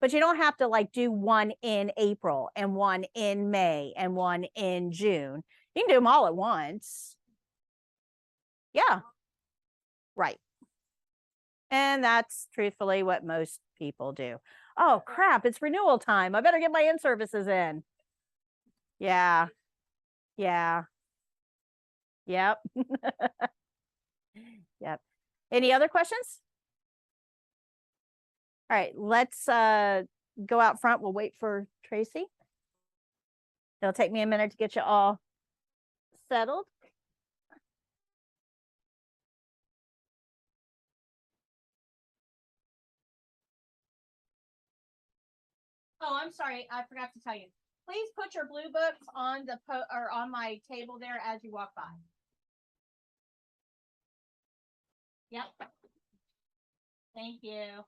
But you don't have to like do one in April and one in May and one in June. You can do them all at once. Yeah. Right. And that's truthfully what most people do. Oh, crap. It's renewal time. I better get my in-services in. Yeah. Yeah. Yep. Yep. Any other questions? All right, let's go out front. We'll wait for Tracy. It'll take me a minute to get you all settled. Oh, I'm sorry. I forgot to tell you. Please put your blue books on the or on my table there as you walk by. Yep. Thank you.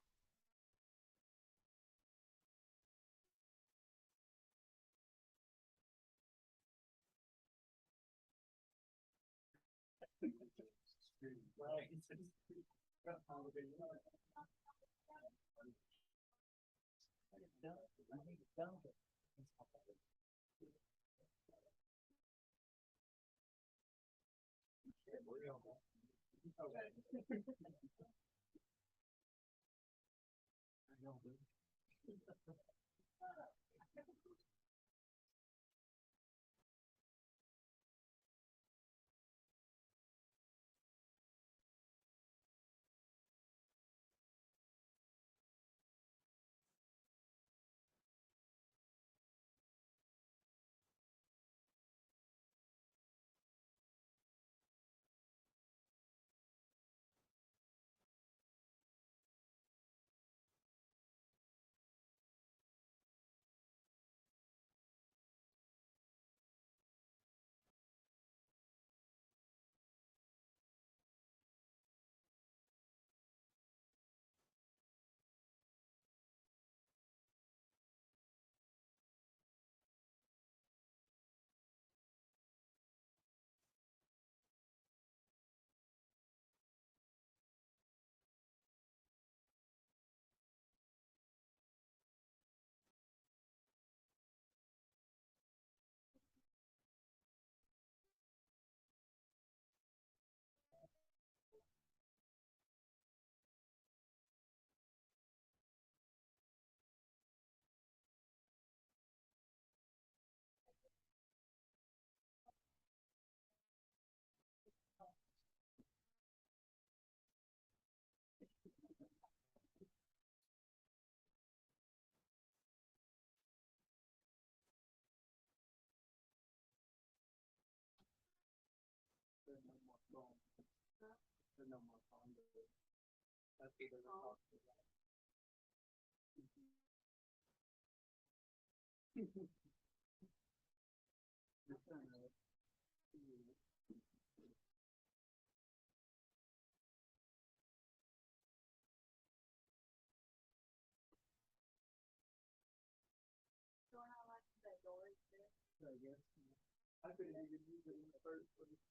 I couldn't even use it in the first place.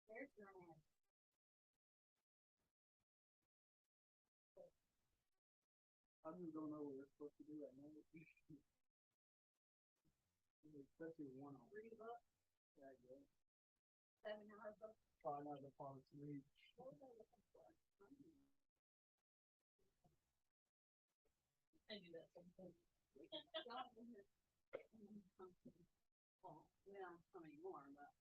There's your man. I just don't know what we're supposed to do right now. Especially one on. 3 books, Yeah, I guess. 7-hour books. Try not to fall asleep. What was I looking for? I do that sometimes. Well, we don't come anymore, but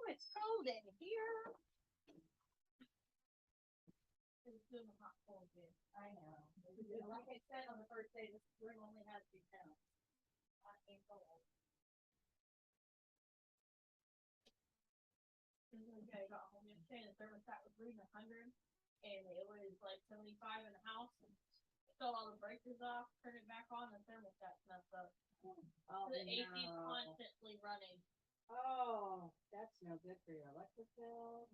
it's cold in here. It's doing a hot cold again. I know. Like I said on the first day, this room only has 2 pounds. I ain't cold. Okay, I got home yesterday and the thermostat was reading 100 and it was like 75 in the house. And shut all the breakers off, turn it back on, and thermostat's messed up. Oh, The AC's no. constantly running. Oh, that's no good for your electric bill.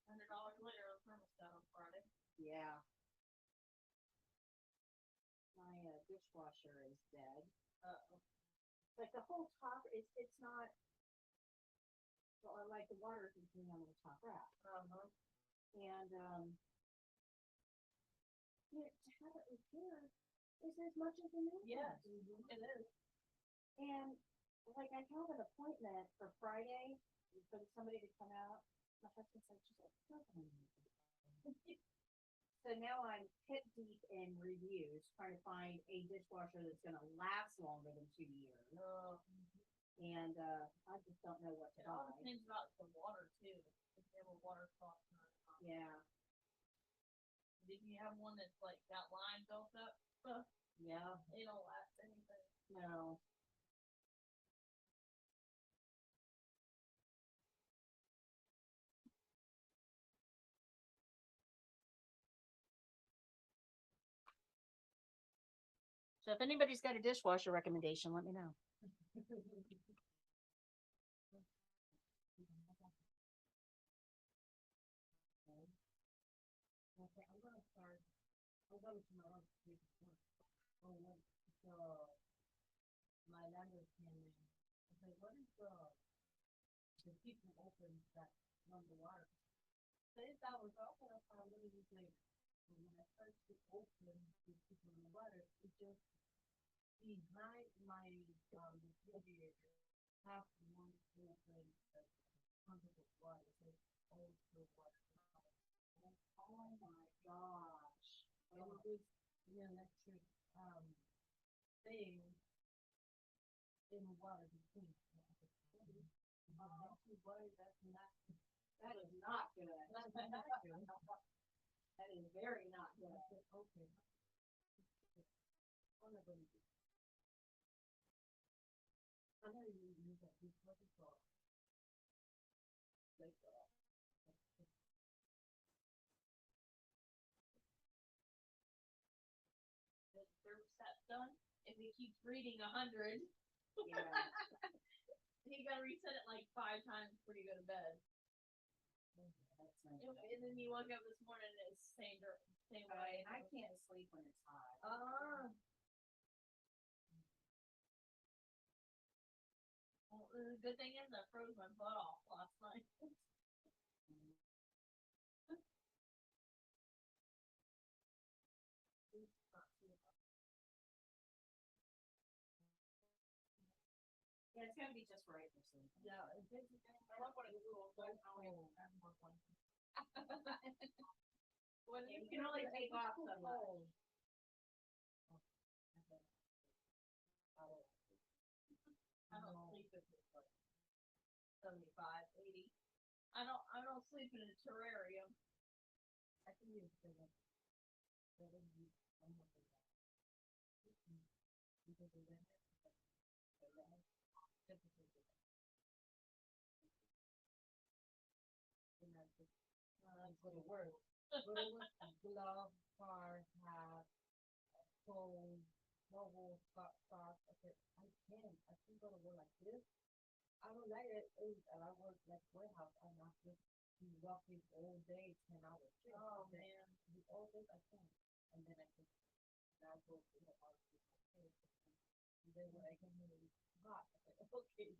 $100 later, the thermostat on Friday. Yeah. My dishwasher is dead. Uh-oh. Like the whole top, it's not. Well, like the water is being on the top rack. Uh-huh. And yeah, to have it repaired is as much as a new one. Yes, it is. And like I have an appointment for Friday for somebody to come out. My husband said, she's like, "No, no, no." So now I'm hip deep in reviews, trying to find a dishwasher that's gonna last longer than 2 years. And I just don't know what to It all buy. depends about the water too. If you have a water softener or not. Yeah, If you have one that's like got lime built up stuff, yeah, it don't last anything. no. So if anybody's got a dishwasher recommendation, let me know. Okay, I'm gonna start. I'll go to my other page. Oh, what my landlord came in. I said, what is the people open that run the water? They thought was open up for a little bit later. And when I started to open the people in the water, it just behind my refrigerator, half the one open hundred of water. So all the water. Oh my gosh. And it was the electric thing in the water between. That is not good. That's not good. That is very not good. Okay. What am I gonna do? I'm gonna use that big bucket for like the thermostat's done. If it keeps reading 100, Yeah. you gotta reset it like 5 times before you go to bed. That's not And good. then you woke up this morning and it's same way. I can't sleep when it's hot. Well, the good thing is I froze my butt off last night. Yeah, it's gotta be just right for sleep. Yeah, I love when it's cool. So I don't have more fun. When You can only take off so much. I don't sleep if it's like 75, 80. I don't sleep in a terrarium. I can use it. Go to work. Glove, car, hat, phone, mobile, sock. Okay, I can go to work like this. I don't like it. And I work like warehouse. I'm not just be walking all day, 10 hours. Oh man, the all day I can't. And then I can now go to the office. And then when I come home, it's hot. Okay.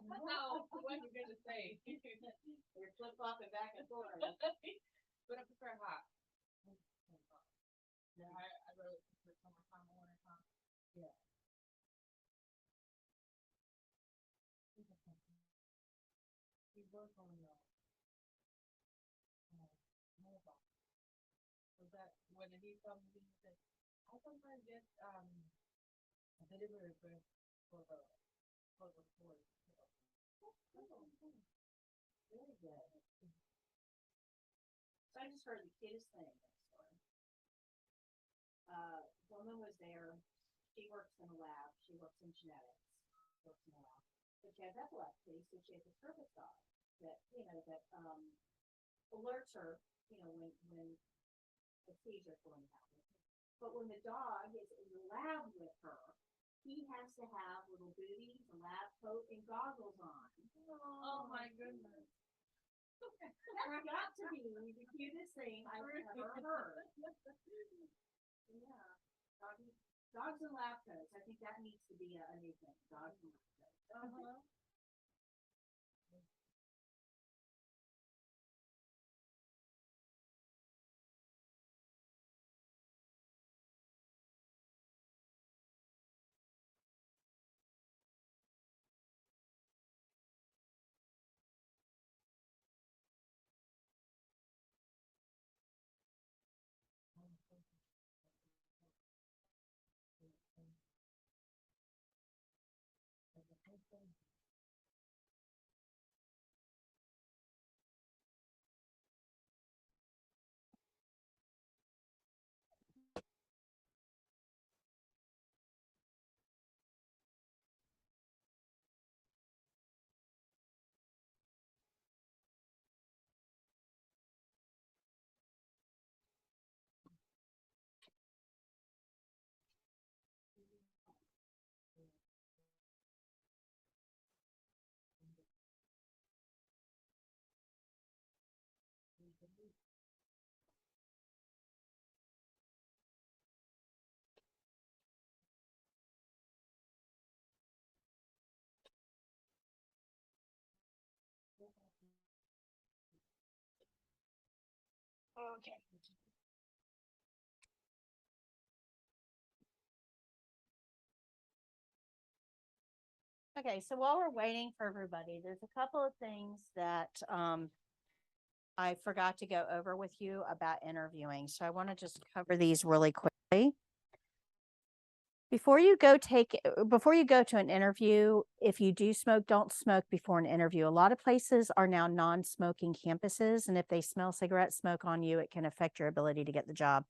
No, what are you gonna say? You're flip flopping back and forth. But I prefer hot. Yeah, I really prefer summertime or wintertime. Yeah. We work on mobile. So maybe from the, I sometimes get, a delivery for the, for the board. Very good. So I just heard the cutest thing next door. Woman was there, she works in a lab, she works in genetics, works in a lab. But she has epilepsy, so she has a service dog that, alerts her, when a seizure going to happen. But when the dog is in the lab with her, he has to have little booties, a lab coat, and goggles on. Oh my goodness. That's got to be the cutest thing I've ever heard. Yeah. Dogs and lab coats. I think that needs to be a new thing. Dogs and lab coats. Uh-huh. Okay. Okay, so while we're waiting for everybody, there's a couple of things that I forgot to go over with you about interviewing. So I want to just cover these really quickly. Before you go to an interview, if you do smoke, don't smoke before an interview. A lot of places are now non-smoking campuses, and if they smell cigarette smoke on you, it can affect your ability to get the job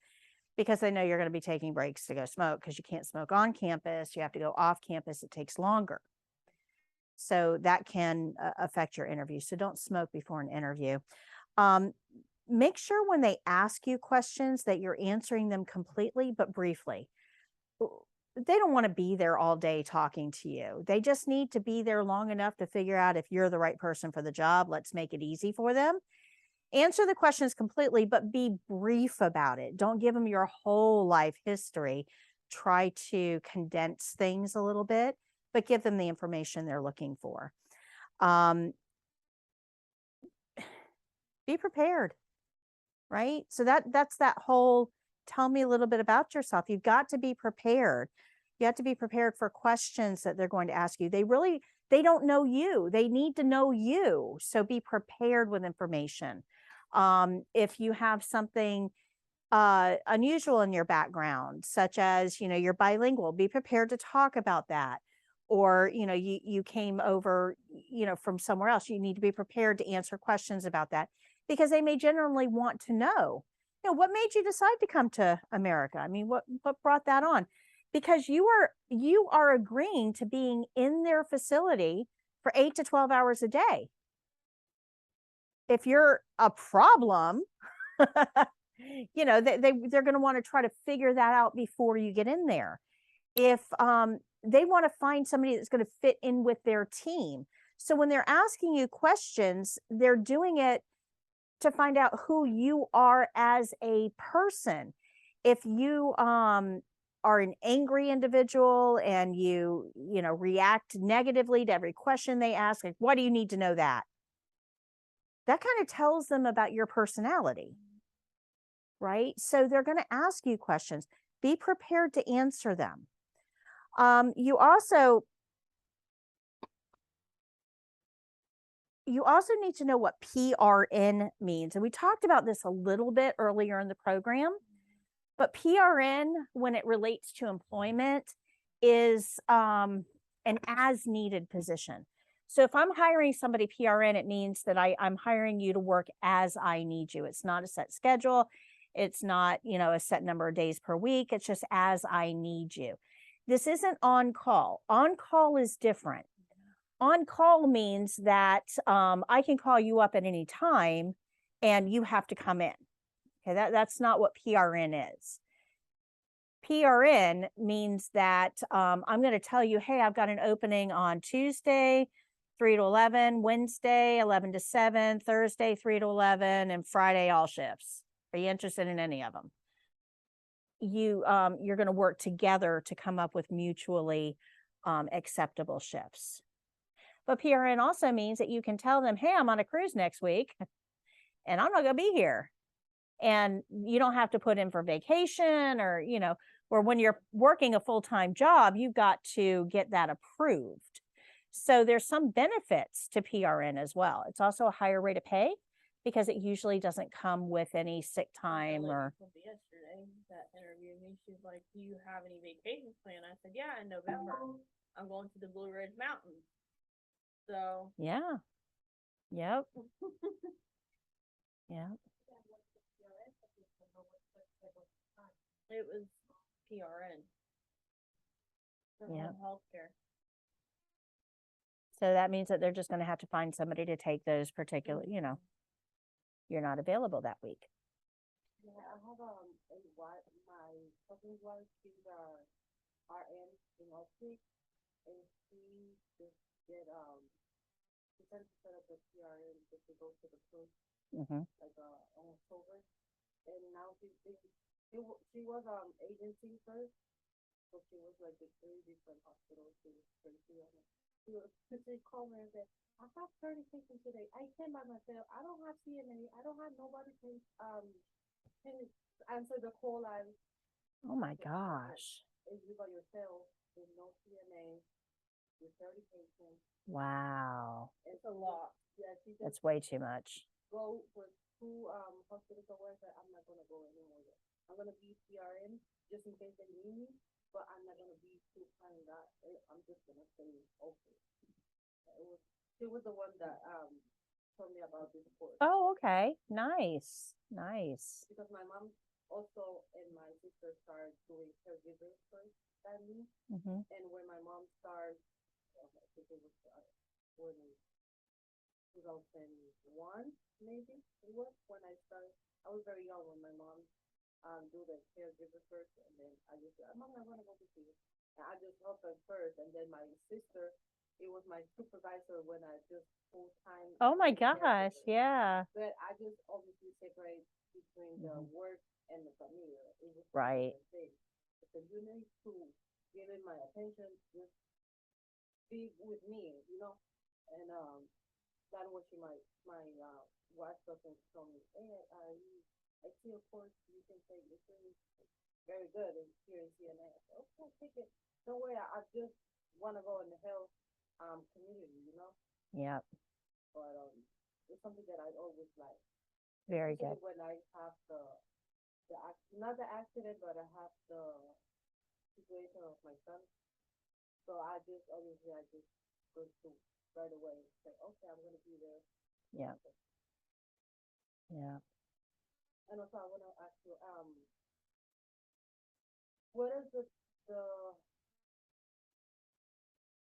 because they know you're going to be taking breaks to go smoke because you can't smoke on campus. You have to go off campus. It takes longer. So that can affect your interview. So don't smoke before an interview. Make sure when they ask you questions that you're answering them completely, but briefly. They don't want to be there all day talking to you. They just need to be there long enough to figure out if you're the right person for the job. Let's make it easy for them. Answer the questions completely, but be brief about it. Don't give them your whole life history. Try to condense things a little bit, but give them the information they're looking for. Be prepared, right? So that's that whole tell me a little bit about yourself. You've got to be prepared. You have to be prepared for questions that they're going to ask you. They don't know you. They need to know you. So be prepared with information. If you have something unusual in your background, such as, you're bilingual, be prepared to talk about that. Or, you came over, from somewhere else. You need to be prepared to answer questions about that because they may generally want to know, what made you decide to come to America? I mean, what brought that on? Because you are agreeing to being in their facility for 8 to 12 hours a day. If you're a problem, they're going to want to try to figure that out before you get in there. If they want to find somebody that's going to fit in with their team. So when they're asking you questions, they're doing it to find out who you are as a person. If you are an angry individual and you react negatively to every question they ask, like, why do you need to know that? That kind of tells them about your personality, right? So they're going to ask you questions. Be prepared to answer them. You also need to know what PRN means. And we talked about this a little bit earlier in the program. But PRN, when it relates to employment, is an as needed position. So if I'm hiring somebody PRN, it means that I'm hiring you to work as I need you. It's not a set schedule. It's not, a set number of days per week. It's just as I need you. This isn't on call. On call is different. On call means that I can call you up at any time and you have to come in. Okay, that's not what PRN is. PRN means that I'm going to tell you, hey, I've got an opening on Tuesday, 3 to 11, Wednesday, 11 to 7, Thursday, 3 to 11, and Friday, all shifts. Are you interested in any of them? You're going to work together to come up with mutually acceptable shifts. But PRN also means that you can tell them, hey, I'm on a cruise next week and I'm not going to be here. And you don't have to put in for vacation or, or when you're working a full-time job, you've got to get that approved. So there's some benefits to PRN as well. It's also a higher rate of pay because it usually doesn't come with any sick time or. Yesterday, that interviewed me, she's like, do you have any vacations planned? I said, yeah, in November, I'm going to the Blue Ridge Mountains. So. Yeah. Yep. Yeah. It was PRN. For Yeah. home healthcare. So that means that they're just going to have to find somebody to take those particular, you're not available that week. Yeah, I have my cousin's wife, she's RN in Oxford, and she just did she tried to set up a PRN just to go to the cruise Mm-hmm. like in October, and now she was agency first, so she was like the 3 different hospitals. She was crazy on it. She called me and said, I have 30 patients today. I came by myself. I don't have CNA. I don't have nobody can answer the call line. Oh my gosh. If you by yourself with no CNA, with 30 patients. Wow. It's a lot. Yeah, she just That's way too much. go for 2 hospitals away. That I'm not gonna go anymore. I'm gonna be PRN just in case they need me, but I'm not gonna be too kind that I'm just gonna stay open. She was the one that told me about this course. Oh, okay. Nice. Nice. Because my mom also and my sister started doing caregivers first than me. Mm-hmm. And when my mom started, I think it was when 2001, maybe it was when I started. I was very young when my mom do the caregiver first, and then I just said, Mom, I want to go to see you. And I just helped her first, and then my sister, it was my supervisor when I just full time. Oh my gosh. Yeah. But I just obviously separate between the work and the family. It was Right. because you need to give it my attention, just be with me, and that was my wife doesn't tell me, hey, I see a course you can take. It's really very good in here in CNA. I said, okay, take it. Don't worry, I just want to go in the health community, Yep. But it's something that I always like. Very good. Especially when I have not the accident, but I have the situation of my son. So I just go to right away and say, okay, I'm gonna be there. Yeah. Yeah. And also I wanna ask you, what is the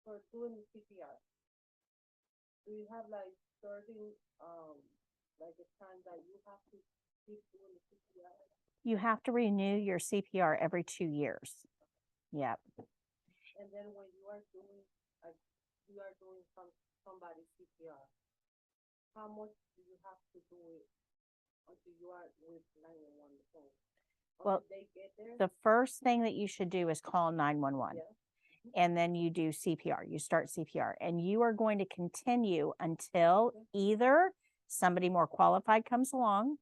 for doing the CPR? Do you have like certain like a time that you have to keep doing the CPR? You have to renew your CPR every 2 years. Yep. And then when you are doing somebody's CPR, how much do you have to do it until you are with 911 phone? Well, they get there? The first thing that you should do is call 911. Yeah. And then you do CPR. You start CPR, and you are going to continue until either somebody more qualified comes along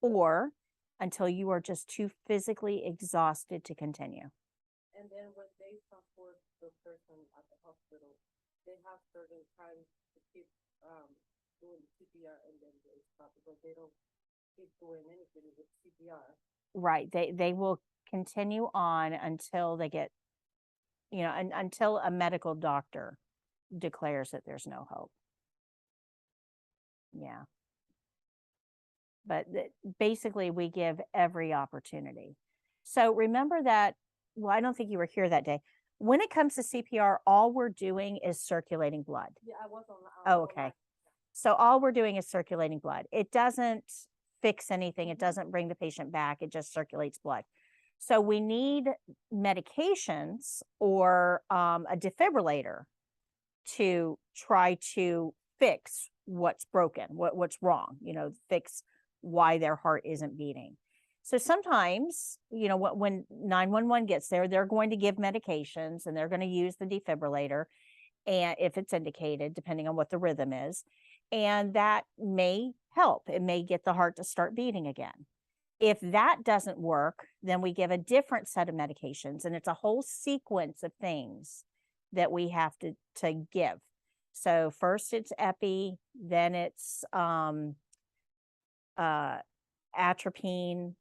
or until you are just too physically exhausted to continue. And then when they transport the person at the hospital, they have certain times to keep doing CPR, and then they stop because they don't keep doing anything with CPR. Right. They will continue on until they get, until a medical doctor declares that there's no hope. Yeah. But basically, we give every opportunity. So remember that, well, I don't think you were here that day. When it comes to CPR, all we're doing is circulating blood. Yeah, I was on. Oh, okay. So all we're doing is circulating blood. It doesn't fix anything. It doesn't bring the patient back. It just circulates blood. So we need medications or a defibrillator to try to fix what's broken, what's wrong, fix why their heart isn't beating. So sometimes, when 911 gets there, they're going to give medications and they're going to use the defibrillator, and if it's indicated, depending on what the rhythm is, and that may help. It may get the heart to start beating again. If that doesn't work, then we give a different set of medications, and it's a whole sequence of things that we have to give. So first it's epi, then it's atropine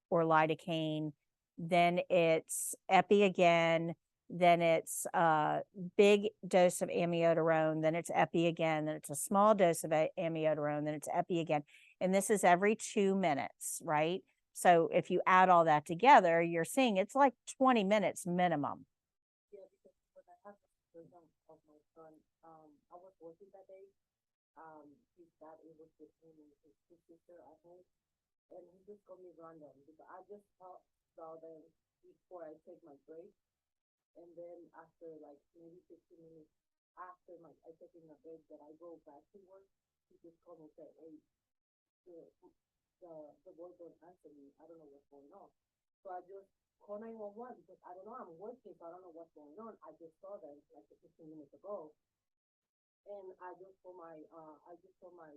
or lidocaine, then it's epi again, then it's a big dose of amiodarone, then it's epi again, then it's a small dose of amiodarone, then it's epi again. And this is every 2 minutes, right? So if you add all that together, you're seeing it's like 20 minutes minimum. Yeah, because when I had the surgeon of my son, I was working that day. His dad, it was with him and his sister at home, and he just got me random because I just saw them before I take my break, and then after like maybe 15 minutes after I taking a break that I go back to work, he just called me and said, "Hey, the boy don't answer me. I don't know what's going on." So I just call 911 because I don't know. I'm working, so I don't know what's going on. I just saw them like 15 minutes ago, and I just told my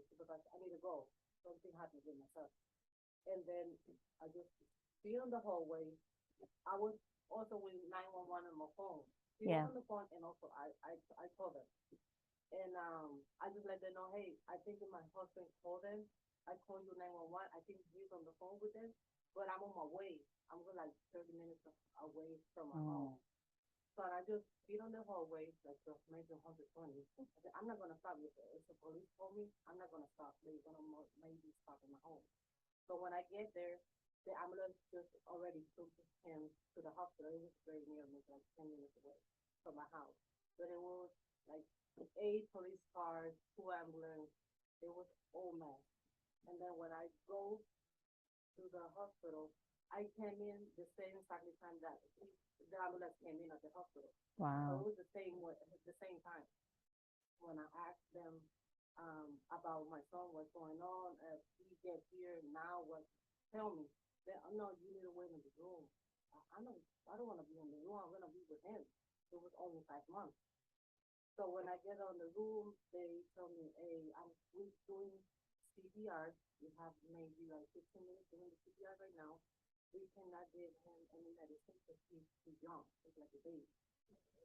supervisor, I need to go. Something happened with my son. And then I just be on the hallway. I was also with 911 on my phone. He Yeah. was on the phone, and also I called them. And I just let them know, hey, I think my husband called them. I called you 911. I think he's on the phone with them, but I'm on my way. I'm like 30 minutes away from my home. So I just be on the hallway, like the major 120. I said, I'm not gonna stop. If the police call me, I'm not gonna stop. They're gonna maybe stop in my home. So when I get there, the ambulance just already took him to the hospital. It was very near me, like 10 minutes away from my house. But it was like 8 police cars, 2 ambulance. It was all mess. And then when I go to the hospital, I came in the same exactly time that the ambulance came in at the hospital. So Wow. it was the same way, the same time. When I asked them about my son, what's going on, he get here now, tell me. They, no, you need to wait in the room. I don't want to be in the room. I'm gonna be with him. It was only 5 months. So when I get on the room, they tell me, hey, we're doing CPR. You have maybe like 15 minutes doing the CPR right now. We cannot give him any medicine because he's too young. He's like a baby.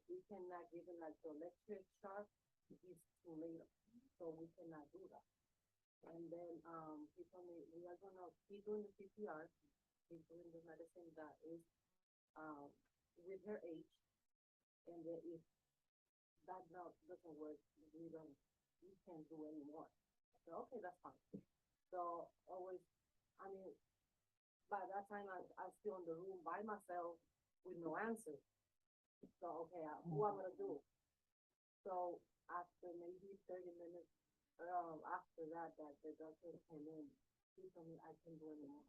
We cannot give him like the electric shock. He's too late. So we cannot do that. And then he told me we are gonna keep doing the CPR. He's doing the medicine that is with her age. And then if that doesn't work, we can't do anymore. So okay, that's fine. So always, I mean, by that time I still in the room by myself with no answer. So okay, who I'm gonna do? So after maybe 30 minutes, after that the doctor came in, he told me I can't do anymore.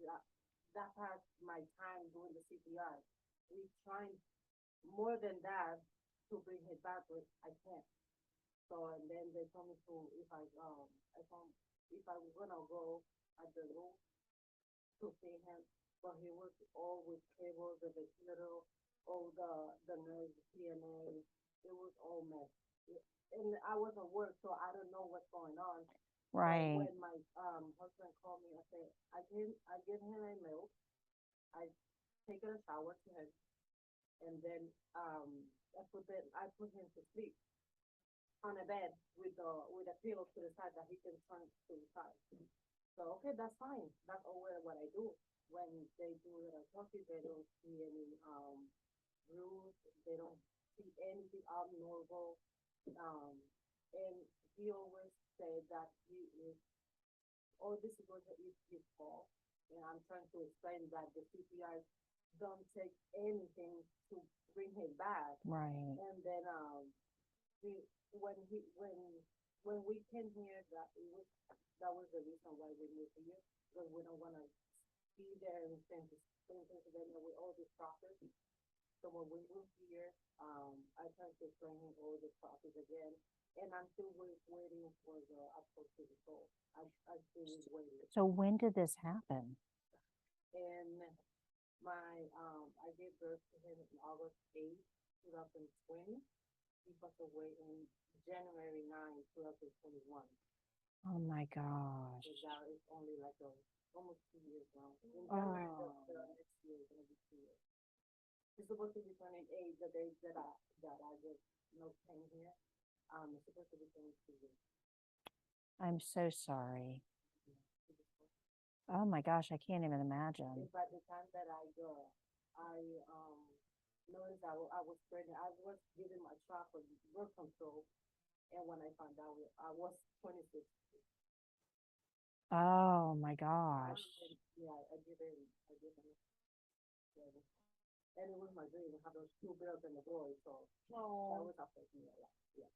That passed my time doing the CPR. We trying more than that to bring him back, but I can't. So and then they told me to if I was gonna go at the room to see him, but he was all with cables, the ventilator, all the nurse, CNA. It was all mess. And I was at work, so I don't know what's going on. Right. So when my husband called me, I said I give him a milk. I take a shower to him, and then I put him to sleep on a bed with a pillow to the side that he can turn to the side. So okay, that's fine. That's all what I do. when they do it at coffee, they don't see any, rules, they don't see anything abnormal. And he always said that he is, oh, this is what is his fault. And I'm trying to explain that the CPI don't take anything to bring him back. Right. And then, when we came here, that was the reason why we moved here, because we don't wanna be there and send Pennsylvania with all this process. So when we moved here, I tried to explain him all the process again, and I'm still waiting for the actual result. I still waiting. So when did this happen? And I gave birth to him on August 8th, 2020. He passed away in January 9th, 2021. Oh my gosh. So that is only like almost 2 years now. In January, Oh. the next year is gonna be 2 years. He's supposed to be turning 8 the day that I just came here. It's supposed to be turning 2 years. I'm so sorry. Oh my gosh, I can't even imagine. And by the time that I go, I noticed I was pregnant. I was giving my shot for birth control, and when I found out I was 26. Oh my gosh. Yeah, I didn't. Yeah. And it was my dream to have those 2 girls and a boy, so that was affecting me a lot. Yeah.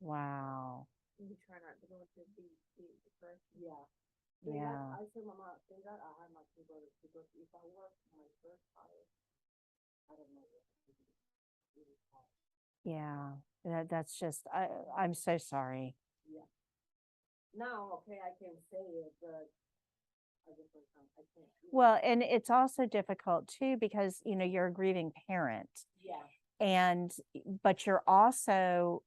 Wow. You try not to go into the depression. Yeah. Yeah. I said, Mama, thank God I had my 2 brothers, because if I was my first child, I don't know what to do. It was hard. Yeah. That's just, I'm so sorry. Yeah. Now, okay, I can say it, but I just I can't. Well, and it's also difficult too, because, you're a grieving parent Yeah. but you're also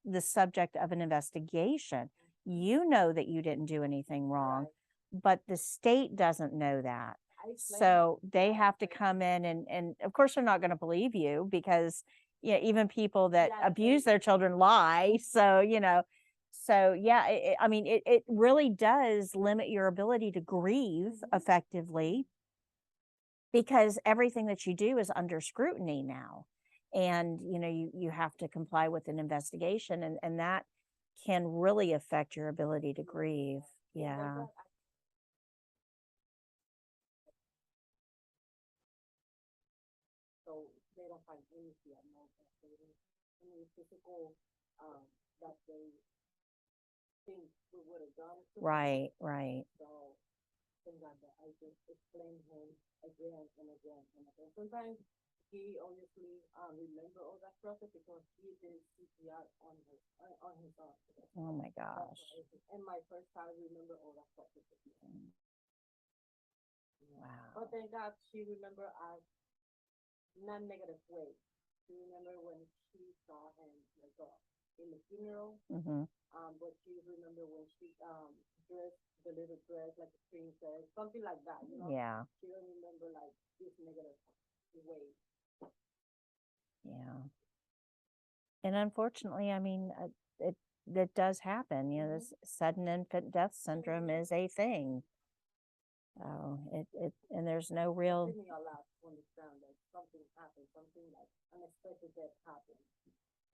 the subject of an investigation. You know that you didn't do anything wrong, but the state doesn't know that. I explained So it. they Yeah, have to but- come in and of course they're not going to believe you, because even people that Yeah, abuse their children lie. So, yeah, I mean, it really does limit your ability to grieve effectively, because everything that you do is under scrutiny now. And, you have to comply with an investigation, and that can really affect your ability to grieve. Yeah. So they don't find anything any physical, that they think we would have done. to him. Right, right. So, things like that, I just explain him again and again and again. Sometimes he obviously, remember all that process because he did CPR on his own. Oh my That's gosh. why and my first child remember all that process. Wow. But thank God she remember as non-negative way. She remember when she saw him like in the funeral. Hmm. But she remember when she dressed the little dress like a princess, something like that. Yeah. She don't remember like this negative way. Yeah. And unfortunately, I mean, that does happen. This sudden infant death syndrome is a thing. Oh, and there's no real, It took me a lot to understand that something happened, something like unexpected death happened.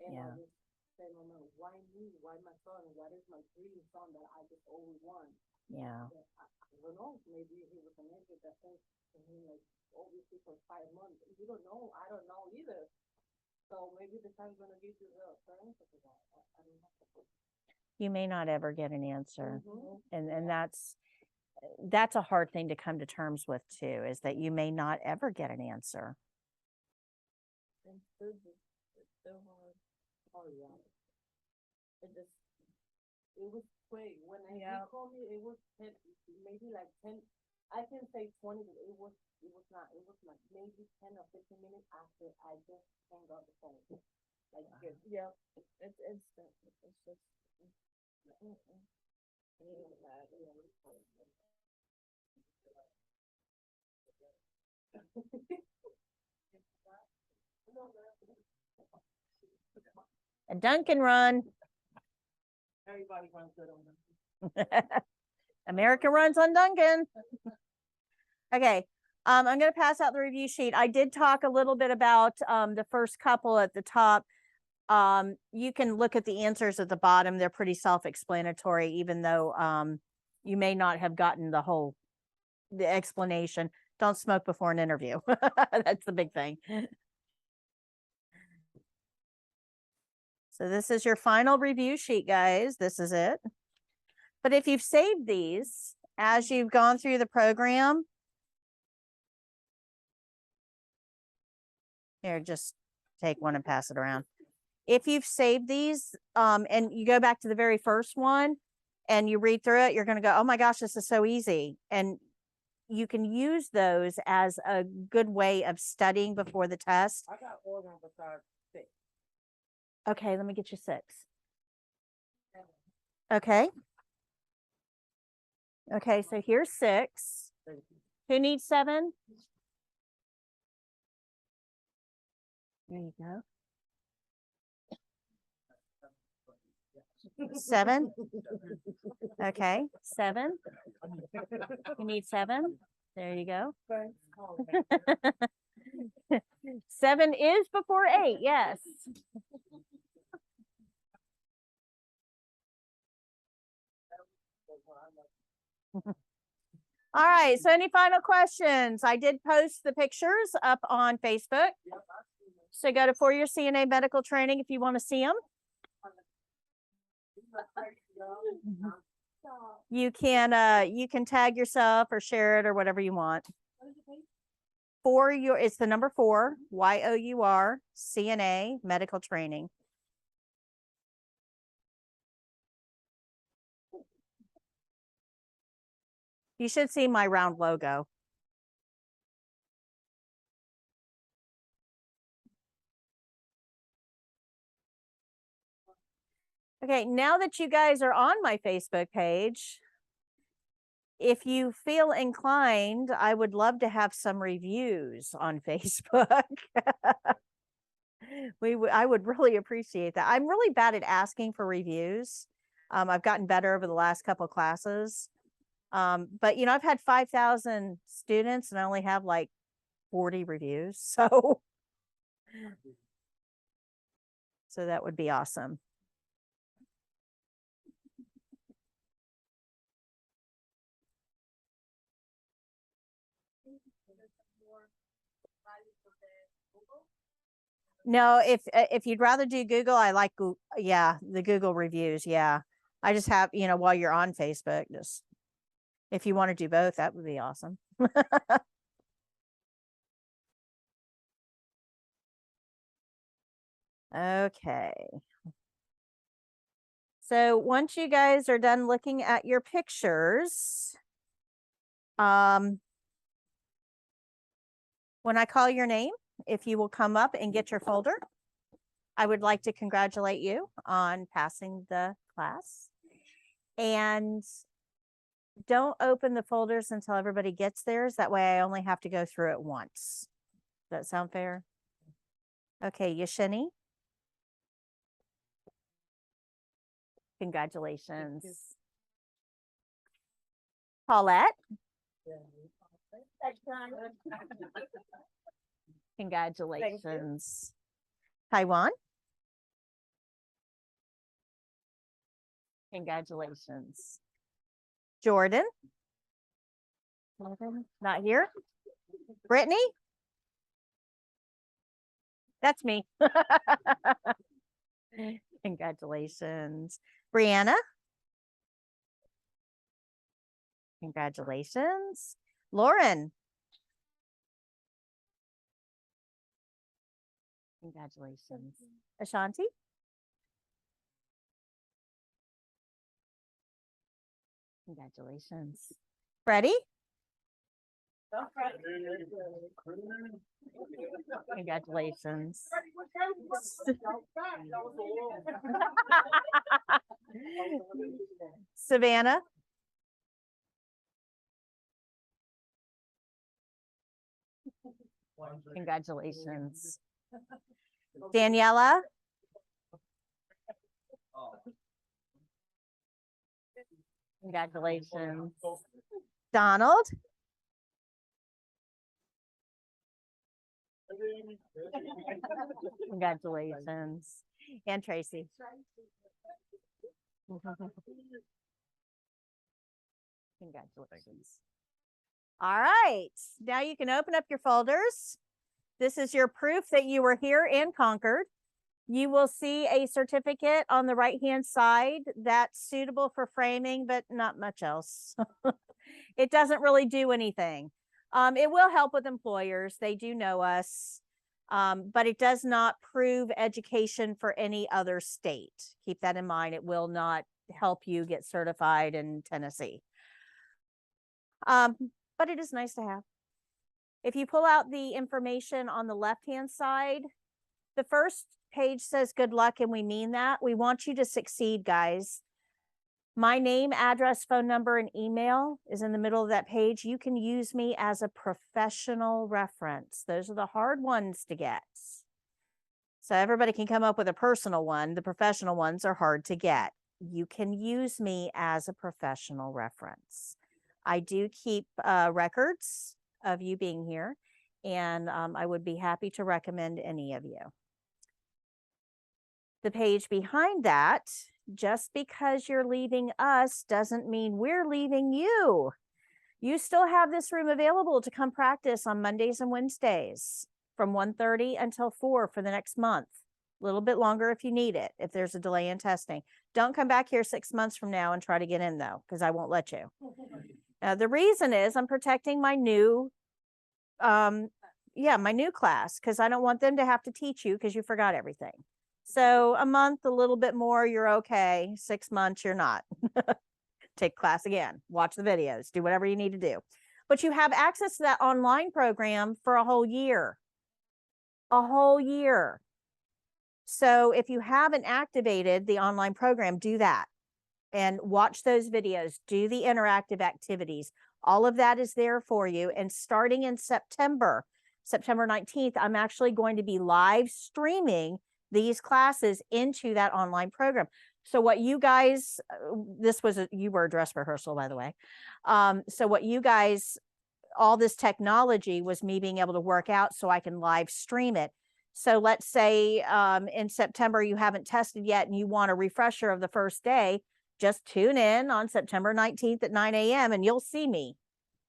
And Yeah. I just say, Mama, why me? Why my son? What is my dream son that I just always want? yeah. I don't know. Maybe he was an angel that thinks to him like obviously for 5 months. You don't know. I don't know either. So maybe the time's gonna give you the answer to that. I don't know. You may not ever get an answer. Mhm. And that's a hard thing to come to terms with too, is that you may not ever get an answer. And it's so hard. Oh yeah. It was quick. When he called me, it was 10, maybe like 10. I can say 20, but it was not. It was like maybe 10 or 15 minutes after I just hung up the phone. Like good. Yeah, it's instant. It's just. Even that. A Dunkin' run. Everybody runs good on them. America runs on Dunkin'. Okay, I'm gonna pass out the review sheet. I did talk a little bit about, the first couple at the top. You can look at the answers at the bottom. They're pretty self-explanatory, even though, you may not have gotten the explanation. Don't smoke before an interview. That's the big thing. So this is your final review sheet, guys. This is it. But if you've saved these as you've gone through the program, here, just take one and pass it around. If you've saved these, and you go back to the very first one and you read through it, you're going to go, oh my gosh, this is so easy. And you can use those as a good way of studying before the test. I got all of them besides 6. Okay, let me get you 6. Okay. Okay, so here's 6. Who needs 7? There you go. 7. Okay, 7. You need 7. There you go. 7 is before 8. Yes. All right. So any final questions? I did post the pictures up on Facebook. So go to For Your CNA Medical Training if you want to see them. You can tag yourself or share it or whatever you want. It's the number 4, YOUR CNA Medical Training. You should see my round logo. Okay, now that you guys are on my Facebook page, if you feel inclined, I would love to have some reviews on Facebook. I would really appreciate that. I'm really bad at asking for reviews. I've gotten better over the last couple classes. But I've had 5,000 students and I only have like 40 reviews. So that would be awesome. No, if you'd rather do Google, I like Google. Yeah, the Google reviews. Yeah, I just have, while you're on Facebook, just if you want to do both, that would be awesome. Okay. So once you guys are done looking at your pictures, when I call your name, if you will come up and get your folder, I would like to congratulate you on passing the class. And don't open the folders until everybody gets theirs. That way I only have to go through it once. Does that sound fair? Okay, Yashini. Congratulations. Paulette. Congratulations. Taiwan. Congratulations. Jordan. Not here. Brittany. That's me. Congratulations. Brianna. Congratulations. Lauren. Congratulations. Ashanti. Congratulations. Freddie. Congratulations. Savannah. Congratulations. Daniela. Congratulations. Donald. Congratulations. And Tracy. Congratulations. All right, now you can open up your folders. This is your proof that you were here in Concord. You will see a certificate on the right-hand side that's suitable for framing, but not much else. It doesn't really do anything. It will help with employers. They do know us, but it does not prove education for any other state. Keep that in mind. It will not help you get certified in Tennessee. But it is nice to have. If you pull out the information on the left-hand side, the first page says good luck, and we mean that. We want you to succeed, guys. My name, address, phone number, and email is in the middle of that page. You can use me as a professional reference. Those are the hard ones to get. So everybody can come up with a personal one. The professional ones are hard to get. You can use me as a professional reference. I do keep records of you being here, and I would be happy to recommend any of you. The page behind that, just because you're leaving us doesn't mean we're leaving you. You still have this room available to come practice on Mondays and Wednesdays from 1:30 until 4 for the next month. A little bit longer if you need it, if there's a delay in testing. Don't come back here 6 months from now and try to get in though, because I won't let you. The reason is I'm protecting my new, my new class, because I don't want them to have to teach you because you forgot everything. So a month, a little bit more, you're okay. 6 months, you're not. Take class again, watch the videos, do whatever you need to do. But you have access to that online program for a whole year. A whole year. So if you haven't activated the online program, do that. And watch those videos, do the interactive activities. All of that is there for you. And starting in September 19th, I'm actually going to be live streaming these classes into that online program. So what you guys, you were a dress rehearsal, by the way. So what you guys, all this technology was me being able to work out so I can live stream it. So let's say in September, you haven't tested yet and you want a refresher of the first day, just tune in on September 19th at 9 a.m. and you'll see me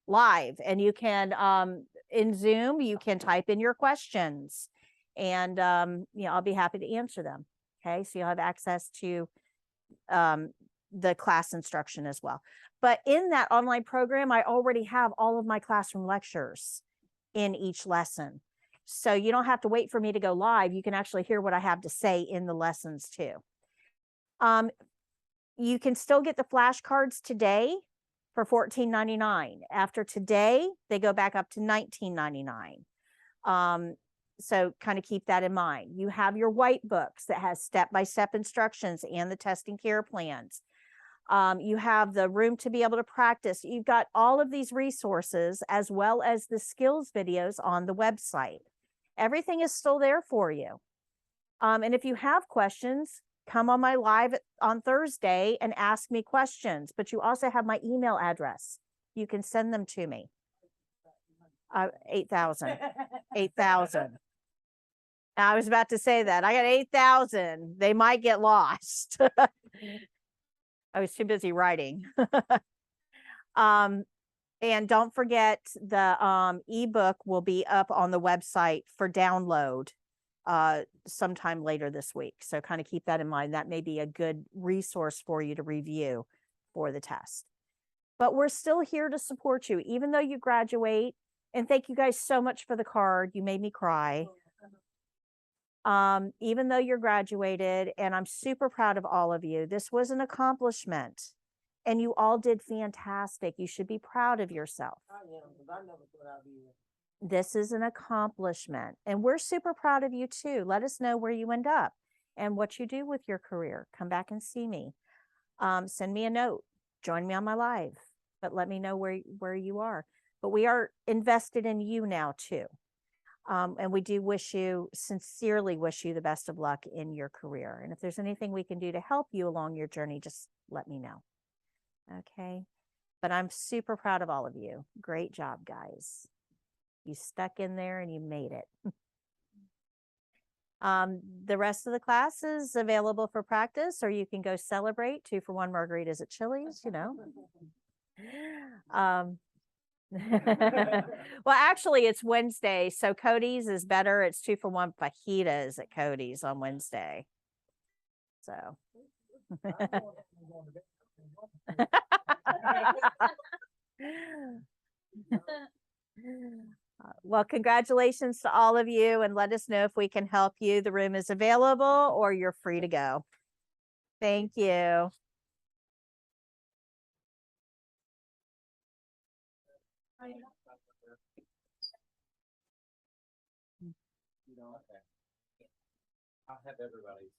live. And you can, in Zoom, you can type in your questions and, I'll be happy to answer them. Okay, so you'll have access to the class instruction as well. But in that online program, I already have all of my classroom lectures in each lesson. So you don't have to wait for me to go live. You can actually hear what I have to say in the lessons too. You can still get the flashcards today for $14.99. After today, they go back up to $19.99. So kind of keep that in mind. You have your white books that has step-by-step instructions and the testing care plans. You have the room to be able to practice. You've got all of these resources as well as the skills videos on the website. Everything is still there for you. And if you have questions, come on my live on Thursday and ask me questions. But you also have my email address. You can send them to me. 8,000. 8,000. I was about to say that. I got 8,000. They might get lost. I was too busy writing. And don't forget the ebook will be up on the website for download sometime later this week. So kind of keep that in mind. That may be a good resource for you to review for the test. But we're still here to support you, even though you graduate. And thank you guys so much for the card. You made me cry. Even though you're graduated, and I'm super proud of all of you. This was an accomplishment. And you all did fantastic. You should be proud of yourself. I am, because I never thought I'd be here. This is an accomplishment. And we're super proud of you too. Let us know where you end up and what you do with your career. Come back and see me. Send me a note. Join me on my live. But let me know where you are. But we are invested in you now too. And we do sincerely wish you the best of luck in your career. And if there's anything we can do to help you along your journey, just let me know. Okay. But I'm super proud of all of you. Great job, guys. You stuck in there and you made it. The rest of the class is available for practice, or you can go celebrate 2-for-1 margaritas at Chili's, you know. Well, actually, it's Wednesday, so Cody's is better. It's 2-for-1 fajitas at Cody's on Wednesday. So. Well, congratulations to all of you, and let us know if we can help you. The room is available, or you're free to go. Thank you. Okay. I'll have everybody's